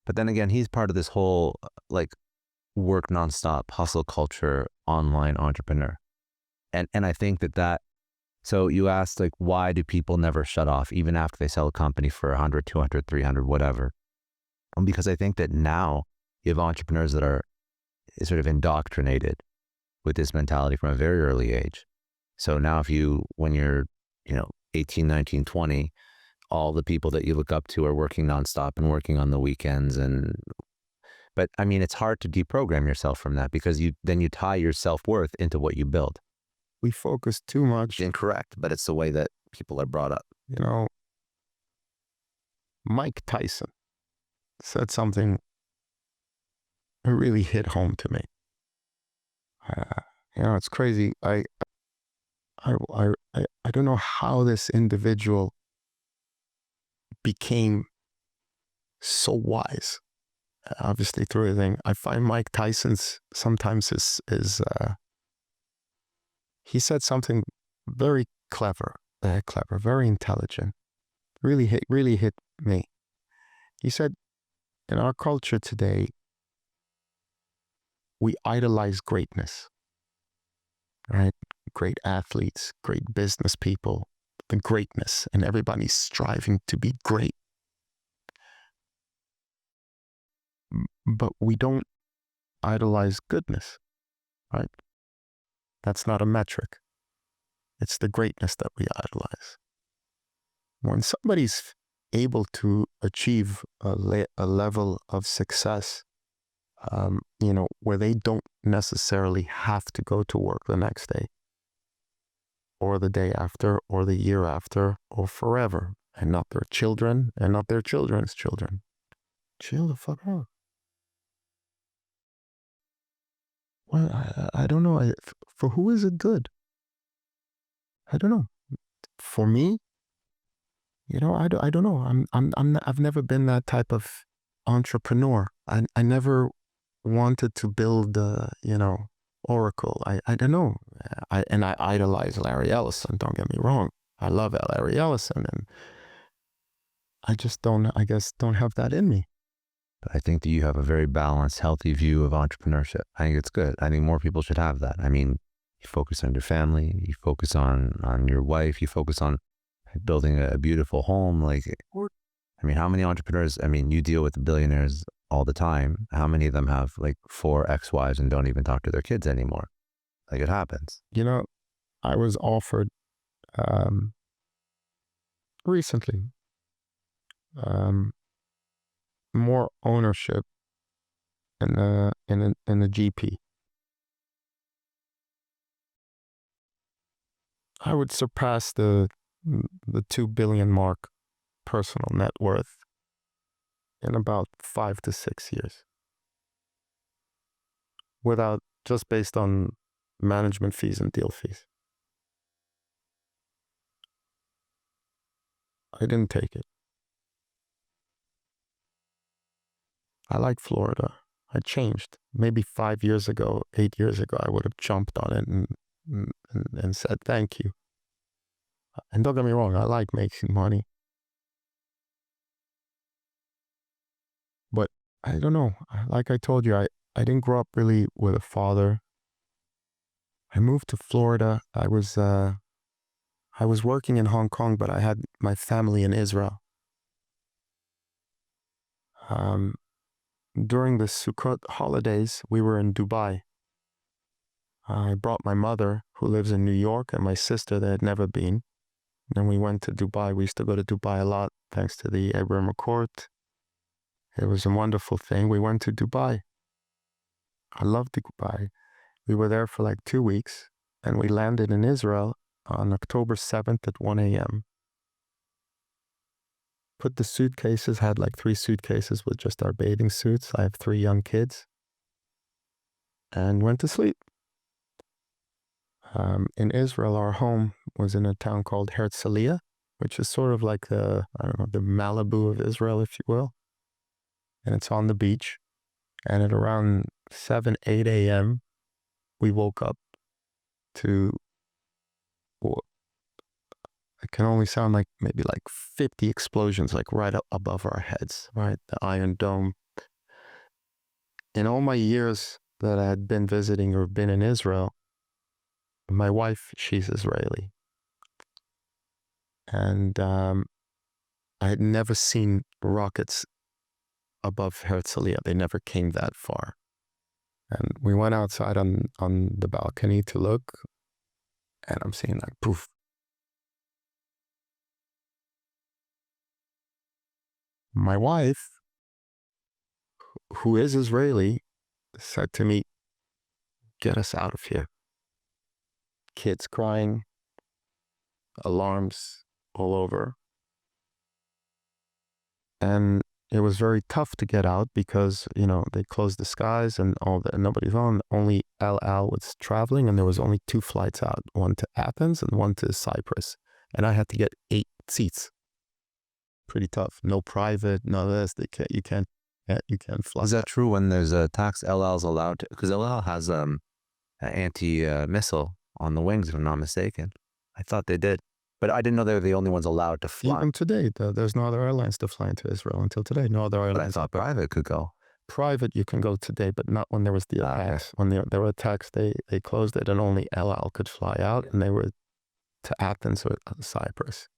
But then again, he's part of this whole work nonstop hustle culture, online entrepreneur. And I think that so you asked why do people never shut off even after they sell a company for 100, 200, 300, whatever? Because I think that now you have entrepreneurs that are sort of indoctrinated with this mentality from a very early age. So now when you're, 18, 19, 20, all the people that you look up to are working nonstop and working on the weekends and But I mean, it's hard to deprogram yourself from that because then you tie your self-worth into what you build. We focus too much. Incorrect, but it's the way that people are brought up. You know, Mike Tyson said something that really hit home to me. You know, it's crazy. I don't know how this individual became so wise. Obviously through everything. I find Mike Tyson's sometimes he said something very clever, very intelligent. Really hit me. He said, in our culture today, we idolize greatness, right? Great athletes, great business people, the greatness, and everybody's striving to be great. But we don't idolize goodness, right? That's not a metric. It's the greatness that we idolize. When somebody's able to achieve a level of success, you know, where they don't necessarily have to go to work the next day, or the day after, or the year after, or forever, and not their children, and not their children's children. Chill the fuck out. Well, I don't know. For who is it good? I don't know. For me, you know, I don't know. I've never been that type of entrepreneur. I never wanted to build, you know, Oracle. I don't know. I idolize Larry Ellison. Don't get me wrong. I love Larry Ellison, and I just don't have that in me. But I think that you have a very balanced, healthy view of entrepreneurship. I think it's good. I think more people should have that. I mean, you focus on your family, you focus on your wife, you focus on building a beautiful home. Like, I mean, how many entrepreneurs, I mean, you deal with the billionaires all the time. How many of them have like 4 ex-wives and don't even talk to their kids anymore? Like, it happens. You know, I was offered recently more ownership in the GP. I would surpass the 2 billion mark personal net worth in about 5 to 6 years, without, just based on management fees and deal fees. I didn't take it. I like Florida. I changed. Maybe 5 years ago, 8 years ago, I would have jumped on it and said thank you. And don't get me wrong, I like making money. But I don't know. Like I told you, I didn't grow up really with a father. I moved to Florida. I was working in Hong Kong, but I had my family in Israel. During the Sukkot holidays, we were in Dubai. I brought my mother, who lives in New York, and my sister that had never been. And we went to Dubai. We used to go to Dubai a lot, thanks to the Abraham Accord. It was a wonderful thing. We went to Dubai. I loved Dubai. We were there for like 2 weeks, and we landed in Israel on October 7th at 1 a.m. Put the suitcases, had like 3 suitcases with just our bathing suits. I have 3 young kids. And went to sleep. In Israel, our home was in a town called Herzliya, which is sort of like the Malibu of Israel, if you will. And it's on the beach. And at around 7, 8 a.m., we woke up to what it can only sound like maybe like 50 explosions, like right up above our heads, right? The Iron Dome. In all my years that I had been visiting or been in Israel, my wife, she's Israeli. And I had never seen rockets above Herzliya. They never came that far. And we went outside on the balcony to look, and I'm seeing like poof. My wife, who is Israeli, said to me, "Get us out of here." Kids crying, alarms all over. And it was very tough to get out because, they closed the skies and nobody's on. Only El Al was traveling, and there was only 2 flights out, one to Athens and one to Cyprus. And I had to get 8 seats. Pretty tough. No private, no this. You can't fly. Is that true when there's a tax? El Al's allowed to, because El Al has an anti-missile on the wings, if I'm not mistaken. I thought they did. But I didn't know they were the only ones allowed to fly. Even today, there's no other airlines to fly into Israel until today. No other airlines. But I thought private could go. Private, you can go today, but not when there was the attacks. When there were attacks, they closed it, and only El Al could fly out, and they were to Athens or Cyprus.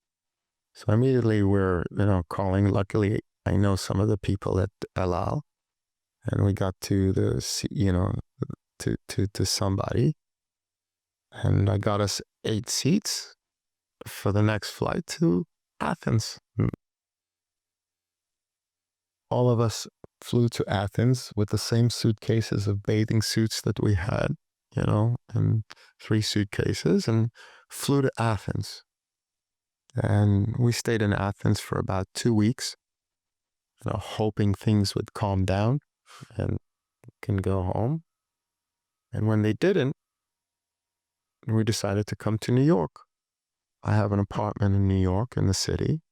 So immediately we're, calling. Luckily, I know some of the people at El Al, and we got to to somebody, and I got us 8 seats for the next flight to Athens. All of us flew to Athens with the same suitcases of bathing suits that we had, and 3 suitcases, and flew to Athens. And we stayed in Athens for about 2 weeks, hoping things would calm down and can go home. And when they didn't, we decided to come to New York. I have an apartment in New York, in the city.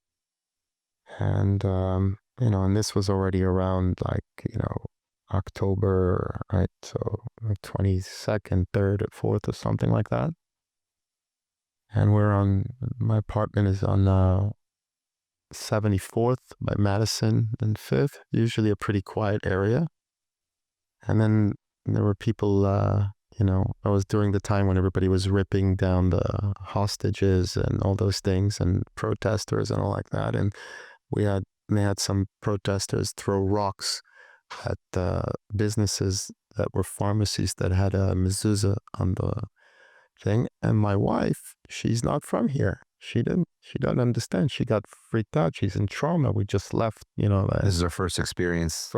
And, and this was already around October, right? So 22nd, 3rd, 4th or something like that. And my apartment is on 74th by Madison and 5th, usually a pretty quiet area. And then there were people, I was during the time when everybody was ripping down the hostages and all those things, and protesters and all like that. And they had some protesters throw rocks at businesses that were pharmacies that had a mezuzah on the thing. And my wife, she's not from here. She doesn't understand. She got freaked out. She's in trauma. We just left, This is her first experience.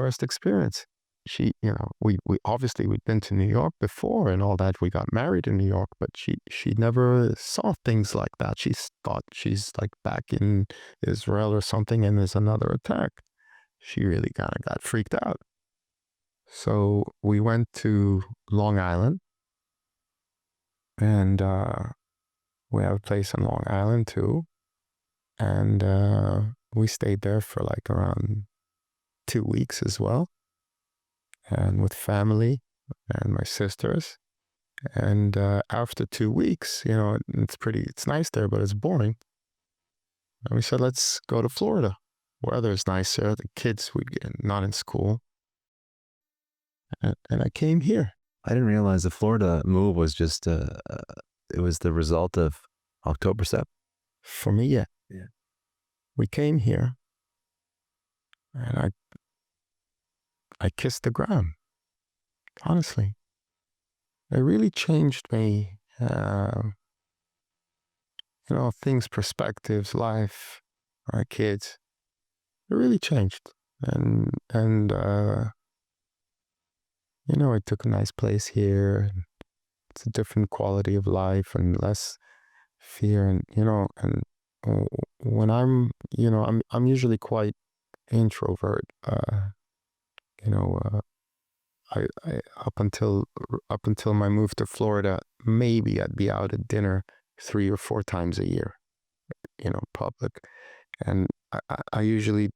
She, we obviously we'd been to New York before and all that. We got married in New York, but she never saw things like that. She thought she's like back in Israel or something, and there's another attack. She really kind of got freaked out. So we went to Long Island, and we have a place in Long Island too, and we stayed there for like around 2 weeks as well. And with family and my sisters. And after 2 weeks, it's nice there, but it's boring. And we said, let's go to Florida. Weather is nicer. The kids would get not in school. And I came here. I didn't realize the Florida move was just, it was the result of October 7th. For me, yeah. We came here, and I kissed the ground. Honestly, it really changed me. Things, perspectives, life, our kids. It really changed, and I took a nice place here. It's a different quality of life and less fear, and when I'm usually quite introvert. I up until my move to Florida, maybe I'd be out at dinner 3 or 4 times a year, public. And I usually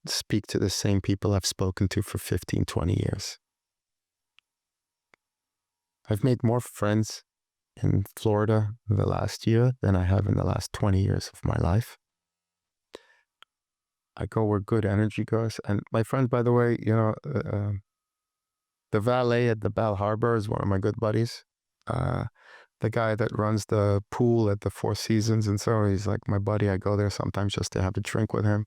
speak to the same people I've spoken to for 15, 20 years. I've made more friends in Florida the last year than I have in the last 20 years of my life. I go where good energy goes. And my friend, by the way, the valet at the Bal Harbor is one of my good buddies. The guy that runs the pool at the Four Seasons, and so he's like my buddy. I go there sometimes just to have a drink with him.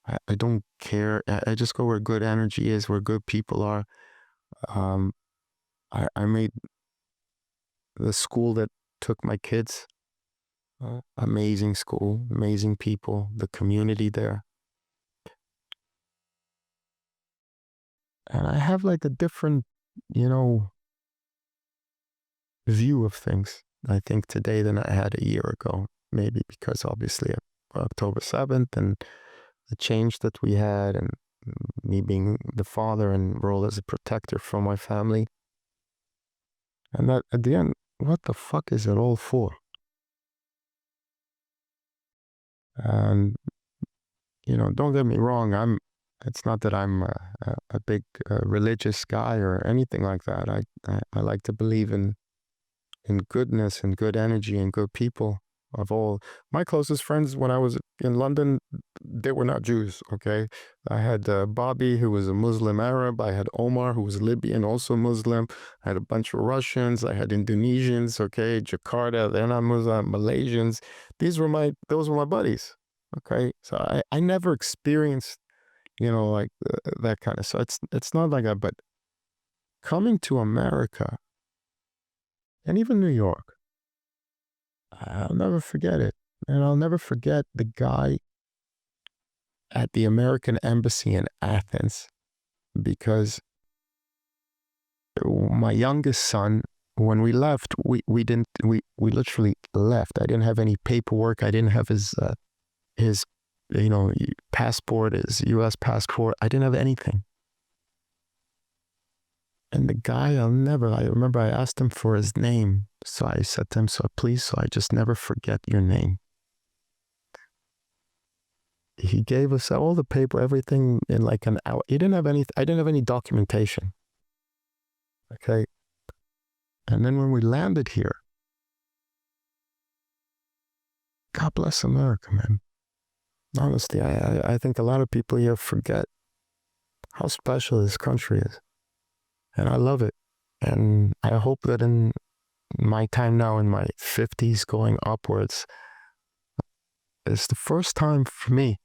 I don't care. I just go where good energy is, where good people are. I made the school that took my kids. Amazing school, amazing people, the community there. And I have like a different, view of things, I think, today than I had a year ago. Maybe because obviously October 7th and the change that we had, and me being the father and role as a protector for my family. And that at the end, what the fuck is it all for? And, don't get me wrong, it's not that I'm a big religious guy or anything like that. I like to believe in goodness and good energy and good people. Of all my closest friends when I was in London, they were not Jews, okay? I had Bobby, who was a Muslim Arab. I had Omar, who was Libyan, also Muslim. I had a bunch of Russians. I had Indonesians, okay? Jakarta, they're not Muslim. Malaysians. Those were my buddies, okay? So I never experienced, like that kind of, so it's not like that. But coming to America and even New York, I'll never forget it. And I'll never forget the guy at the American Embassy in Athens, because my youngest son, when we left, we literally left. I didn't have any paperwork. I didn't have his passport, his U.S. passport. I didn't have anything. And the guy, I remember I asked him for his name. So I said to him, so I just never forget your name. He gave us all the paper, everything in like an hour. I didn't have any documentation. Okay. And then when we landed here, God bless America, man. Honestly, I think a lot of people here forget how special this country is. And I love it. And I hope that in my time now, in my 50s going upwards, it's the first time for me,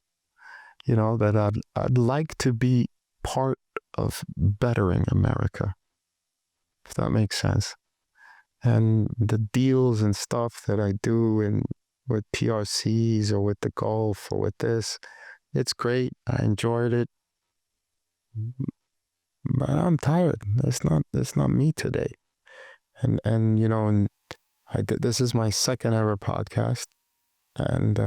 that I'd like to be part of bettering America, if that makes sense. And the deals and stuff that I do with TRCs or with the golf or with this, it's great. I enjoyed it. But I'm tired. It's not me today. And this is my second ever podcast, and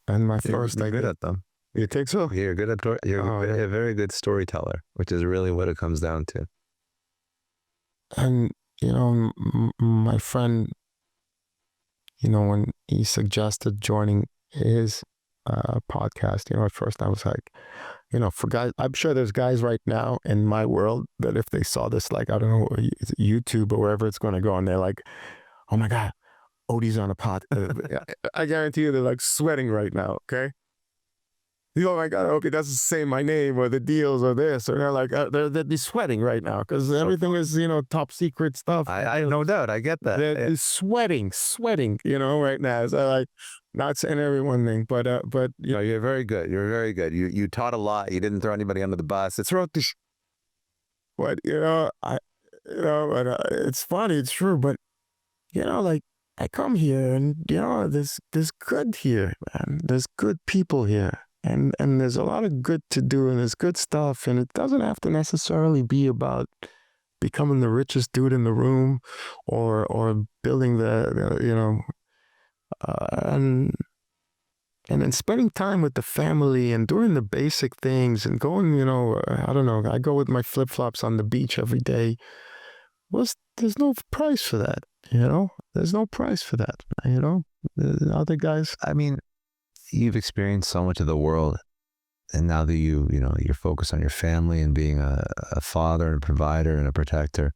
my first. You're good at them. You think so? You're good at. You're a very good storyteller, which is really what it comes down to. And my friend, when he suggested joining his podcast, at first I was like, for guys, I'm sure there's guys right now in my world that if they saw this, like, I don't know, YouTube or wherever it's going to go, and they're like, oh my God, Odie's on a pod. I guarantee you they're like sweating right now, okay? Oh my God, okay, that's saying my name or the deals or this, or they're like, they're sweating right now because everything is, top secret stuff. I no doubt, I get that. They're sweating, right now. So like, not saying everyone thing, but you're very good. You're very good. You taught a lot. You didn't throw anybody under the bus. It's but it's funny. It's true, but like I come here and there's good here, man. There's good people here. And there's a lot of good to do, and there's good stuff, and it doesn't have to necessarily be about becoming the richest dude in the room, or building and then spending time with the family and doing the basic things and going, I don't know, I go with my flip-flops on the beach every day. There's no price for that, There's no price for that, The other guys, I mean, you've experienced so much of the world, and now that you're focused on your family and being a father and a provider and a protector,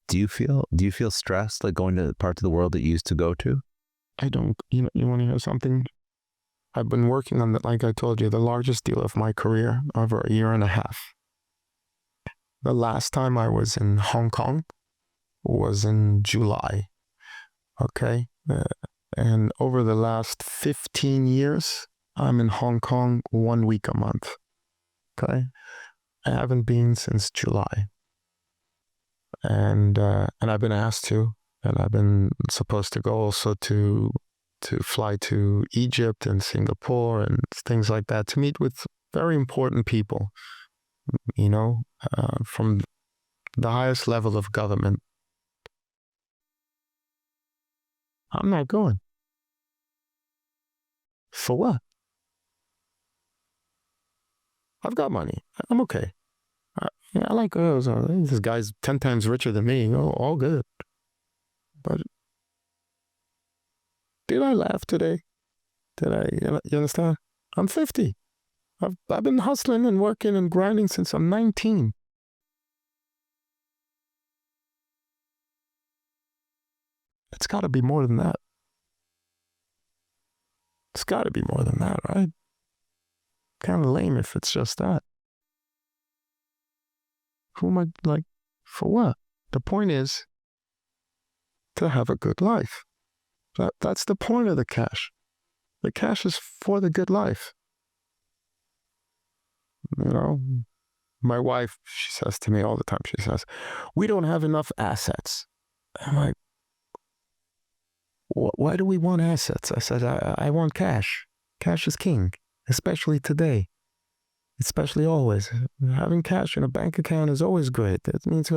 do you feel stressed, like going to parts of the world that you used to go to? I don't. You want to hear something? I've been working on like I told you, the largest deal of my career over a year and a half. The last time I was in Hong Kong was in July. Okay. And over the last 15 years, I'm in Hong Kong 1 week a month. Okay. I haven't been since July. And I've been asked to, and I've been supposed to go also to fly to Egypt and Singapore and things like that to meet with very important people. from the highest level of government. I'm not going. For what? I've got money. I'm okay. I like this guy's 10 times richer than me. All good. But did I laugh today? You understand? I'm 50. I've been hustling and working and grinding since I'm 19. It's got to be more than that. It's got to be more than that, right? Kind of lame if it's just that. Who am I, for what? The point is to have a good life. That's the point of the cash. The cash is for the good life. My wife, she says to me all the time, she says, we don't have enough assets. I'm like, why do we want assets? I said, I want cash. Cash is king, especially today. Especially always. Having cash in a bank account is always great. That means,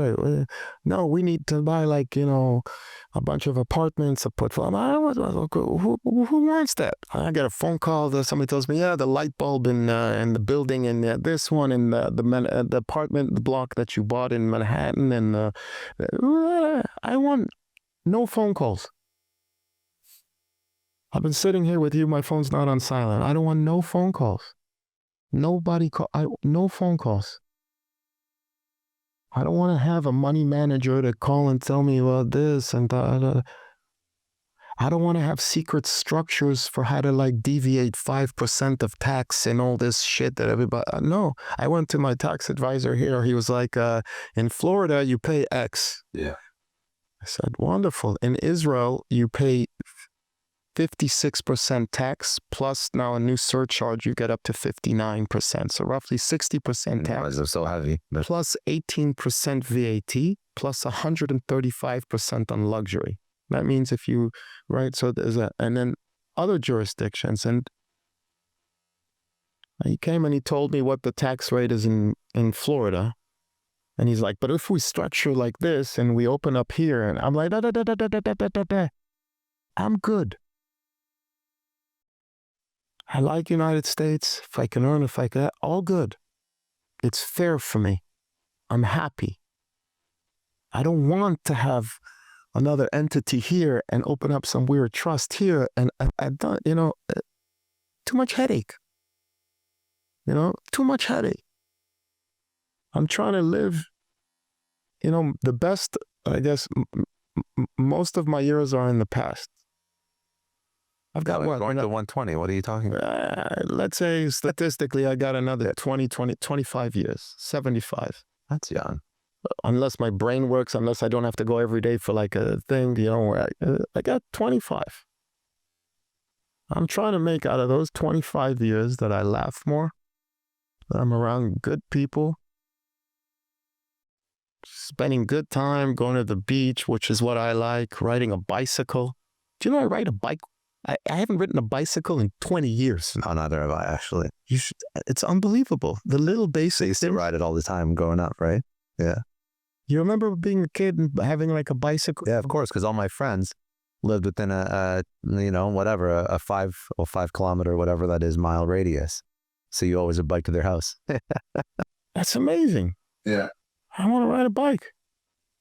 no, we need to buy a bunch of apartments to put for. Who wants that? I get a phone call that somebody tells me, the light bulb in the building and this one in the apartment, the block that you bought in Manhattan. And I want no phone calls. I've been sitting here with you. My phone's not on silent. I don't want no phone calls. No phone calls. I don't want to have a money manager to call and tell me about this and that. I don't want to have secret structures for how to deviate 5% of tax and all this shit that everybody. No, I went to my tax advisor here. He was like, in Florida, you pay X. Yeah. I said, wonderful. In Israel, you pay 56% tax, plus now a new surcharge, you get up to 59%. So roughly 60% tax. They're so heavy. Plus 18% VAT, plus 135% on luxury. That means if you, right, so there's and then other jurisdictions. And he came and he told me what the tax rate is in Florida. And he's like, but if we structure like this and we open up here, and I'm like, I'm good. I like United States. If I can earn, all good. It's fair for me. I'm happy. I don't want to have another entity here and open up some weird trust here. And I don't, too much headache. Too much headache. I'm trying to live, the best, I guess, most of my years are in the past. I've got going to 120. What are you talking about? Let's say statistically, I got another 25 years, 75. That's young. Unless my brain works, unless I don't have to go every day for a thing, where I got 25. I'm trying to make out of those 25 years that I laugh more, that I'm around good people, spending good time, going to the beach, which is what I like, riding a bicycle. Do you know I ride a bike? I haven't ridden a bicycle in 20 years. No, neither have I, actually. You should. It's unbelievable. The little basics. They used to ride it all the time growing up, right? Yeah. You remember being a kid and having a bicycle? Yeah, of course, because all my friends lived within a 5 kilometer, whatever that is, mile radius. So you always would bike to their house. That's amazing. Yeah. I want to ride a bike.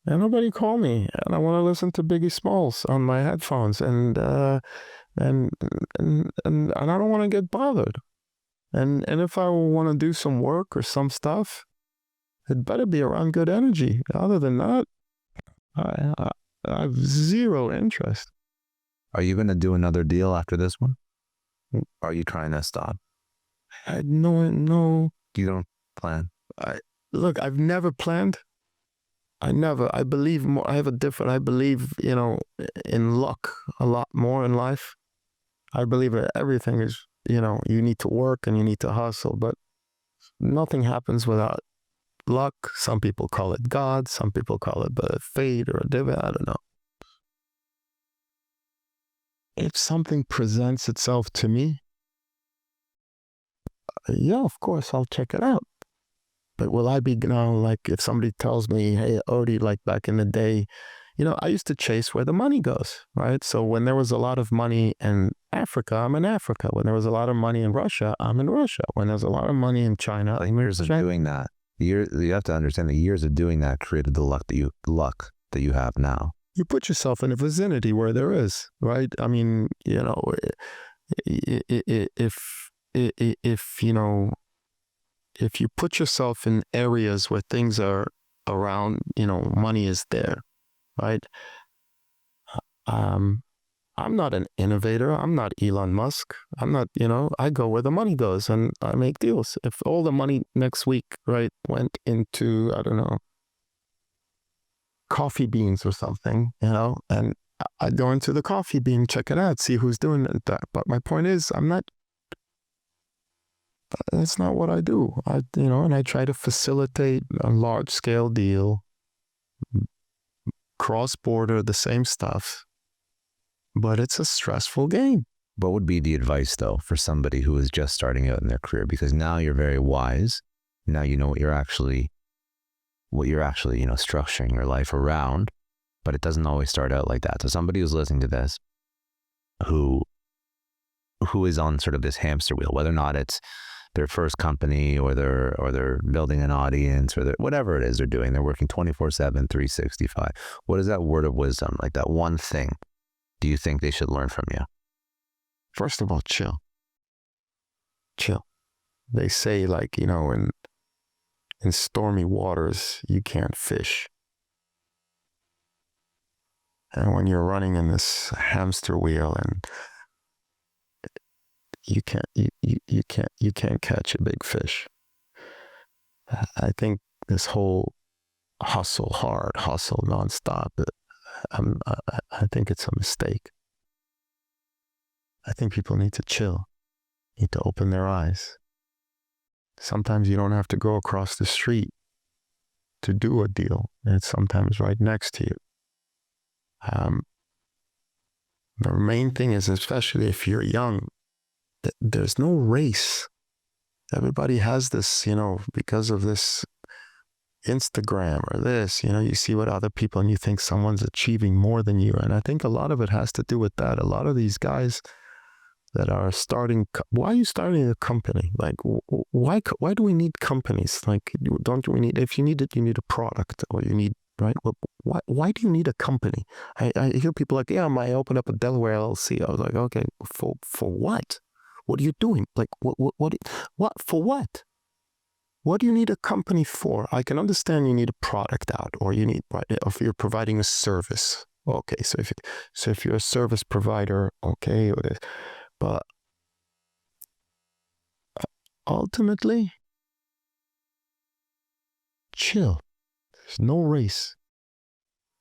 And nobody call me. And I want to listen to Biggie Smalls on my headphones. And I don't want to get bothered. And if I want to do some work or some stuff, it better be around good energy. Other than that, I have zero interest. Are you going to do another deal after this one? Or are you trying to stop? No. You don't plan? Look, I've never planned. I believe more. I believe, in luck a lot more in life. I believe that everything is, you need to work and you need to hustle, but nothing happens without luck. Some people call it God. Some people call it fate or a divine. I don't know. If something presents itself to me, yeah, of course, I'll check it out. But will I be, like if somebody tells me, hey, Odie, like back in the day, I used to chase where the money goes, right? So when there was a lot of money in Africa, I'm in Africa. When there was a lot of money in Russia, I'm in Russia. When there's a lot of money in China, years of doing that, you have to understand the years of doing that created the luck that you have now. You put yourself in a vicinity where there is, right? I mean, if you put yourself in areas where things are around, money is there, right? I'm not an innovator. I'm not Elon Musk. I'm not, I go where the money goes and I make deals. If all the money next week, right, went into, I don't know, coffee beans or something, and I go into the coffee bean, check it out, see who's doing that. But my point is, that's not what I do. And I try to facilitate a large scale deal, cross border, the same stuff, but it's a stressful game. What would be the advice though for somebody who is just starting out in their career? Because now you're very wise. Now you know what you're actually, structuring your life around, but it doesn't always start out like that. So somebody who's listening to this, who is on sort of this hamster wheel, whether or not it's their first company or they're building an audience or whatever it is they're doing, they're working 24/7, 365. What is that word of wisdom, like that one thing do you think they should learn from you? First of all, chill. They say, like, in stormy waters, you can't fish. And when you're running in this hamster wheel and you can't catch a big fish. I think this whole hustle hard, hustle nonstop, I think it's a mistake. I think people need to chill, need to open their eyes. Sometimes you don't have to go across the street to do a deal. It's sometimes right next to you. The main thing is, especially if you're young, there's no race. Everybody has this, because of this Instagram or this, you see what other people and you think someone's achieving more than you. And I think a lot of it has to do with that. A lot of these guys that are starting, why are you starting a company? Like, why do we need companies? Like, don't we need, if you need it, you need a product or you need, right? Why do you need a company? I hear people like, yeah, I opened up a Delaware LLC. I was like, okay, for what? What are you doing? Like, what, for what? What do you need a company for? I can understand you need a product out, or you need, or if you're providing a service. Okay, so if you're a service provider, okay, but ultimately, chill. There's no race.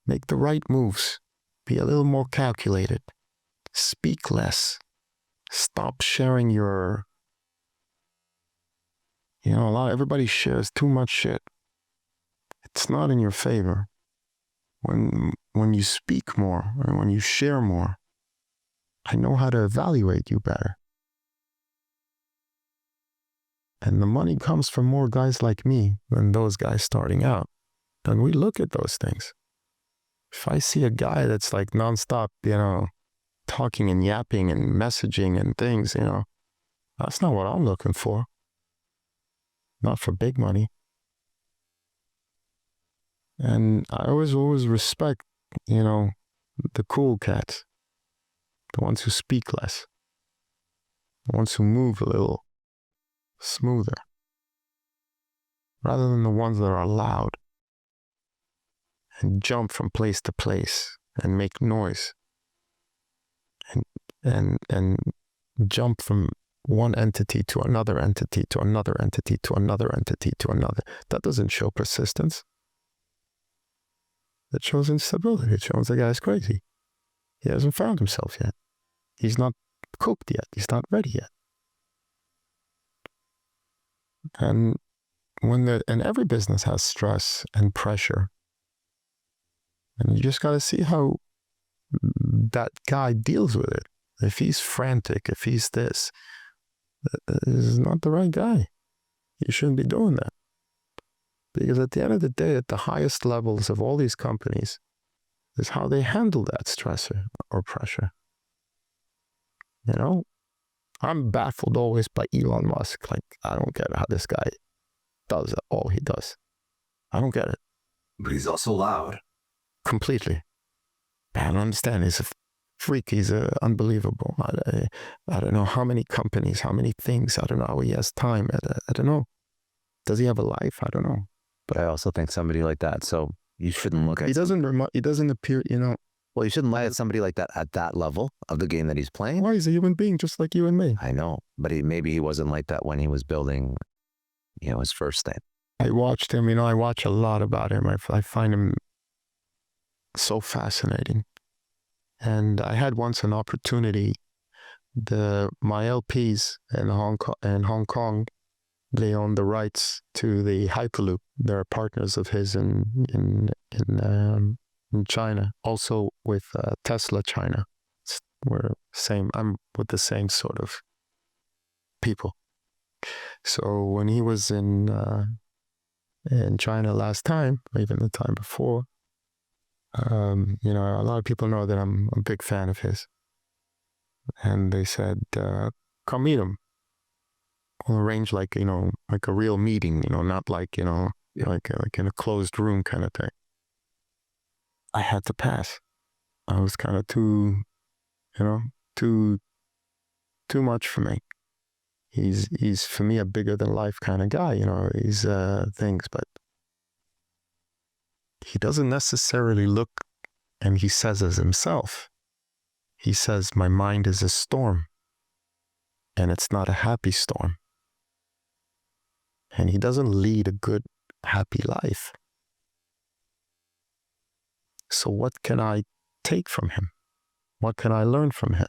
Make the right moves. Be a little more calculated. Speak less. Stop sharing your, everybody shares too much shit. It's not in your favor. When you speak more and when you share more, I know how to evaluate you better. And the money comes from more guys like me than those guys starting out. And we look at those things. If I see a guy that's like nonstop, talking and yapping and messaging and things, that's not what I'm looking for. Not for big money. And I always respect, the cool cats, the ones who speak less, the ones who move a little smoother, rather than the ones that are loud and jump from place to place and make noise and jump from one entity to another entity to another entity to another entity to another. That doesn't show persistence. That shows instability. It shows the guy's crazy. He hasn't found himself yet. He's not cooked yet. He's not ready yet. And and every business has stress and pressure. And you just got to see how that guy deals with it. If he's frantic, if he's this is not the right guy. You shouldn't be doing that. Because at the end of the day, at the highest levels of all these companies, is how they handle that stressor or pressure. You know, I'm baffled always by Elon Musk. Like, I don't get how this guy does all he does. I don't get it. But he's also loud. Completely. I don't understand. He's a freak. He's unbelievable. I don't know how many companies, how many things. I don't know how he has time. I don't know. Does he have a life? I don't know. But I also think somebody like that, so you shouldn't look at... He doesn't appear, you know... Well, you shouldn't look at somebody like that at that level of the game that he's playing. Why? He's a human being just like you and me. I know, but maybe he wasn't like that when he was building, his first thing. I watched him, I watch a lot about him. I find him so fascinating. And I had once an opportunity, my LPs in Hong Kong, they own the rights to the Hyperloop. They're partners of his in China, also with Tesla China. I'm with the same sort of people. So when he was in China last time, or even the time before, a lot of people know that I'm a big fan of his. And they said, come meet him. We'll arrange like a real meeting, not like, like in a closed room kind of thing. I had to pass. I was kind of too much for me. He's for me a bigger than life kind of guy, he's things, but he doesn't necessarily look, and he says as himself, he says, my mind is a storm and it's not a happy storm. And he doesn't lead a good, happy life. So what can I take from him? What can I learn from him?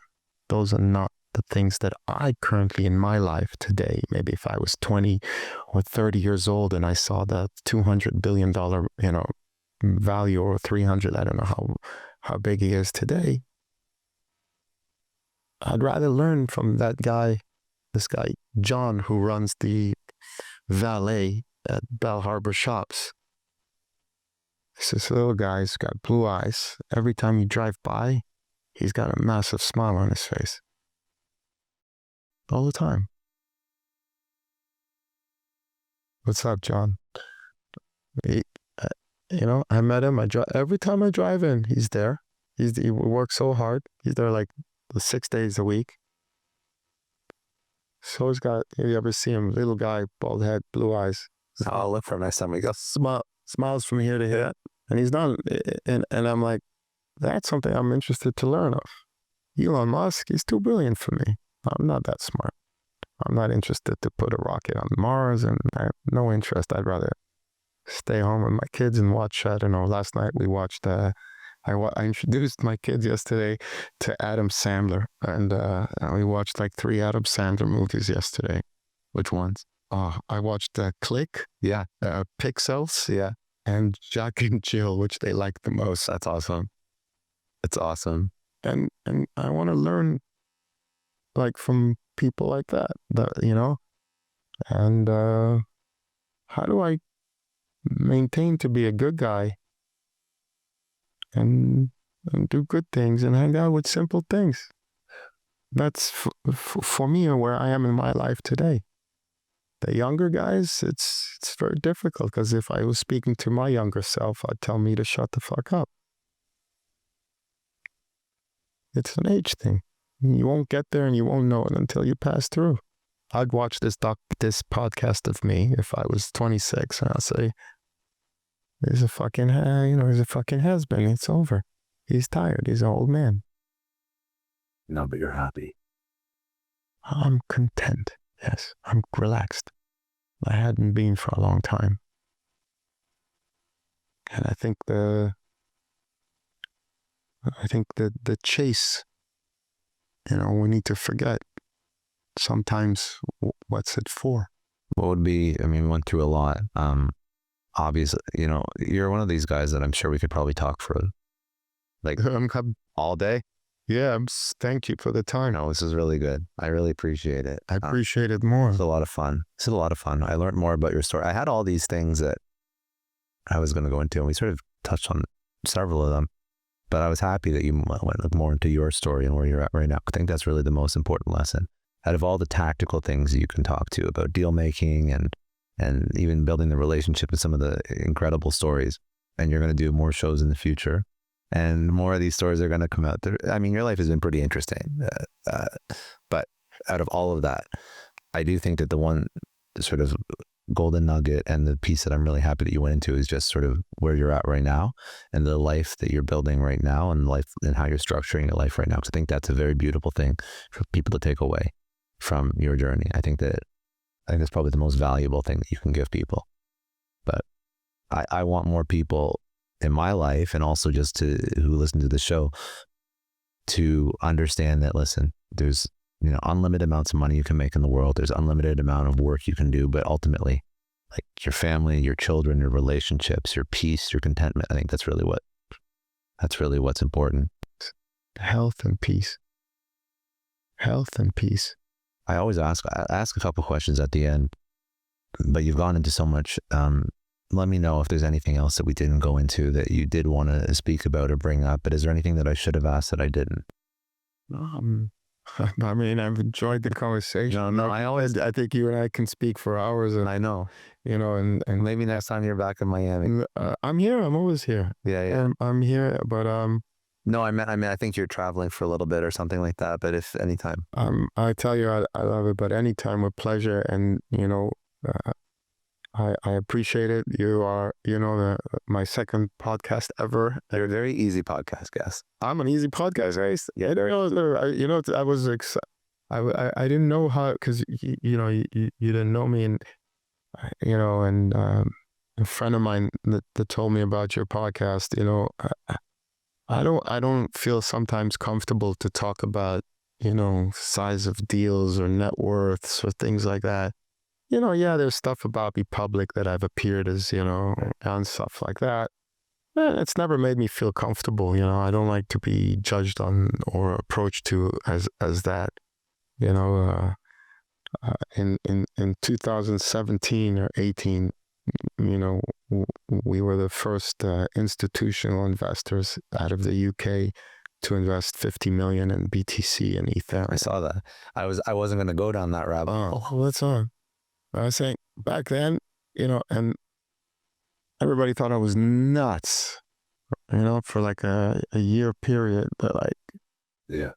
Those are not the things that I currently in my life today, maybe if I was 20 or 30 years old and I saw the $200 billion, value, or 300, I don't know how big he is today. I'd rather learn from this guy, John, who runs the valet at Bell Harbor Shops. This little guy, he's got blue eyes. Every time you drive by, he's got a massive smile on his face. All the time. What's up, John? I met him. Every time I drive in, he's there. He works so hard. He's there like 6 days a week. So he's got, you ever see him, little guy, bald head, blue eyes. I'll look for him next time. He goes, smiles from here to here. And he's not, and I'm like, that's something I'm interested to learn of. Elon Musk, he's too brilliant for me. I'm not that smart. I'm not interested to put a rocket on Mars, and I have no interest. I'd rather stay home with my kids and watch, I don't know, last night we watched, I introduced my kids yesterday to Adam Sandler, and we watched like 3 Adam Sandler movies yesterday. Which ones? I watched Click, yeah, Pixels, yeah, and Jack and Jill, which they like the most. That's awesome. It's awesome. And I want to learn like from people like that, and how do I maintain to be a good guy and do good things and hang out with simple things. That's for me where I am in my life today. The younger guys, it's very difficult, because if I was speaking to my younger self, I'd tell me to shut the fuck up. It's an age thing. You won't get there and you won't know it until you pass through. I'd watch this podcast of me if I was 26, and I'll say, he's a fucking has-been. It's over. He's tired. He's an old man. No, but you're happy. I'm content. Yes, I'm relaxed. I hadn't been for a long time. And I think the chase, we need to forget sometimes what's it for. What would be, we went through a lot. Obviously, you're one of these guys that I'm sure we could probably talk for like all day. Yeah, thank you for the time. No, this is really good. I really appreciate it. I appreciate it more. It's a lot of fun. I learned more about your story. I had all these things that I was going to go into, and we sort of touched on several of them, but I was happy that you went more into your story and where you're at right now. I think that's really the most important lesson. Out of all the tactical things that you can talk to about deal making and even building the relationship with some of the incredible stories, and you're going to do more shows in the future, and more of these stories are going to come out there. I mean, your life has been pretty interesting, but out of all of that, I do think that the sort of golden nugget and the piece that I'm really happy that you went into is just sort of where you're at right now and the life that you're building right now and life and how you're structuring your life right now. Because I think that's a very beautiful thing for people to take away from your journey. I think that's probably the most valuable thing that you can give people. But I want more people in my life, and also just who listen to the show, to understand that, listen, there's unlimited amounts of money you can make in the world. There's unlimited amount of work you can do, but ultimately, like your family, your children, your relationships, your peace, your contentment. I think that's really what's important. Health and peace. Health and peace. I always ask a couple questions at the end, but you've gone into so much. Let me know if there's anything else that we didn't go into that you did want to speak about or bring up. But is there anything that I should have asked that I didn't? I mean, I've enjoyed the conversation. No, I think you and I can speak for hours. And I know, and maybe next time you're back in Miami. I'm here. I'm always here. Yeah. I'm here, but no, I mean, I think you're traveling for a little bit or something like that. But if anytime, I tell you, I love it. But anytime with pleasure, and I appreciate it. You are, my second podcast ever. You're a very easy podcast guest. I'm an easy podcast guest. Yeah, I was excited. I didn't know how, because you didn't know me, and a friend of mine that told me about your podcast. I don't feel sometimes comfortable to talk about size of deals or net worths or things like that. There's stuff about me public that I've appeared as, and stuff like that. It's never made me feel comfortable. I don't like to be judged on or approached to as that. In 2017 or 18, we were the first institutional investors out of the UK to invest 50 million in BTC and Ethereum. I saw that. I wasn't going to go down that rabbit hole. Oh, that's on. I was saying back then, and everybody thought I was nuts, for like a year period. They're like, yeah,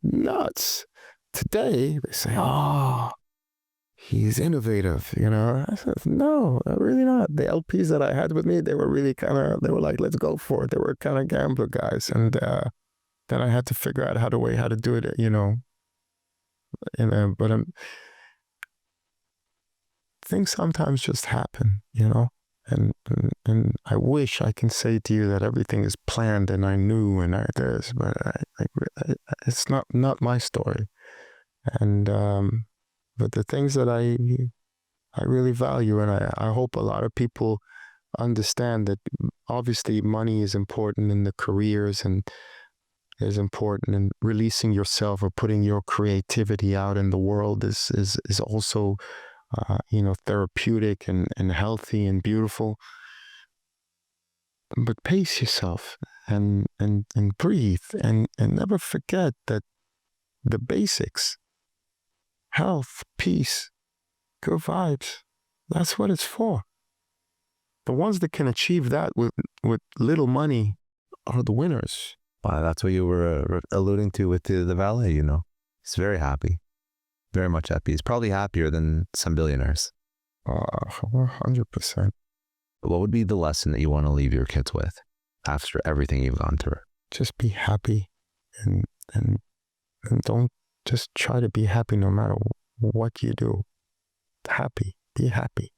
nuts. Today, they say, oh, he's innovative, I said, no, really not. The LPs that I had with me, they were really they were like, let's go for it. They were kind of gambler guys. And then I had to figure out how to do it, but things sometimes just happen, and I wish I can say to you that everything is planned and I knew and this, but it's not my story. And but the things that I really value, and I hope a lot of people understand that obviously money is important in the careers and is important, and releasing yourself or putting your creativity out in the world is also therapeutic and healthy and beautiful. But pace yourself and breathe and never forget that the basics, health, peace, good vibes, that's what it's for. The ones that can achieve that with little money are the winners. Wow, that's what you were alluding to with the valet, He's very happy. Very much happy. He's probably happier than some billionaires. 100%. What would be the lesson that you want to leave your kids with after everything you've gone through? Just be happy, and don't just try to be happy no matter what you do. Happy. Be happy.